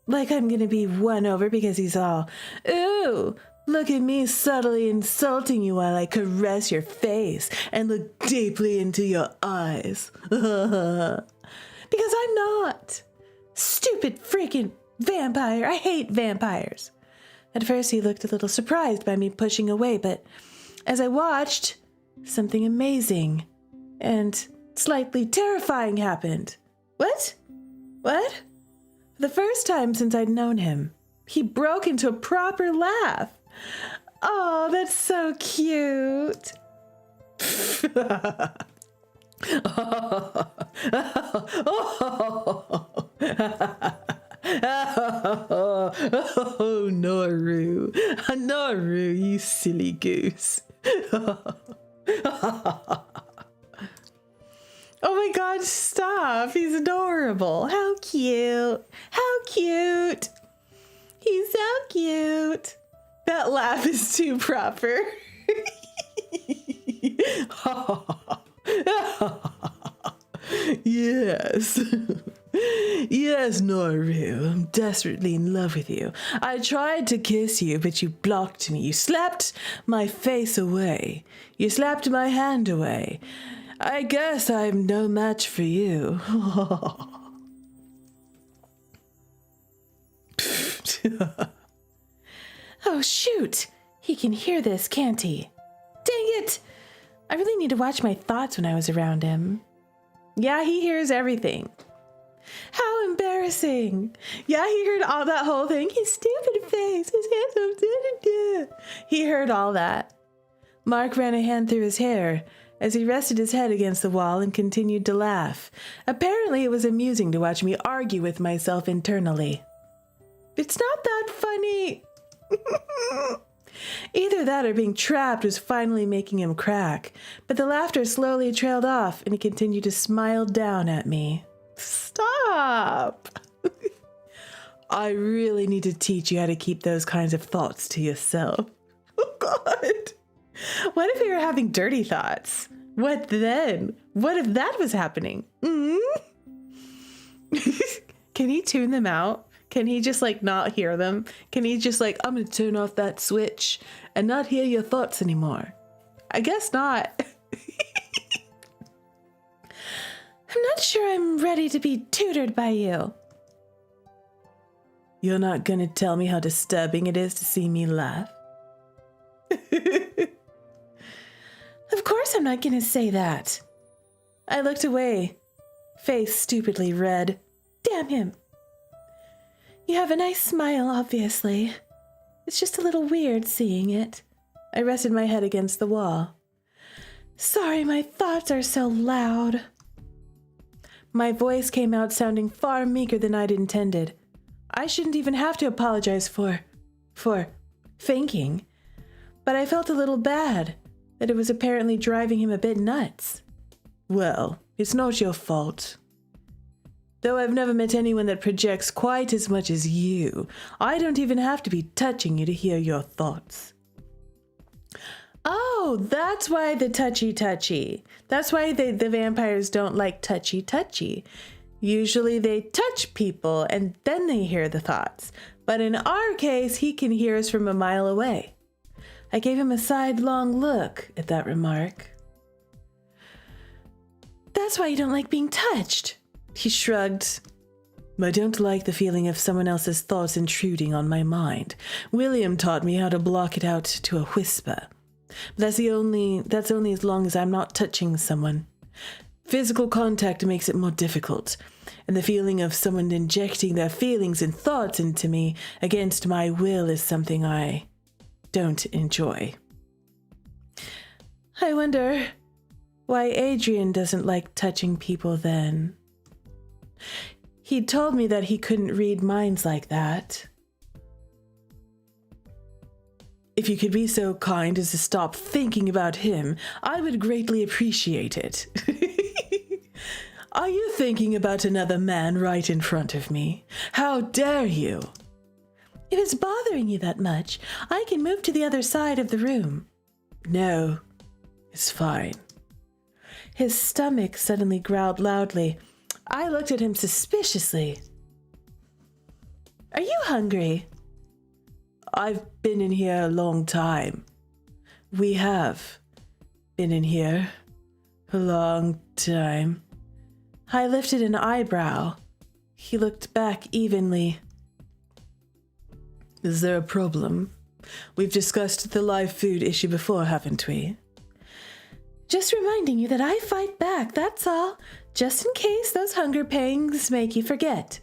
Like I'm gonna be won over because he's all, ooh, look at me subtly insulting you while I caress your face and look deeply into your eyes. Because I'm not. Stupid freaking vampire. I hate vampires. At first he looked a little surprised by me pushing away, but as I watched, something amazing and slightly terrifying happened. What? What? For the first time since I'd known him, he broke into a proper laugh. Oh, that's so cute. Oh, Noru. Noru, you silly goose. Oh my God, stop. He's adorable. How cute. How cute. He's so cute. That laugh is too proper. Yes. Yes, Noru, I'm desperately in love with you. I tried to kiss you, but you blocked me. You slapped my face away. You slapped my hand away. I guess I'm no match for you. Oh, shoot. He can hear this, can't he? Dang it. I really need to watch my thoughts when I was around him. Yeah, he hears everything. How embarrassing. Yeah, he heard all that whole thing. His stupid face, his handsome. He heard all that. Marc ran a hand through his hair as he rested his head against the wall and continued to laugh. Apparently, it was amusing to watch me argue with myself internally. It's not that funny. Either that or being trapped was finally making him crack, but the laughter slowly trailed off and he continued to smile down at me. Stop! I really need to teach you how to keep those kinds of thoughts to yourself. Oh, God. What if we were having dirty thoughts? What then? What if that was happening? Can he tune them out? Can he just not hear them? Can he just I'm going to turn off that switch and not hear your thoughts anymore? I guess not. I'm not sure I'm ready to be tutored by you. You're not going to tell me how disturbing it is to see me laugh? Of course I'm not going to say that. I looked away, face stupidly red. Damn him. You have a nice smile, obviously. It's just a little weird seeing it. I rested my head against the wall. Sorry, my thoughts are so loud. My voice came out sounding far meeker than I'd intended. I shouldn't even have to apologize for fainting, but I felt a little bad that it was apparently driving him a bit nuts. Well, it's not your fault. Though I've never met anyone that projects quite as much as you, I don't even have to be touching you to hear your thoughts. Oh, that's why the touchy-touchy. That's why the vampires don't like touchy-touchy. Usually they touch people and then they hear the thoughts. But in our case, he can hear us from a mile away. I gave him a sidelong look at that remark. That's why you don't like being touched. He shrugged. I don't like the feeling of someone else's thoughts intruding on my mind. William taught me how to block it out to a whisper. But that's only as long as I'm not touching someone. Physical contact makes it more difficult, and the feeling of someone injecting their feelings and thoughts into me against my will is something I don't enjoy. I wonder why Adrien doesn't like touching people then. He told me that he couldn't read minds like that. If you could be so kind as to stop thinking about him, I would greatly appreciate it. Are you thinking about another man right in front of me? How dare you? If it's bothering you that much, I can move to the other side of the room. No, it's fine. His stomach suddenly growled loudly. I looked at him suspiciously. Are you hungry? I've been in here a long time. We have been in here a long time. I lifted an eyebrow. He looked back evenly. Is there a problem? We've discussed the live food issue before, haven't we? Just reminding you that I fight back, that's all. Just in case those hunger pangs make you forget.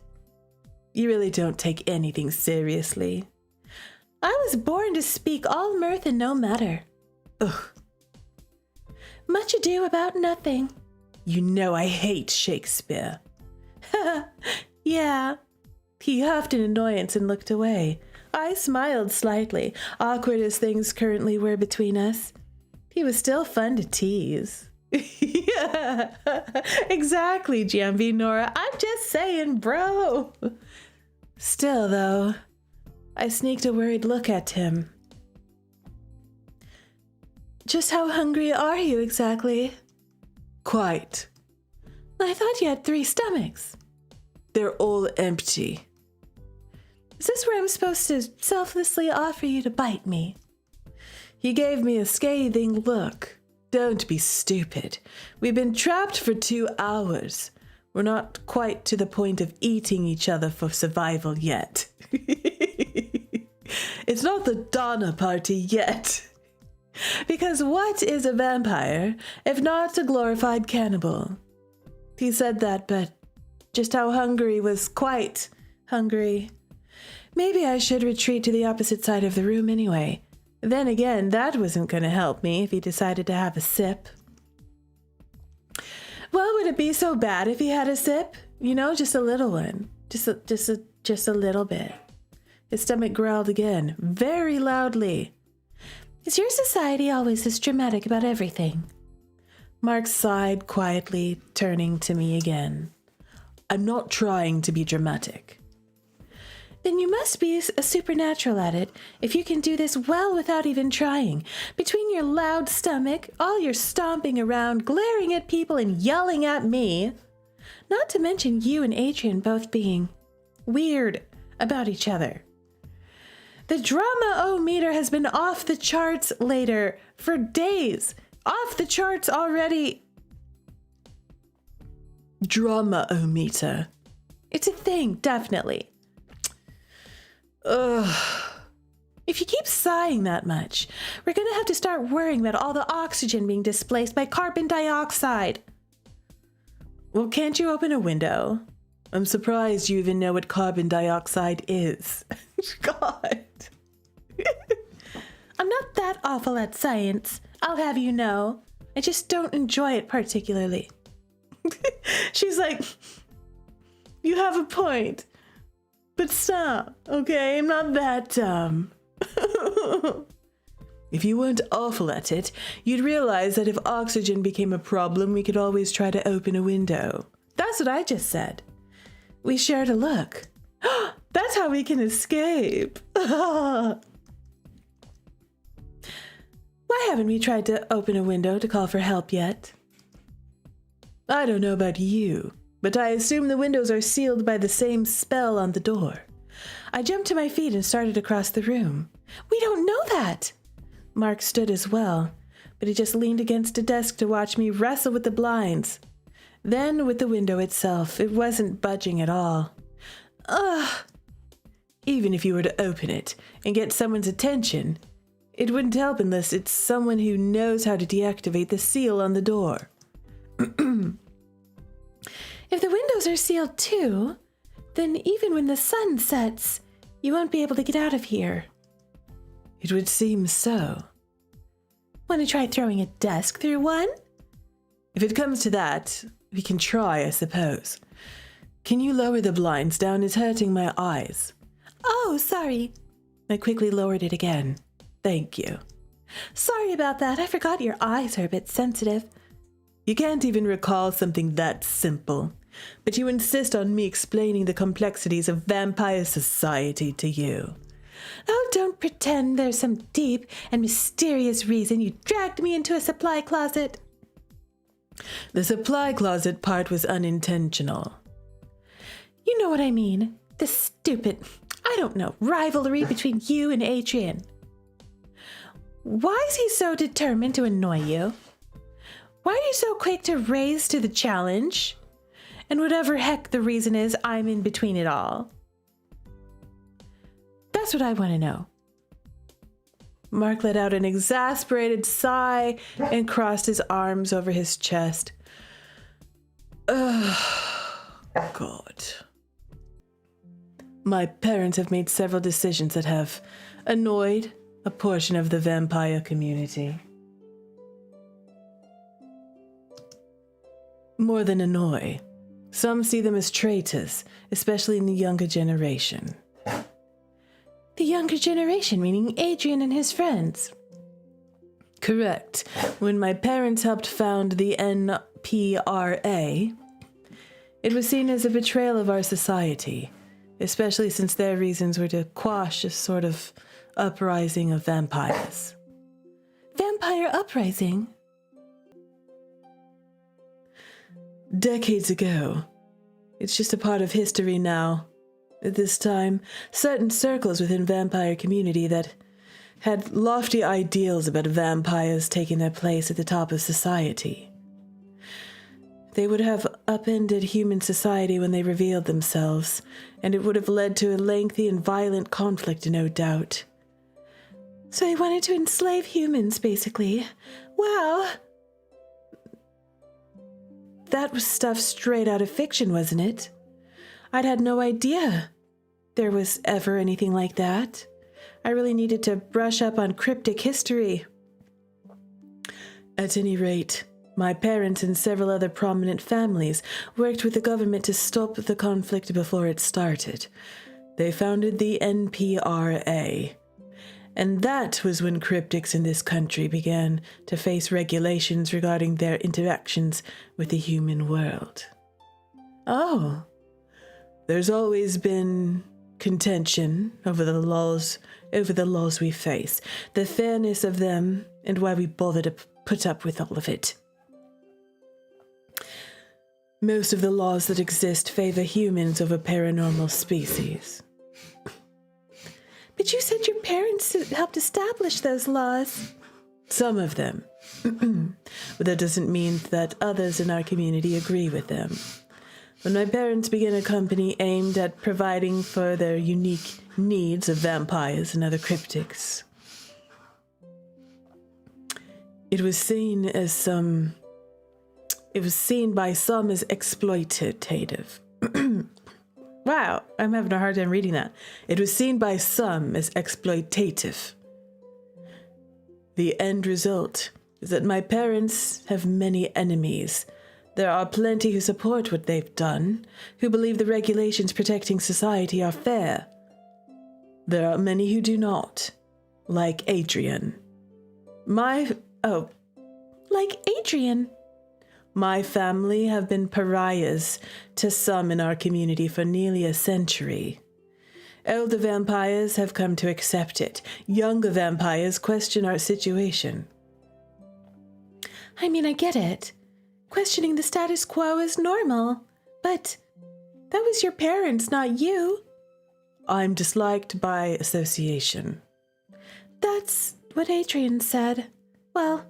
You really don't take anything seriously. I was born to speak all mirth and no matter. Ugh. Much ado about nothing. You know I hate Shakespeare. Yeah. He huffed in annoyance and looked away. I smiled slightly, awkward as things currently were between us. He was still fun to tease. Yeah, exactly, GMB Nora. I'm just saying, bro. Still, though, I sneaked a worried look at him. Just how hungry are you exactly? Quite. I thought you had 3 stomachs. They're all empty. Is this where I'm supposed to selflessly offer you to bite me? He gave me a scathing look. Don't be stupid. We've been trapped for 2 hours. We're not quite to the point of eating each other for survival yet. It's not the Donna party yet. Because what is a vampire if not a glorified cannibal? He said that, but just how hungry was quite hungry. Maybe I should retreat to the opposite side of the room anyway. Then again, that wasn't going to help me if he decided to have a sip. Well, would it be so bad if he had a sip? You know, just a little one. Just a little bit. His stomach growled again, very loudly. Is your society always this dramatic about everything? Marc sighed quietly, turning to me again. I'm not trying to be dramatic. Then you must be a supernatural at it if you can do this well without even trying. Between your loud stomach, all your stomping around, glaring at people, and yelling at me. Not to mention you and Adrien both being weird about each other. The drama-o-meter has been off the charts later for days. Off the charts already. Drama-o-meter. It's a thing, definitely. Ugh. If you keep sighing that much, we're gonna have to start worrying about all the oxygen being displaced by carbon dioxide. Well, can't you open a window? I'm surprised you even know what carbon dioxide is. God. I'm not that awful at science, I'll have you know. I just don't enjoy it particularly. She's like, you have a point. But stop, okay? I'm not that dumb. If you weren't awful at it, you'd realize that if oxygen became a problem, we could always try to open a window. That's what I just said. We shared a look. That's how we can escape. Why haven't we tried to open a window to call for help yet? I don't know about you, but I assume the windows are sealed by the same spell on the door. I jumped to my feet and started across the room. We don't know that! Marc stood as well, but he just leaned against a desk to watch me wrestle with the blinds. Then with the window itself, it wasn't budging at all. Ugh! Even if you were to open it and get someone's attention, it wouldn't help unless it's someone who knows how to deactivate the seal on the door. If the windows are sealed too, then even when the sun sets, you won't be able to get out of here. It would seem so. Want to try throwing a desk through one? If it comes to that, we can try, I suppose. Can you lower the blinds down? It's hurting my eyes. Oh, sorry. I quickly lowered it again. Thank you. Sorry about that. I forgot your eyes are a bit sensitive. You can't even recall something that simple, but you insist on me explaining the complexities of vampire society to you. Oh, don't pretend there's some deep and mysterious reason you dragged me into a supply closet. The supply closet part was unintentional. You know what I mean. The stupid, I don't know, rivalry between you and Adrien. Why is he so determined to annoy you? Why are you so quick to raise to the challenge? And whatever heck the reason is, I'm in between it all. That's what I want to know. Marc let out an exasperated sigh and crossed his arms over his chest. Ugh, God. My parents have made several decisions that have annoyed a portion of the vampire community. More than annoy. Some see them as traitors, especially in the younger generation. The younger generation, meaning Adrien and his friends? Correct. When my parents helped found the NPRA, it was seen as a betrayal of our society, especially since their reasons were to quash a sort of uprising of vampires. Vampire uprising? Decades ago. It's just a part of history now. At this time, certain circles within vampire community that had lofty ideals about vampires taking their place at the top of society. They would have upended human society when they revealed themselves, and it would have led to a lengthy and violent conflict, no doubt. So they wanted to enslave humans, basically. Wow. That was stuff straight out of fiction, wasn't it? I'd had no idea there was ever anything like that. I really needed to brush up on cryptic history. At any rate, my parents and several other prominent families worked with the government to stop the conflict before it started. They founded the NPRA. And that was when cryptics in this country began to face regulations regarding their interactions with the human world. Oh. There's always been contention over the laws we face, the fairness of them, and why we bother to put up with all of it. Most of the laws that exist favor humans over paranormal species. But you said your parents helped establish those laws. Some of them. But that doesn't mean that others in our community agree with them. When my parents began a company aimed at providing for their unique needs of vampires and other cryptics, it was seen by some as exploitative. Wow, I'm having a hard time reading that. It was seen by some as exploitative. The end result is that my parents have many enemies. There are plenty who support what they've done, who believe the regulations protecting society are fair. There are many who do not, like Adrien. Like Adrien? My family have been pariahs to some in our community for nearly a century. Older vampires have come to accept it. Younger vampires question our situation. I mean, I get it. Questioning the status quo is normal, but that was your parents, not you. I'm disliked by association. That's what Adrien said. Well,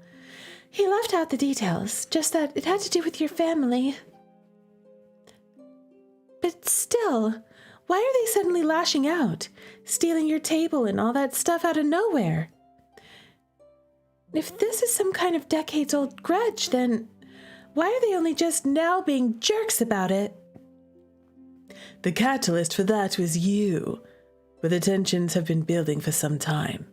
he left out the details, just that it had to do with your family. But still, why are they suddenly lashing out, stealing your table and all that stuff out of nowhere? If this is some kind of decades-old grudge, then why are they only just now being jerks about it? The catalyst for that was you, but the tensions have been building for some time.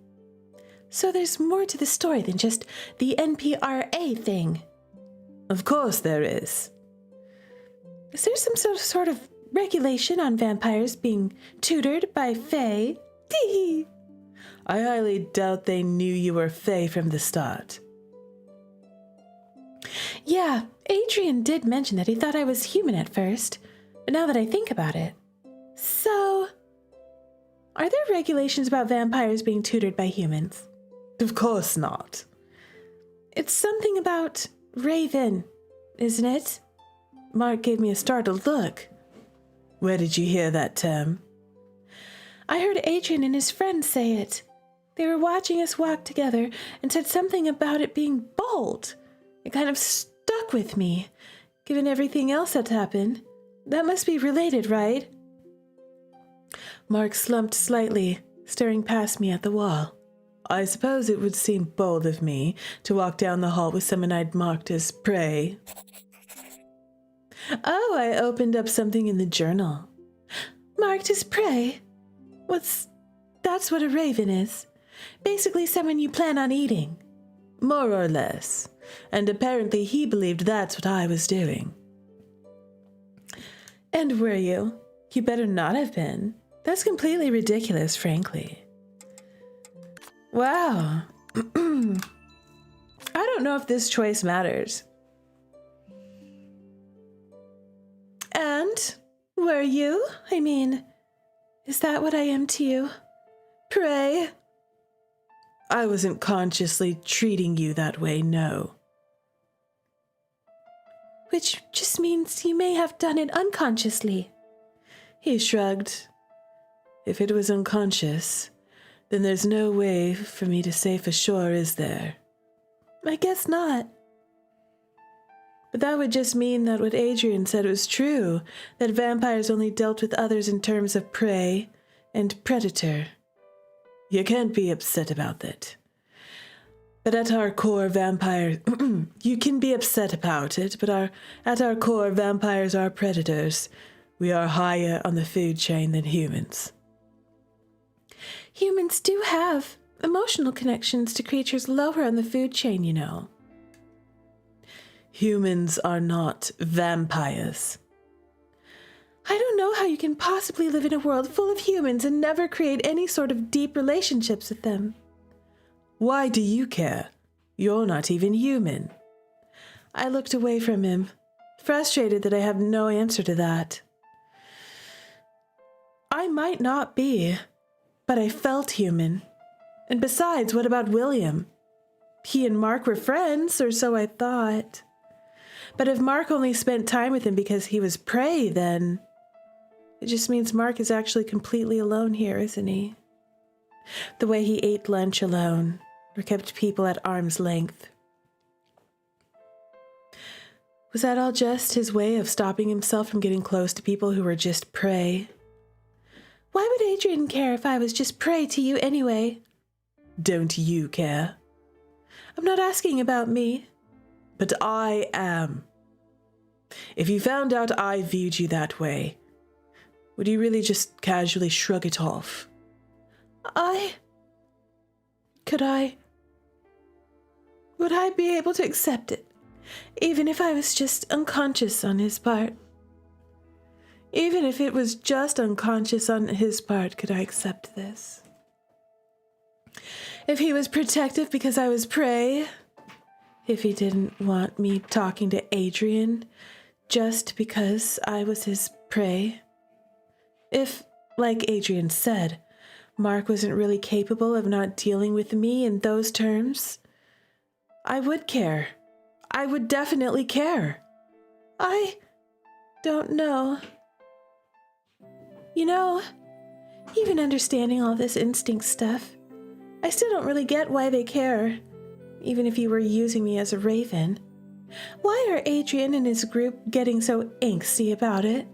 So there's more to the story than just the NPRA thing. Of course there is. Is there some sort of regulation on vampires being tutored by Fae? Tee. I highly doubt they knew you were Fae from the start. Yeah, Adrien did mention that he thought I was human at first, but now that I think about it. So, Are there regulations about vampires being tutored by humans? Of course not. It's something about Raven, isn't it? Marc gave me a startled look. Where did you hear that term? I heard Adrien and his friends say it. They were watching us walk together and said something about it being bold. It kind of stuck with me, given everything else that's happened. That must be related, right? Marc slumped slightly, staring past me at the wall. I suppose it would seem bold of me to walk down the hall with someone I'd marked as prey. Oh, I opened up something in the journal. Marked as prey? That's what a raven is. Basically someone you plan on eating. More or less. And apparently he believed that's what I was doing. And were you? You better not have been. That's completely ridiculous, frankly. Wow. I don't know if this choice matters. And were you? I mean, is that what I am to you? Prey? I wasn't consciously treating you that way, no. Which just means you may have done it unconsciously. He shrugged. If it was unconscious, then there's no way for me to say for sure, is there? I guess not. But that would just mean that what Adrien said was true, that vampires only dealt with others in terms of prey and predator. You can't be upset about that. But at our core, vampires... you can be upset about it, but at our core, vampires are predators. We are higher on the food chain than humans. Humans do have emotional connections to creatures lower on the food chain, you know. Humans are not vampires. I don't know how you can possibly live in a world full of humans and never create any sort of deep relationships with them. Why do you care? You're not even human. I looked away from him, frustrated that I have no answer to that. I might not be, but I felt human. And besides, what about William? He and Marc were friends, or so I thought. But if Marc only spent time with him because he was prey, then it just means Marc is actually completely alone here, isn't he? The way he ate lunch alone, or kept people at arm's length. Was that all just his way of stopping himself from getting close to people who were just prey? Why would Adrien care if I was just prey to you anyway? Don't you care? I'm not asking about me. But I am. If you found out I viewed you that way, would you really just casually shrug it off? Would I be able to accept it, even if I was just unconscious on his part? Even if it was just unconscious on his part, could I accept this? If he was protective because I was prey, if he didn't want me talking to Adrien just because I was his prey, if, like Adrien said, Marc wasn't really capable of not dealing with me in those terms, I would care. I would definitely care. I don't know. You know, even understanding all this instinct stuff, I still don't really get why they care, even if you were using me as a raven. Why are Adrien and his group getting so angsty about it?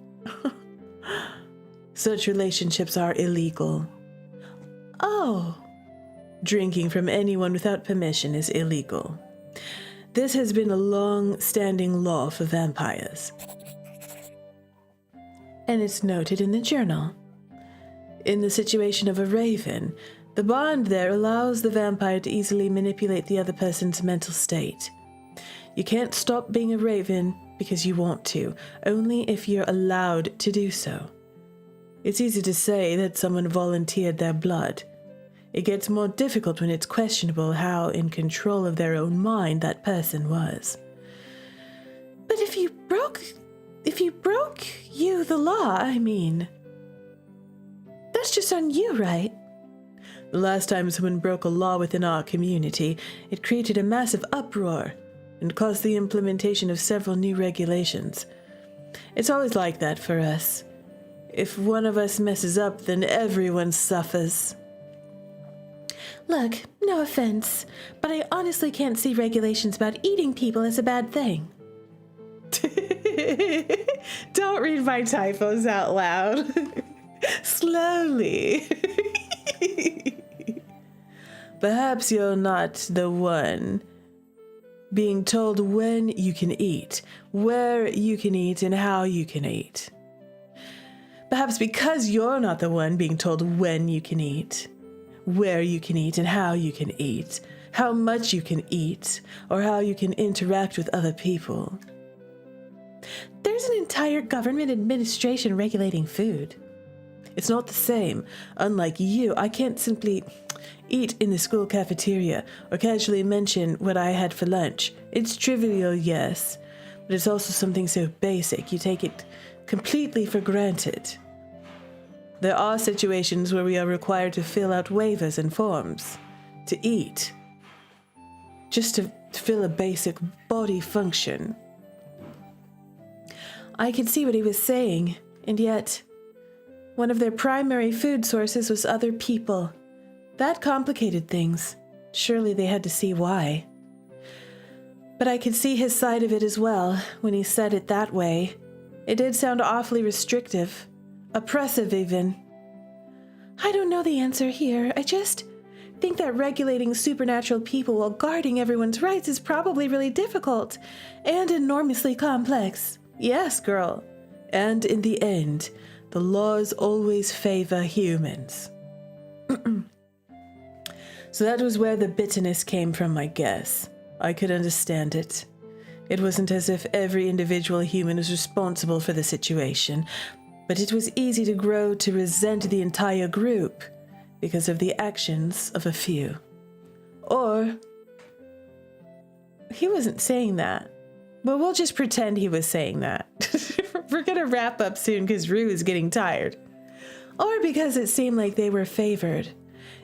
Such relationships are illegal. Oh. Drinking from anyone without permission is illegal. This has been a long-standing law for vampires. And it's noted in the journal. In the situation of a raven, the bond there allows the vampire to easily manipulate the other person's mental state. You can't stop being a raven because you want to, only if you're allowed to do so. It's easy to say that someone volunteered their blood. It gets more difficult when it's questionable how in control of their own mind that person was. But if you broke the law, I mean, That's just on you, right? The last time someone broke a law within our community, it created a massive uproar and caused the implementation of several new regulations. It's always like that for us. If one of us messes up, then everyone suffers. Look, no offense, but I honestly can't see regulations about eating people as a bad thing. Don't read my typos out loud. Slowly. Perhaps you're not the one being told when you can eat, where you can eat, and how you can eat. Perhaps because you're not the one being told when you can eat, where you can eat, and how you can eat, how much you can eat, or how you can interact with other people. There's an entire government administration regulating food. It's not the same. Unlike you, I can't simply eat in the school cafeteria or casually mention what I had for lunch. It's trivial, yes, but it's also something so basic you take it completely for granted. There are situations where we are required to fill out waivers and forms to eat, just to fill a basic body function. I could see what he was saying, and yet one of their primary food sources was other people. That complicated things. Surely they had to see why. But I could see his side of it as well when he said it that way. It did sound awfully restrictive. Oppressive, even. I don't know the answer here. I just think that regulating supernatural people while guarding everyone's rights is probably really difficult and enormously complex. Yes, girl. And in the end, the laws always favor humans. So that was where the bitterness came from, I guess. I could understand it. It wasn't as if every individual human was responsible for the situation, but it was easy to grow to resent the entire group because of the actions of a few. Or, he wasn't saying that, but we'll just pretend he was saying that. We're gonna wrap up soon because Rue is getting tired. Or because it seemed like they were favored.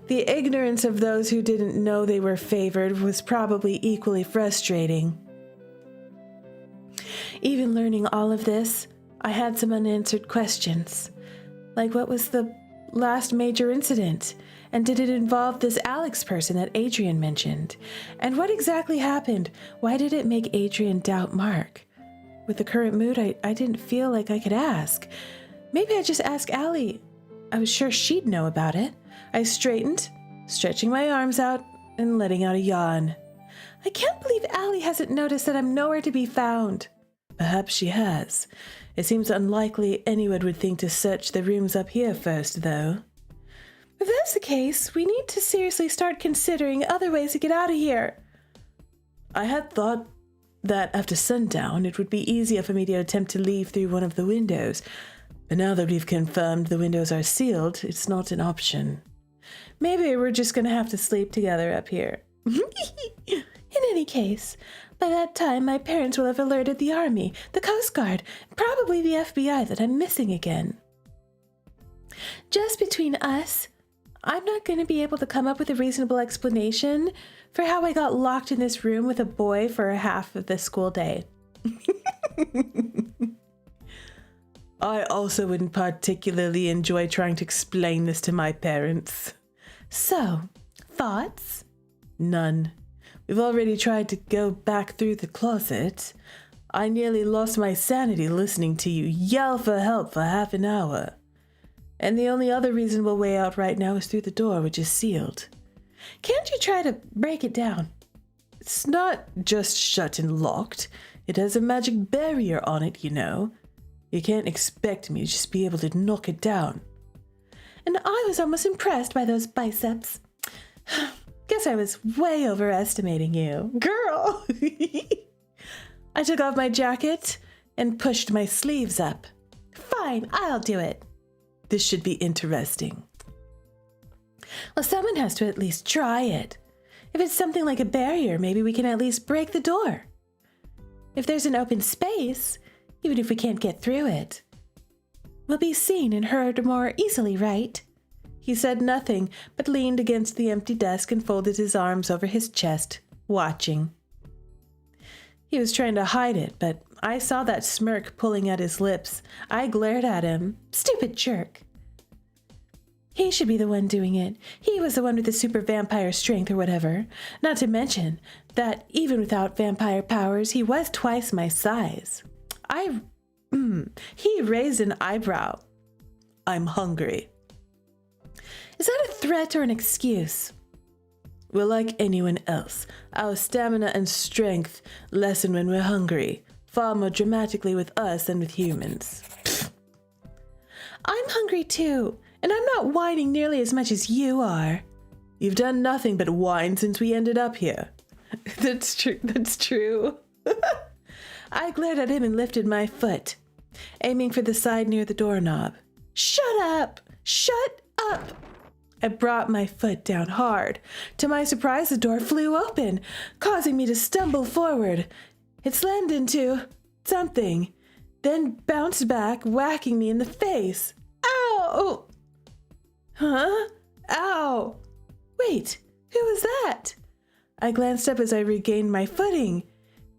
The ignorance of those who didn't know they were favored was probably equally frustrating. Even learning all of this, I had some unanswered questions. Like, what was the last major incident? And did it involve this Alex person that Adrien mentioned? And what exactly happened? Why did it make Adrien doubt Marc? With the current mood, I didn't feel like I could ask. Maybe I just ask Allie. I was sure she'd know about it. I straightened, stretching my arms out and letting out a yawn. I can't believe Allie hasn't noticed that I'm nowhere to be found. Perhaps she has. It seems unlikely anyone would think to search the rooms up here first, though. If that's the case, we need to seriously start considering other ways to get out of here. I had thought that after sundown, it would be easier for me to attempt to leave through one of the windows. But now that we've confirmed the windows are sealed, it's not an option. Maybe we're just gonna have to sleep together up here. In any case, by that time, my parents will have alerted the army, the Coast Guard, probably the FBI that I'm missing again. Just between us, I'm not going to be able to come up with a reasonable explanation for how I got locked in this room with a boy for half of the school day. I also wouldn't particularly enjoy trying to explain this to my parents. So, thoughts? None. We've already tried to go back through the closet. I nearly lost my sanity listening to you yell for help for half an hour. And the only other reasonable way out right now is through the door, which is sealed. Can't you try to break it down? It's not just shut and locked. It has a magic barrier on it, you know. You can't expect me to just be able to knock it down. And I was almost impressed by those biceps. Guess I was way overestimating you. Girl! I took off my jacket and pushed my sleeves up. Fine, I'll do it. This should be interesting. Well, someone has to at least try it. If it's something like a barrier, maybe we can at least break the door. If there's an open space, even if we can't get through it, we'll be seen and heard more easily, right? He said nothing, but leaned against the empty desk and folded his arms over his chest, watching. He was trying to hide it, but I saw that smirk pulling at his lips. I glared at him. Stupid jerk. He should be the one doing it. He was the one with the super vampire strength or whatever. Not to mention that even without vampire powers, he was twice my size. He raised an eyebrow. I'm hungry. Is that a threat or an excuse? We're like anyone else. Our stamina and strength lessen when we're hungry, far more dramatically with us than with humans. Pfft. I'm hungry too, and I'm not whining nearly as much as you are. You've done nothing but whine since we ended up here. That's true. That's true. I glared at him and lifted my foot, aiming for the side near the doorknob. Shut up! Shut up! I brought my foot down hard. To my surprise, the door flew open, causing me to stumble forward. It slammed into something, then bounced back, whacking me in the face. Ow! Huh? Ow! Wait, who was that? I glanced up as I regained my footing.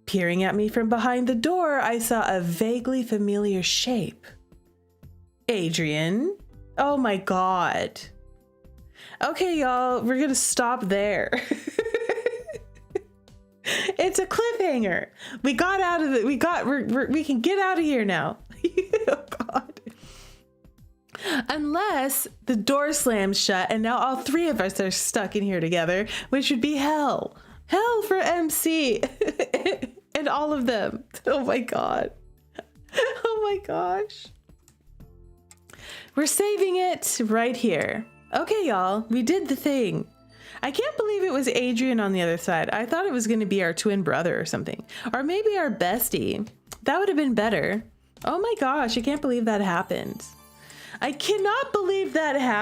Peering at me from behind the door, I saw a vaguely familiar shape. Adrien? Oh my god. Okay, y'all, we're gonna stop there. It's a cliffhanger. We got out of it. We can get out of here now. Oh god. Unless the door slams shut and now all three of us are stuck in here together, which would be hell. Hell for MC and all of them. Oh my god. Oh my gosh. We're saving it right here. Okay, y'all, we did the thing. I can't believe it was Adrien on the other side. I thought it was going to be our twin brother or something. Or maybe our bestie. That would have been better. Oh my gosh, I can't believe that happened. I cannot believe that happened.